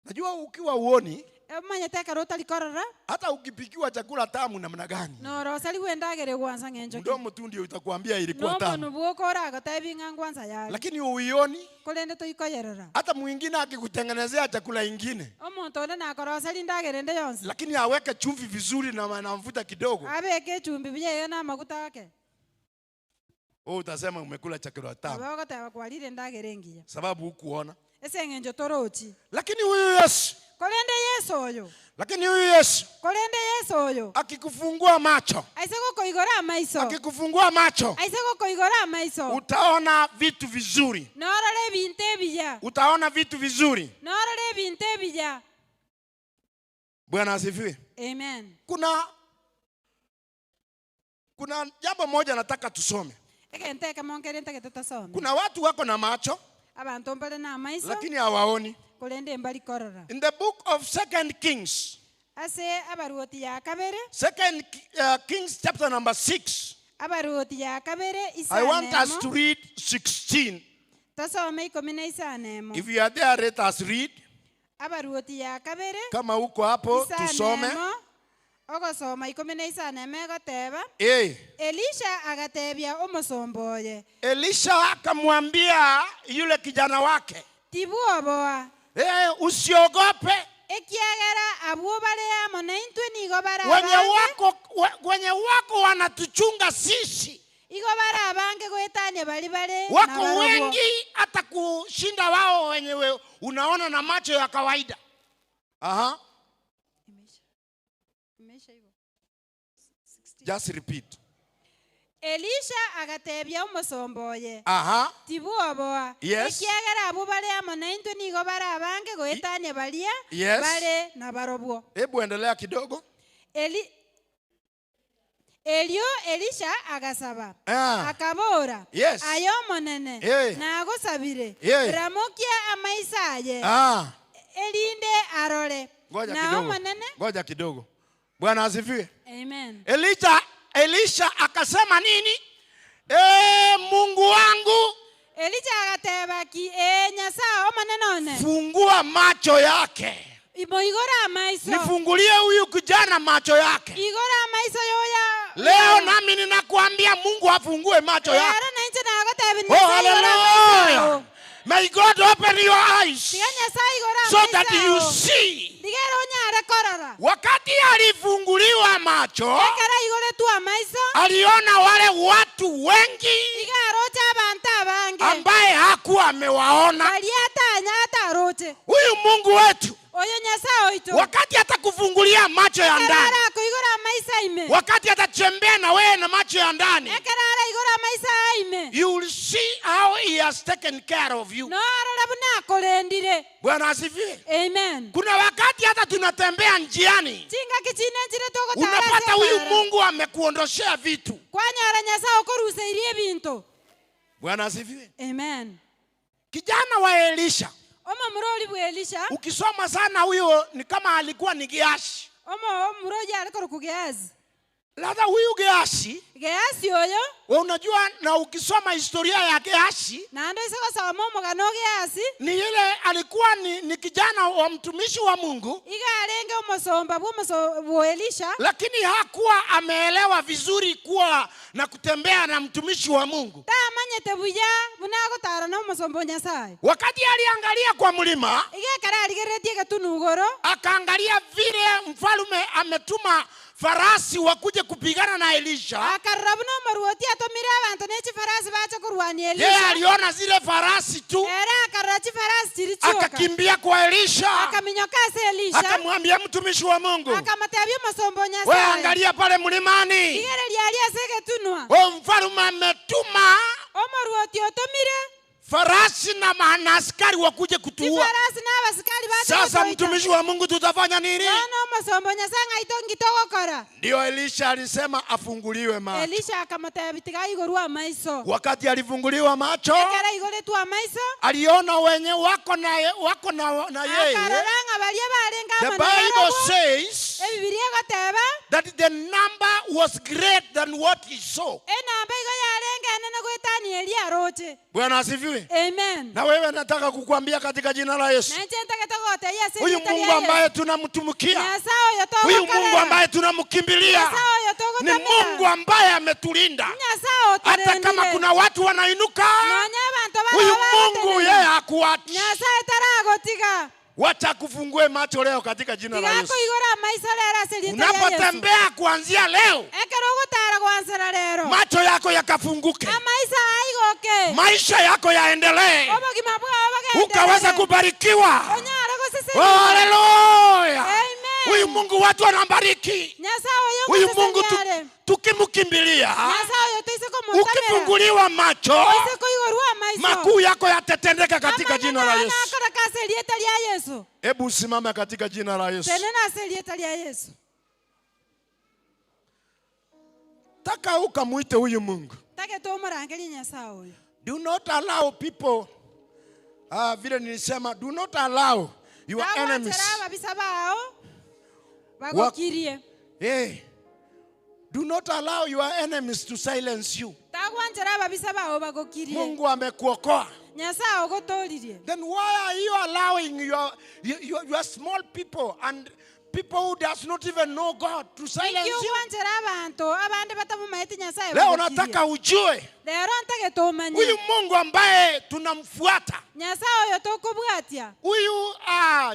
Najua ukiwa uoni, Manyete ekero otari korora. hata ukipikiwa chakula tamu namna gani, Norosa liwendagere gwansa ng'encho. mdomo tu ndio itakwambia ilikuwa tamu, Nomono bwokora agotebi ng'angwansa yaye. lakini uioni. Kolende toikoyerora. Hata mwingine akikutengenezea chakula ingine, Omonto one nakorosa lindagere nde yonsi. lakini aweke chumvi vizuri na mafuta kidogo, Abeke echumbi biye na maguta ake. wewe utasema umekula chakula tamu, Abagoteba kwalire ndagere ngiya. sababu hukuona. Ese ng'encho torochi. Lakini huyu Yesu, Kolende Yesu oyo. Kolende Yesu oyo. akikufungua macho, Aise gokoigora amaiso. akikufungua macho, Aise gokoigora amaiso. utaona vitu vizuri, Norore ebinto ebiya. utaona vitu vizuri. Norore ebinto ebiya. Bwana asifiwe. Amen. Kuna jambo moja nataka tusome. Ekenteka monkere nteke tutasome. Kuna watu wako na macho Abantu mbale na amaiso. lakini hawaoni. Kolende mbali korora. In the book of 2 Kings, Ase abaruoti ya kabere. 2 Kings chapter number 6, Abaruoti ya kabere I want us isanemo. to read 16. Tasome 19. If you are there, let us read. Abaruoti ya kabere. Kama uko hapo tusome. Isanemo. Ogosoma 19 goteba. Elisha agatebia omosomboye. Elisha akamwambia yule kijana wake, Tibuoboa. usiogope. Ekiagera abuo bale amo na intwe nigo bara. Wenye wako wanatuchunga sisi. Igo bara abange goetane bali bale. Wako wengi hata kushinda wao wenyewe unaona na macho ya kawaida. Aha. Just repeat. Elisha agatebia omusomboye Aha. tibuoboa Yes. ekiagera abo bare amo naintwe nigo bare abange goetania baria Yes. bare na barobwo. Hebu endelea kidogo. Elio Elisha agasaba Ah. akabora Yes. ayo monene Eh. nagosabire Eh. ramokia amaisaye Ah. elinde arore Ngoja nao kidogo. monene. Ngoja kidogo. Bwana asifiwe. Amen. Elisha akasema nini? Mungu wangu, Elisha agateba ki nyasaa omonenone fungua macho yake. imo igora amaiso Nifungulie huyu kijana macho yake. igora amaiso yoya Leo nami ninakuambia Mungu afungue macho yake. Yara nainche nagotebi Oh, nyasaa igora hallelujah. amaiso May God open your eyes tiga nyasaa igora so amaiso that you see. digero nyare korora Wakati alifunguliwa macho, ekera igore tu amaiso aliona wale watu wengi igarocha abantu abange ambaye hakuwa amewaona. baliatanya ataroche Huyu Mungu wetu oyo nyasaa oito wakati atakufungulia macho ya ndani, ekerara ko igora amaiso ime wakati atatembea na wewe na macho ya ndani, ekerara igora amaiso ime you will see how he has taken care of you. no arora buna akorendire. Bwana asifiwe. Amen. Kuna wakati hata tunatembea njiani, Chinga kichine njire toko unapata huyu Mungu amekuondoshea vitu. kwanyara nyasaa okoruseirie bintu. Bwana asifiwe. Amen. Kijana wa Elisha, Omo muroli bwa Elisha ukisoma sana huyo ni kama alikuwa ni Gehazi. omo muroji alikoro ku Gehazi. Labda huyu Gehazi, Gehazi oyo wewe unajua, na ukisoma historia ya Gehazi nando isoko soma omugano Gehazi ni ile alikuwa ni kijana wa mtumishi wa Mungu, igalenge omosomba bwa Elisha lakini hakuwa ameelewa vizuri kuwa na kutembea na mtumishi wa Mungu. tamanyete buya bunagotara na omosomba Nyasaye. Wakati aliangalia kwa mlima, Igekara aligeretie gatunugoro akaangalia vile mfalme ametuma farasi wakuje kupigana na Elisha. akarrabu no maruoti atomire abantu nechi farasi bacha kurwania Yeye Elisha. aliona zile farasi tu, Era akarrachi farasi chirichoka akakimbia kwa Elisha, akaminyoka se Elisha akamwambia mtumishi wa Mungu, akamatebia omosomba wewe Nyasaye. angalia pale mlimani, Igere lialia sege tunwa wewe mfalme ametuma omaruoti otomire farasi na askari wakuje kutuua. farasi n'abasikali bacha Sasa mtumishi wa Mungu, tutafanya nini? Nono omosomba Nyasaye ng'aito ngitogokora. Ndio Elisha alisema afunguliwe macho. Elisha akamatebia tiga igorwa amaiso. Wakati alifunguliwa macho, Ekera igore tu amaiso aliona wenye wako na yeye. akaroranga balia barenga The amana Bible barabo. says Ebibilia goteba that the number was greater than what he saw. enamba igo yarenga enene gwetani elia roche. Bwana asifiwe. Amen. Na wewe nataka kukuambia katika jina la Yesu, Nanche ntaketogote yase huyu Mungu ambaye tunamtumikia, Nyasaye oyo huyu togokora. Mungu ambaye tunamkimbilia, Nyasaye oyo ni togotamira. Mungu ambaye ametulinda. Nyasaye otorendire. Hata kama kuna watu wanainuka, Nonya abantu huyu baba Mungu yeye hakuachi. Nyasaye taragotiga. Wacha kufungue macho leo katika jina la Yesu. Tigako igora amaiso lera selita ya Yesu. Unapotembea kuanzia leo, Ekero gutara gwansera rero. macho yako yakafunguke, Amaisa aigoke. maisha yako yaendelee, Obogima bwawe ukaweza kubarikiwa. Onyara gosese. Haleluya! Amen. Huyu Mungu watu anabariki. Nyasaye Huyu oyo Mungu gosese. tukimkimbilia, Nyasaye oyo toise ko mutamera. ukifunguliwa macho, Toise ko igorwa amaiso. makuu yako yatatendeka katika jina la Yesu. Akora kase lieta lya Yesu. Hebu usimame katika jina la Yesu. Tenena se lieta lya Yesu. Taka ukamuite huyu Mungu. Take to murangeli Nyasaye oyo. Do not allow people, vile nilisema, do not allow your enemies. Tawachera babisa bao. Bagokirie. Hey, do not allow your enemies to silence you. Tagwanchera babisa bao bagokirie. Mungu amekuokoa. Nyasaye ogotolirie. Then why are you allowing your small people and people who does not even know God to silence you? Ikigwanchera abantu abandi batamumaite Nyasaye. Leo nataka ujue Lero ntake tomanya. huyu Mungu ambaye tunamfuata, Nyasaye oyo tokobwatia. huyu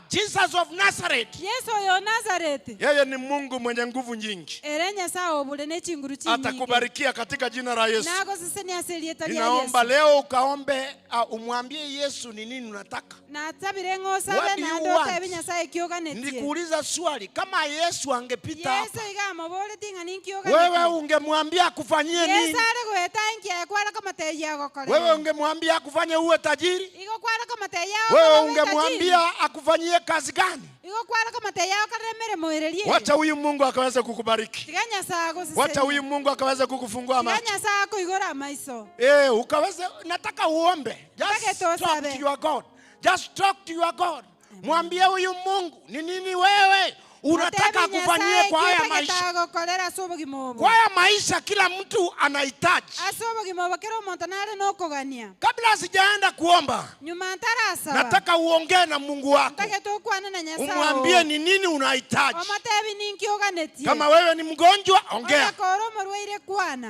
Jesus of Nazareth, Yesu oyo Nazareti. yeye ni Mungu mwenye nguvu nyingi. Ere Nyasaye obule n'ekinguru kingi. Atakubarikia katika jina la Yesu. Nago sese niaselieta lya Ninaomba Yesu. leo ukaombe, umwambie Yesu ni nini unataka. Natabire ng'osabe What do you nando want? tabi Nyasaye kyoganetie. Nilikuuliza swali swali, kama Yesu angepita hapa, Yesu igamobole tinga ninkioga. wewe ungemwambia akufanyie nini? Yesu ale goetangia kwara kama teya gokore. Wewe ungemwambia akufanye uwe tajiri? Igo kwara kama teya. Wewe ungemwambia akufanyie kazi gani? Igo kwara kama teya karemere moerelie. Wacha huyu Mungu akaweze kukubariki. Tiganya sago sisi. Wacha huyu Mungu akaweze kukufungua macho. Tiganya sago igora maiso. Ukaweze, nataka uombe. Just talk to your God. Just talk to your God. Mwambie huyu Mungu ni nini wewe unataka kufanyie kwa haya maisha. Kwa haya maisha kila mtu anahitaji. Kabla sijaenda kuomba, nataka uongee na Mungu wako. Umwambie ni nini unahitaji. Kama wewe ni mgonjwa, ongea.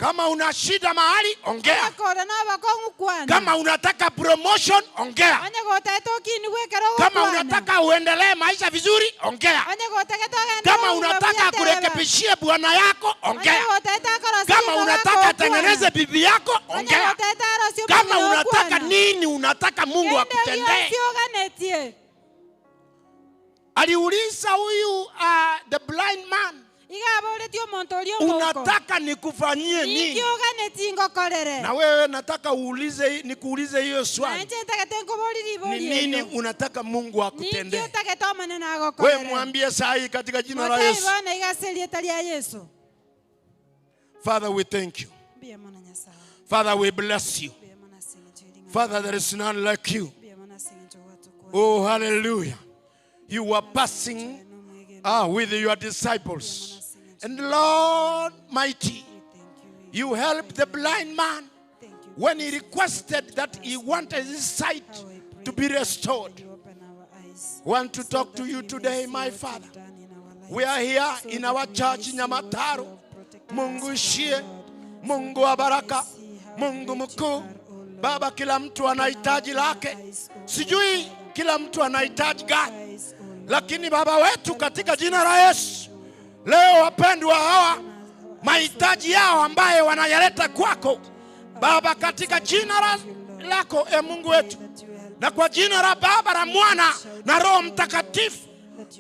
Kama una shida mahali, ongea. Kama unataka promotion, ongea. Kama unataka uendelee maisha vizuri, ongea. Kama unataka kurekebishia bwana yako, ongea. Kama unataka tengeneze bibi yako, ongea. Kama unataka nini unataka Mungu akutendee. Aliuliza huyu the blind man, unataka nikufanyie nini? Na wewe nataka nikuulize hiyo swali. Ni nini unataka Mungu akutendee? Wewe mwambie saa hii katika jina la Yesu. Father, we thank you. Father, we bless you. Father, there is none like you. Oh, hallelujah. You were passing with your disciples. And Lord mighty, you helped the blind man when he requested that he wanted his sight to be restored. Want to talk to you today, my Father. We are here in our church in Nyamataro. Mungu shie, Mungu wa baraka, Mungu mkuu. Baba, kila mtu anahitaji lake. Sijui kila mtu anahitaji gani, lakini Baba wetu katika jina la Yesu, leo wapendwa hawa mahitaji yao ambaye wanayaleta kwako Baba, katika jina lako Mungu wetu, na kwa jina la Baba na Mwana na Roho Mtakatifu,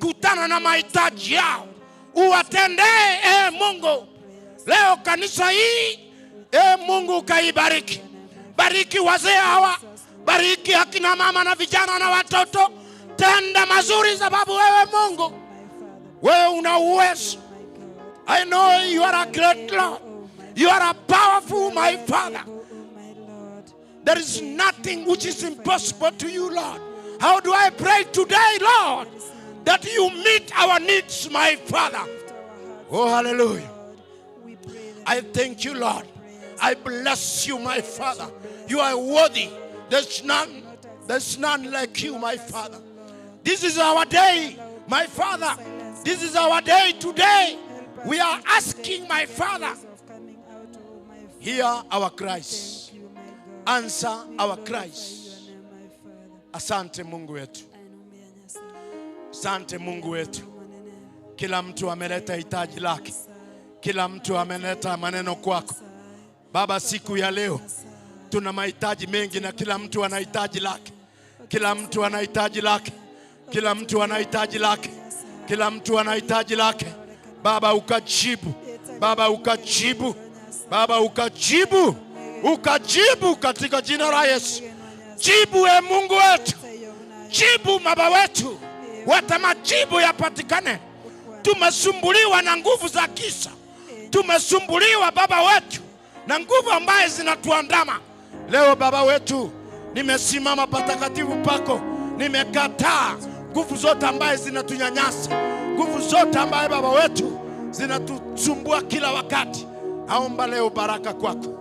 kutana na mahitaji yao, uwatendee Mungu. Leo kanisa hii Mungu kaibariki. Bariki wazee hawa, bariki akina mama na vijana na watoto. Tenda mazuri sababu wewe Mungu, wewe una uwezo. I know you are a great Lord. You are a powerful, my Father. There is nothing which is impossible to you, Lord. How do I pray today, Lord, that you meet our needs, my Father? Oh, hallelujah. I thank you, Lord. I bless you, my Father. You are worthy. There's none like you, my Father. This is our day, my Father. This is our day today. We are asking, my Father, hear our cries. Answer our cries. Asante Mungu wetu. Asante Mungu wetu. Kila mtu ameleta hitaji lake. Kila mtu ameleta maneno kwako. Baba, siku ya leo tuna mahitaji mengi na kila mtu anahitaji lake. Kila mtu anahitaji lake. Kila mtu anahitaji lake. Kila mtu anahitaji lake. Baba ukajibu. Baba ukajibu. Baba ukajibu. Ukajibu katika jina la Yesu. Jibu Mungu wetu. Jibu Baba wetu. Wata majibu yapatikane. Tumesumbuliwa na nguvu za kisa. Tumesumbuliwa Baba wetu na nguvu ambaye zinatuandama. Leo Baba wetu, nimesimama patakatifu pako. Nimekataa nguvu zote ambaye zinatunyanyasa. Nguvu zote ambaye Baba wetu zinatusumbua kila wakati. Naomba leo baraka kwako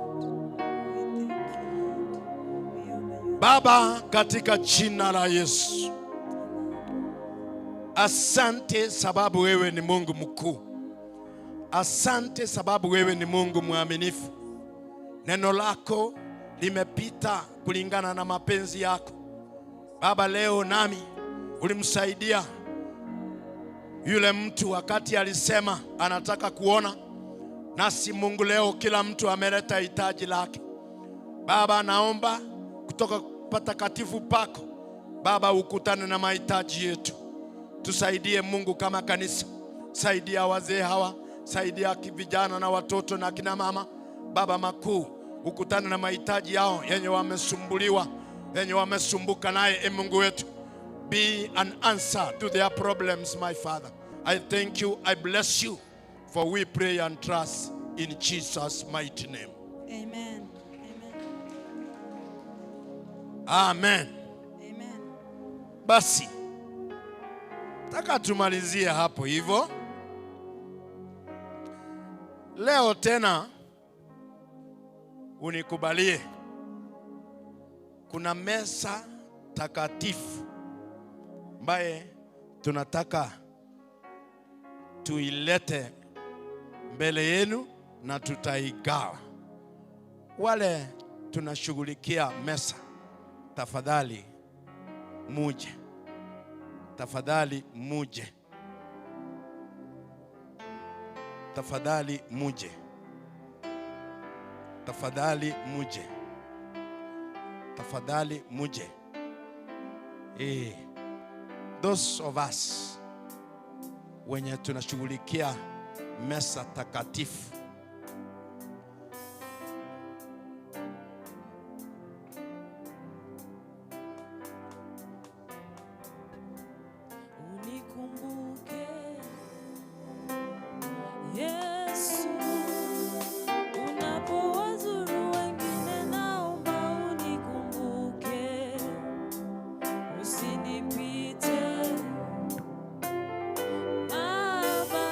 Baba, katika jina la Yesu. Asante sababu wewe ni Mungu mkuu. Asante sababu wewe ni Mungu mwaminifu. Neno lako limepita kulingana na mapenzi yako. Baba, leo nami ulimsaidia yule mtu wakati alisema anataka kuona. Nasi Mungu leo kila mtu ameleta hitaji lake. Baba, naomba kutoka patakatifu pako Baba ukutane na mahitaji yetu. Tusaidie Mungu kama kanisa. Saidia wazee hawa, saidia vijana na watoto na kina mama. Baba makuu, ukutane na mahitaji yao yenye wamesumbuliwa, yenye wamesumbuka naye. Mungu wetu, be an answer to their problems, my Father. I thank you, I bless you, for we pray and trust in Jesus' mighty name. Amen. Amen. Amen. Basi taka tumalizie hapo hivyo. Leo tena unikubalie, kuna meza takatifu ambaye tunataka tuilete mbele yenu na tutaigawa. Wale tunashughulikia meza, tafadhali muje. Tafadhali muje. Tafadhali muje. Tafadhali muje. Tafadhali muje. Those of us wenye tunashughulikia meza takatifu, Unikumbuke Yesu, unapowazuru wengine, naomba unikumbuke, usinipite Baba.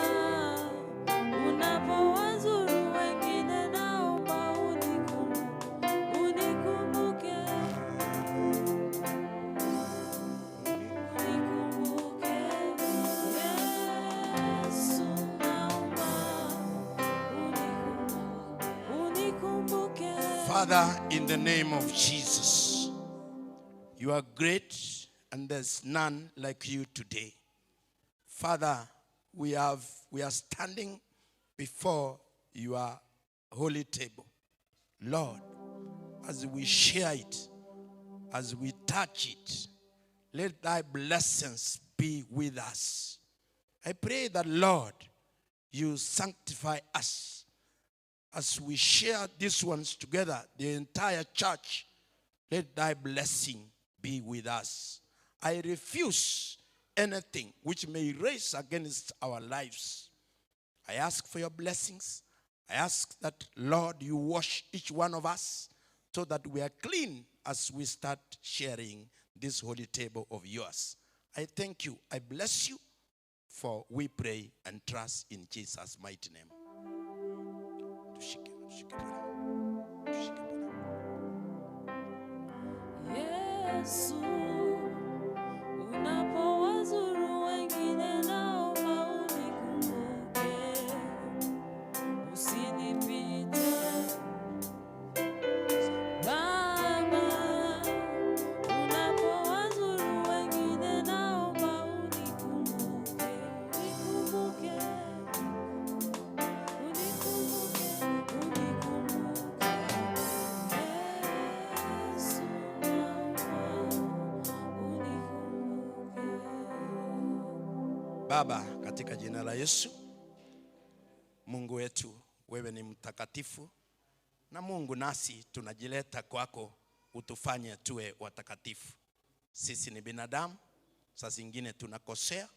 Unapowazuru wengine, naomba unikumbuke, unikumbuke. Father, in the name of Jesus, you are great and there's none like you today. Father, we are standing before your holy table. Lord, as we share it, as we touch it, let thy blessings be with us. I pray that, Lord, you sanctify us as we share these ones together, the entire church. Let thy blessing be with us. I refuse anything which may raise against our lives. I ask for your blessings. I ask that, Lord, you wash each one of us so that we are clean as we start sharing this holy table of yours. I thank you. I bless you, for we pray and trust in Jesus' mighty name. Yesu, unapowazuru wengine, naomba unikumbuke, usinipite Baba. Unapowazuru wengine, naomba unikumbuke, unikumbuke, Baba, katika jina la Yesu, Mungu wetu, wewe ni mtakatifu, na Mungu nasi tunajileta kwako, utufanye tuwe watakatifu. Sisi ni binadamu, saa zingine tunakosea,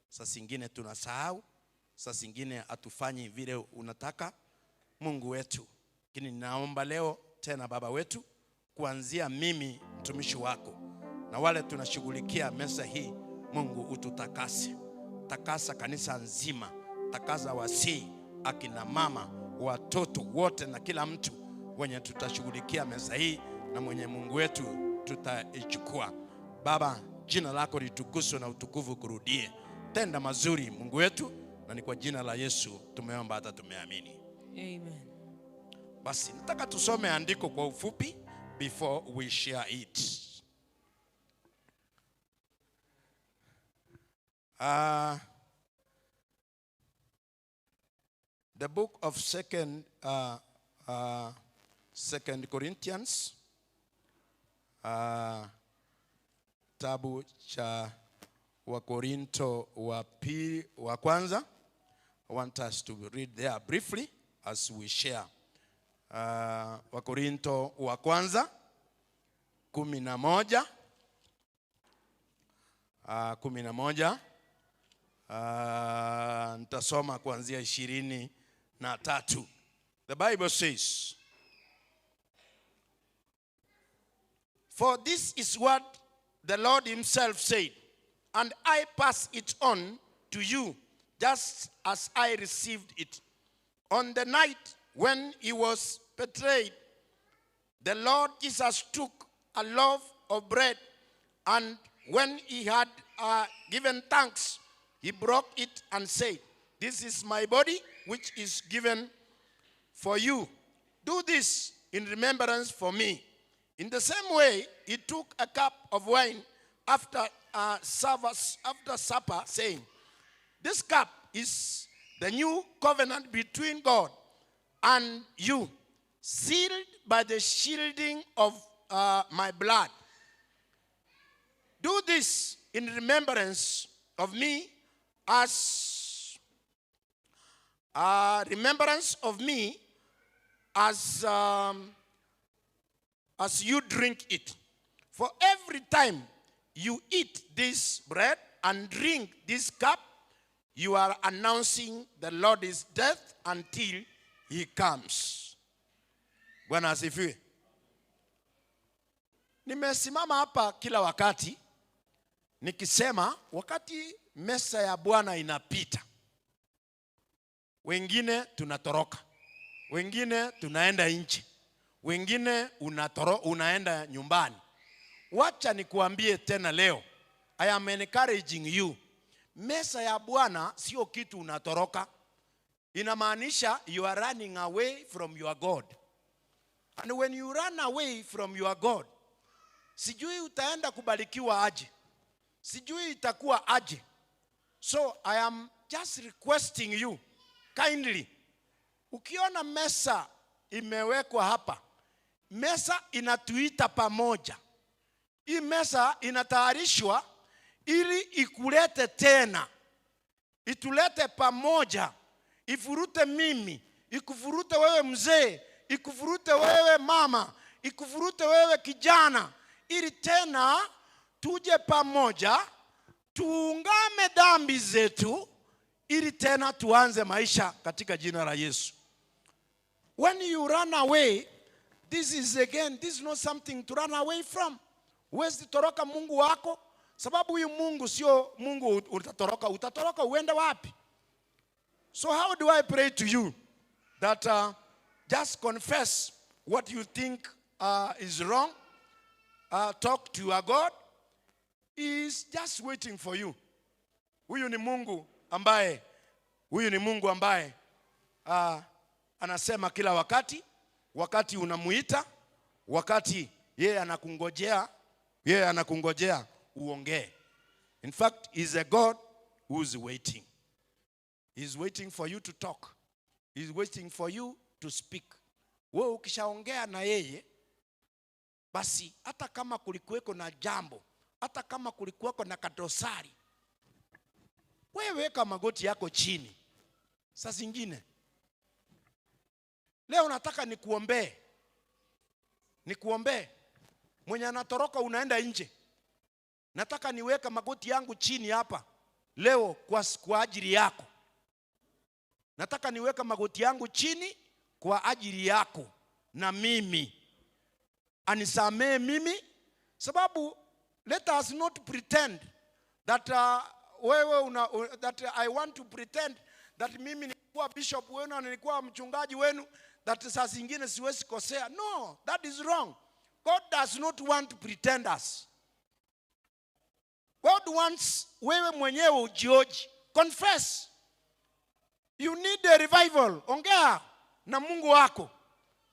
saa zingine tunasahau, saa zingine hatufanyi vile unataka, Mungu wetu. Lakini ninaomba leo tena, Baba wetu, kuanzia mimi mtumishi wako na wale tunashughulikia meza hii, Mungu ututakase. Takasa kanisa nzima, takasa wasii, akina mama, watoto wote na kila mtu wenye tutashughulikia meza hii na mwenye Mungu wetu tutaichukua. Baba, jina lako litukuzwe na utukufu kurudie. Tenda mazuri Mungu wetu, na ni kwa jina la Yesu tumeomba hata tumeamini. Amen. Basi nataka tusome andiko kwa ufupi before we share it. The book of Second Wakorinto wa kwanza. I want us to read there briefly as we share. Wakorinto wa kwanza 11. 11. Nitasoma kuanzia 23. The Bible says, "For this is what the Lord himself said, and I pass it on to you, just as I received it. On the night when he was betrayed, the Lord Jesus took a loaf of bread, and when he had given thanks, he broke it and said, 'This is my body, which is given for you. Do this in remembrance for me.' In the same way, he took a cup of wine after supper, saying, 'This cup is the new covenant between God and you, sealed by the shielding of my blood. Do this in remembrance of me as you drink it. For every time you eat this bread and drink this cup, you are announcing the Lord's death until he comes." Bwana asifiwe. Nimesimama hapa kila wakati nikisema wakati mesa ya Bwana inapita, wengine tunatoroka, wengine tunaenda nje, wengine unaenda nyumbani. Wacha nikuambie tena leo, I am encouraging you. Mesa ya Bwana sio kitu unatoroka. Inamaanisha you are running away from your God. And when you run away from your God, sijui utaenda kubarikiwa aje, sijui itakuwa aje. So I am just requesting you kindly, ukiona mesa imewekwa hapa, mesa inatuita pamoja. Hii mesa inatayarishwa ili ikulete tena, itulete pamoja, ifurute mimi, ikufurute wewe mzee, ikufurute wewe mama, ikufurute wewe kijana, ili tena tuje pamoja, tuungame dhambi zetu, ili tena tuanze maisha katika jina la Yesu. When you run away, this is not something to run away from. Huwezi toroka Mungu wako, sababu huyu Mungu sio Mungu utatoroka uende wapi? So how do I pray to you that just confess what you think is wrong, talk to your God. He is just waiting for you. Huyu ni Mungu ambaye anasema kila wakati unamuita, wakati yeye anakungojea uongee. In fact, he is a God who is waiting. He is waiting for you to talk. He is waiting for you to speak. Wewe ukishaongea na yeye, basi hata kama kulikuweko na jambo, hata kama kulikuweko na kadosari, wewe weka magoti yako chini. Saa zingine leo nataka nikuombee. Mwenye anatoroka unaenda nje, nataka niweka magoti yangu chini hapa leo kwa ajili yako. Nataka niweka magoti yangu chini kwa ajili yako na mimi. Anisamee mimi, sababu let us not pretend that that I want to pretend that mimi nilikuwa bishop wenu na nilikuwa mchungaji wenu, that saa zingine siwezi kosea. No, that is wrong. God does not want pretenders. God wants wewe mwenyewe ujioji. Confess. You need a revival. Ongea na Mungu wako,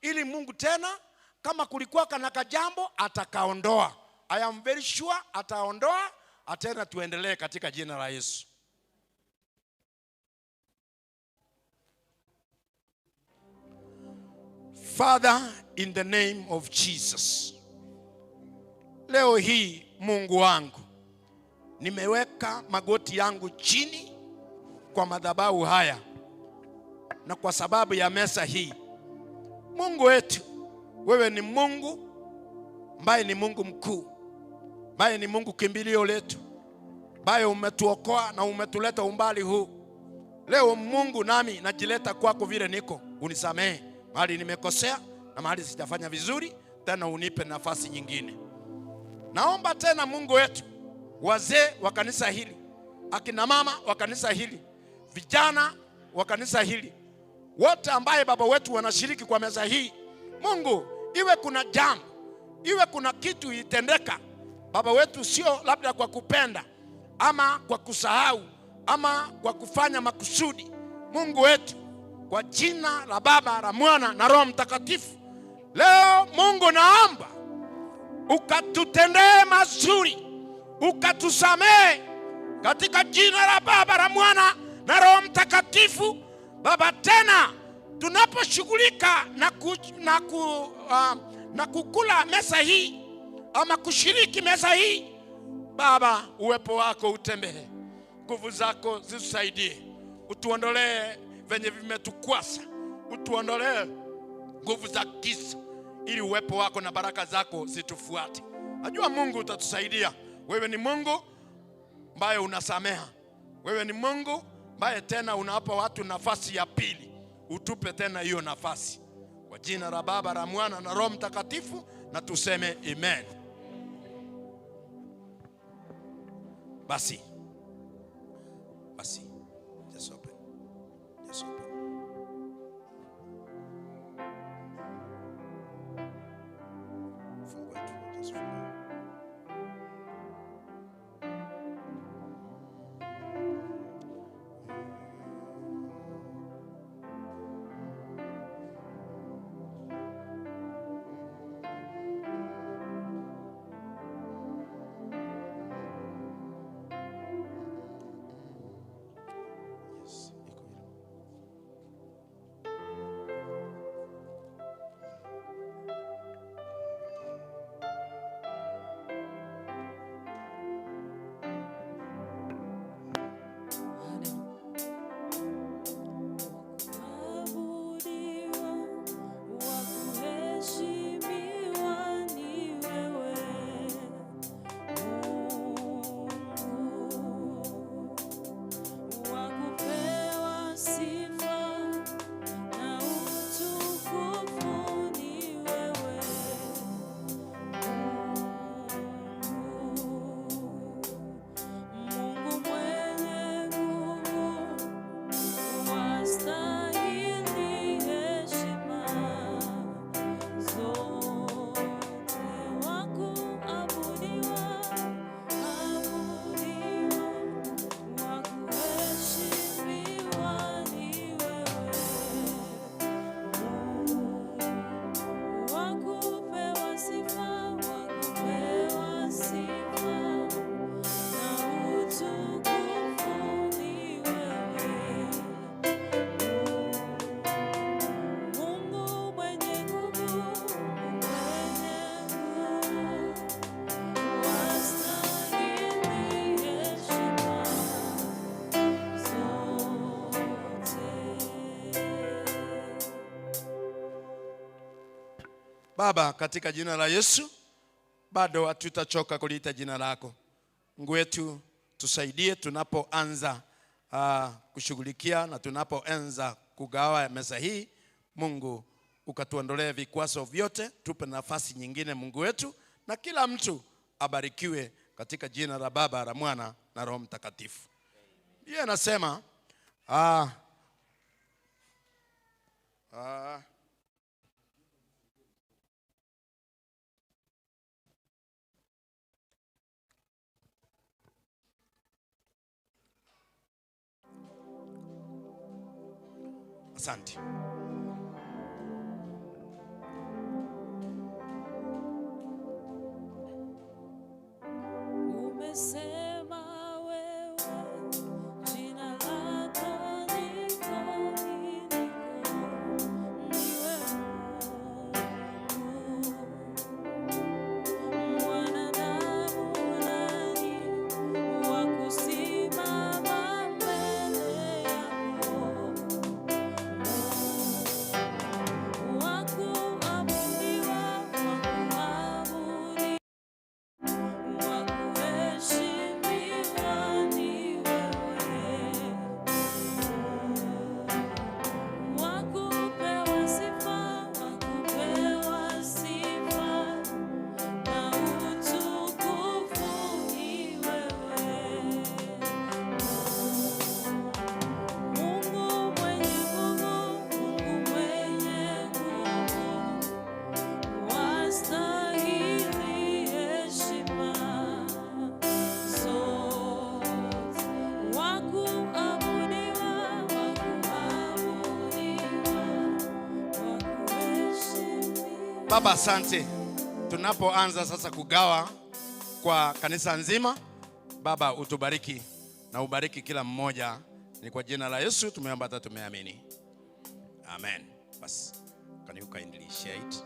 ili Mungu tena kama kulikuwa kana kajambo atakaondoa. I am very sure ataondoa, atena tuendelee katika jina la Yesu. Father, in the name of Jesus, leo hii Mungu wangu, nimeweka magoti yangu chini kwa madhabahu haya, na kwa sababu ya meza hii. Mungu wetu, wewe ni Mungu ambaye ni Mungu mkuu, ambaye ni Mungu kimbilio letu, ambaye umetuokoa na umetuleta umbali huu. Leo Mungu, nami najileta kwako vile niko. Unisamehe mahali nimekosea na mahali sijafanya vizuri, tena unipe nafasi nyingine. Naomba tena Mungu wetu, wazee wa kanisa hili, akina mama wa kanisa hili, vijana wa kanisa hili, wote ambaye Baba wetu wanashiriki kwa meza hii, Mungu, iwe kuna jambo, iwe kuna kitu itendeka, Baba wetu, sio labda kwa kupenda ama kwa kusahau ama kwa kufanya makusudi. Mungu wetu, kwa jina la Baba, la Mwana na Roho Mtakatifu, leo Mungu naomba ukatutendee mazuri, ukatusamehe katika jina la Baba, la Mwana na Roho Mtakatifu. Baba, tena tunaposhughulika na kukula meza hii ama kushiriki meza hii, Baba, uwepo wako utembee, nguvu zako zitusaidie, utuondolee venye vimetukwasa, utuondolee nguvu za giza, ili uwepo wako na baraka zako zitufuate. Najua Mungu utatusaidia. Wewe ni Mungu ambaye unasameha. Wewe ni Mungu ambaye tena unawapa watu nafasi ya pili. Utupe tena hiyo nafasi. Kwa jina la Baba, la Mwana na Roho Mtakatifu, na tuseme amen. Basi. Just open. Just open. Fungua tu, just fungua. Baba, katika jina la Yesu, bado hatutachoka kuliita jina lako. Mungu wetu, tusaidie tunapoanza kushughulikia na tunapoanza kugawa meza hii. Mungu, ukatuondolee vikwazo vyote, tupe nafasi nyingine Mungu wetu, na kila mtu abarikiwe katika jina la Baba, la Mwana na Roho Mtakatifu. Yeye anasema asante. Umesema wewe jina lako liko niwe mwanadamu nani Baba, asante. Tunapoanza sasa kugawa kwa kanisa nzima, Baba utubariki na ubariki kila mmoja. Ni kwa jina la Yesu tumeomba hata tumeamini. Amen. Bas, can you kindly share it?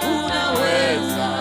Unaweza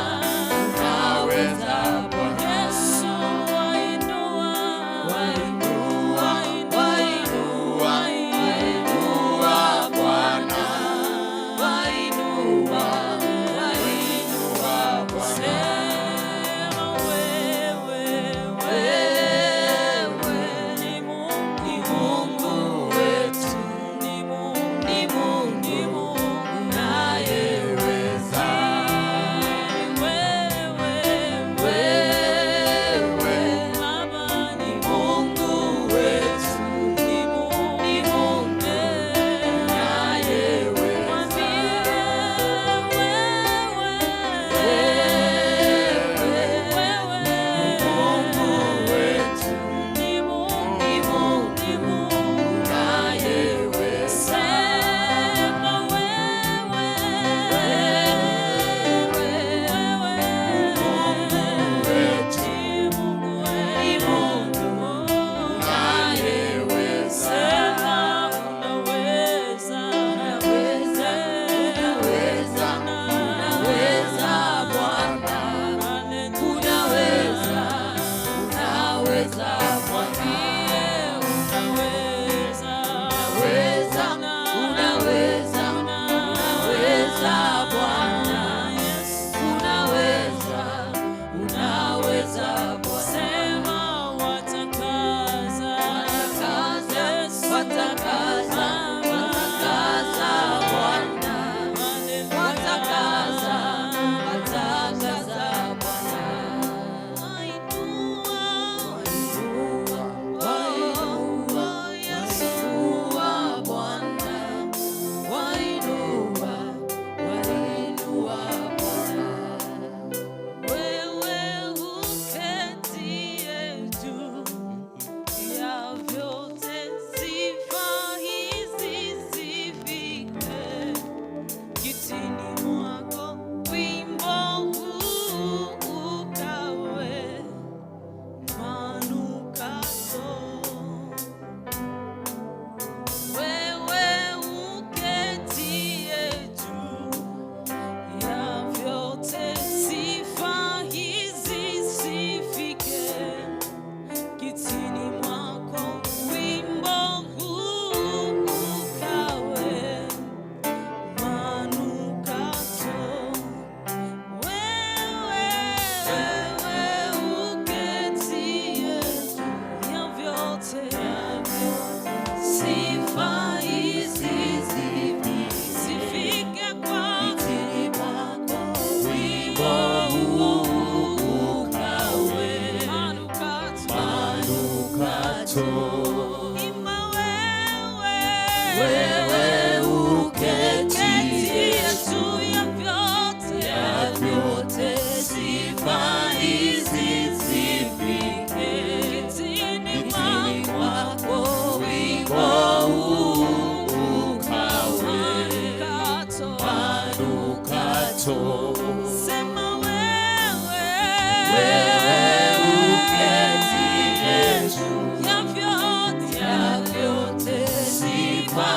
manukato. Sema wewe uketie juu ya vyote, sifa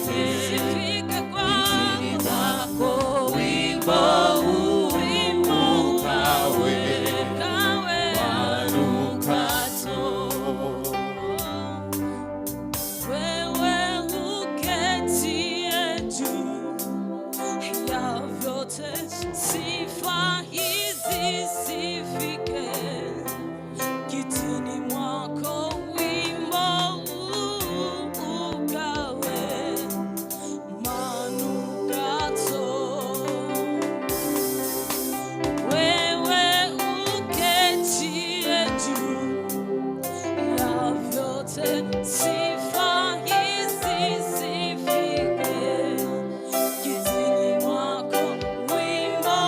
zifike kwako. wimbo ukawe manukato. Wewe uketie juu ya vyote, sifa hizi zifike kitini mwako. Wimbo ukawe manukato. Wewe uketie juu ya vyote, sifa hizi zifike kitini mwako. Wimbo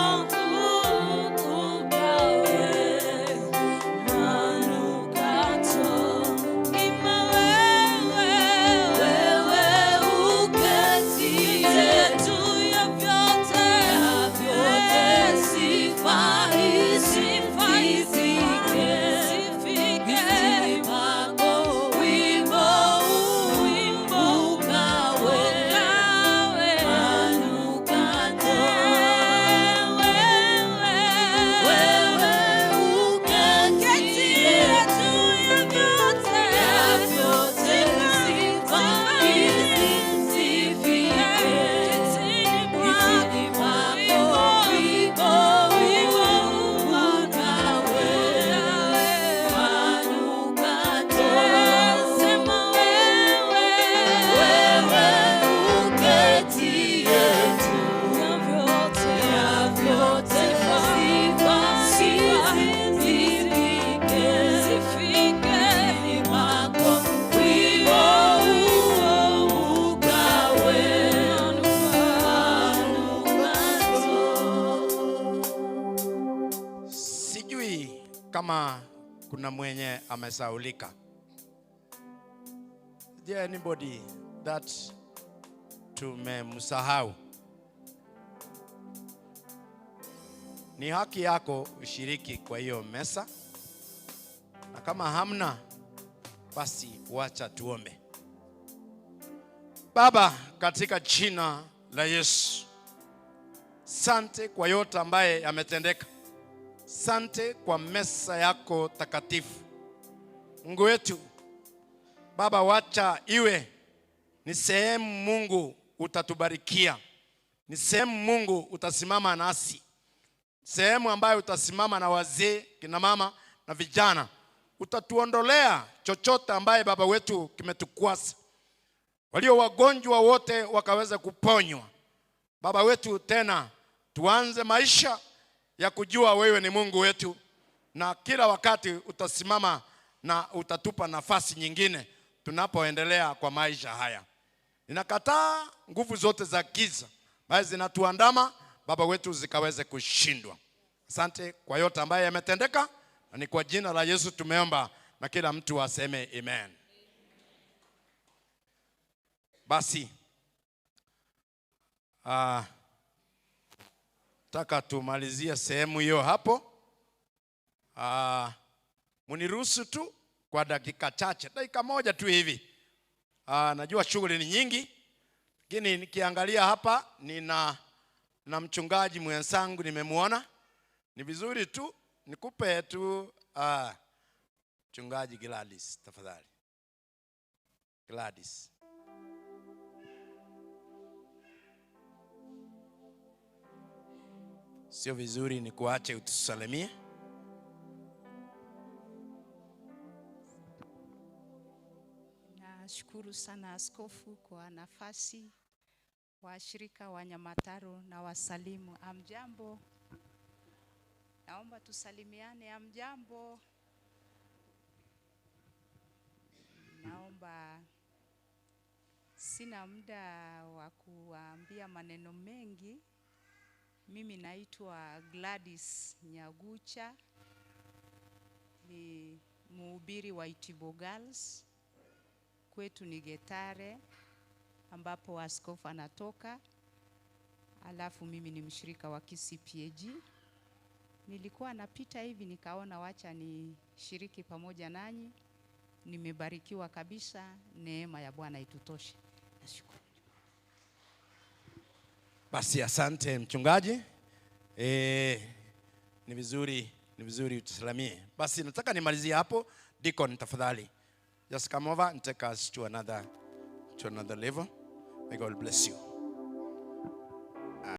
ukawe manukato. Ima wewe uketie juu ya vyote, sifa hizi zifike kitini mwako. Wimbo ukawe manukato. Wewe uketie juu ya vyote, sifa hizi zifike kitini mwako. Wimbo ukawe manukato. Sema wewe uketie juu ya vyote, sifa zifike kwako. Wimbo ukawe manukato. Sijui kama kuna mwenye amesaulika. Is there anybody that tumemsahau? Ni haki yako ushiriki kwa hiyo mesa, na kama hamna basi wacha tuombe. Baba, katika jina la Yesu, sante kwa yote ambaye yametendeka. Sante kwa mesa yako takatifu. Mungu wetu, Baba, wacha iwe ni sehemu Mungu utatubarikia. Ni sehemu Mungu utasimama nasi. Sehemu ambayo utasimama na wazee, kina mama na vijana. Utatuondolea chochote ambaye Baba wetu kimetukwasa. Walio wagonjwa wote wakaweza kuponywa. Baba wetu, tena tuanze maisha ya kujua wewe ni Mungu wetu, na kila wakati utasimama na utatupa nafasi nyingine tunapoendelea kwa maisha haya. Ninakataa nguvu zote za giza ambazo zinatuandama, Baba wetu, zikaweze kushindwa. Asante kwa yote ambaye yametendeka, na ni kwa jina la Yesu tumeomba, na kila mtu aseme amen. Basi taka tumalizie sehemu hiyo hapo. Muniruhusu tu kwa dakika chache, dakika moja tu hivi. Najua shughuli ni nyingi, lakini nikiangalia hapa nina mchungaji mwenzangu nimemuona. Ni vizuri tu nikupe tu mchungaji Gladys, tafadhali. Gladys. Sio vizuri ni kuache utusalimie? Nashukuru sana askofu kwa nafasi. Washirika wa Nyamataro na wasalimu. Amjambo. Naomba tusalimiane. Amjambo. Naomba, sina muda wa kuambia maneno mengi. Mimi naitwa Gladys Nyagucha, ni mhubiri wa Itibo Girls. Kwetu ni Getare ambapo askofu anatoka. alafu mimi ni mshirika wa KCPAG. Nilikuwa napita hivi nikaona wacha nishiriki pamoja nanyi. Nimebarikiwa kabisa, neema ya Bwana itutoshe. Nashukuru. Basi asante mchungaji. Ni vizuri utusalamie. Basi nataka nimalizie hapo. Deacon tafadhali. Just come over and take us to another level. May God bless you.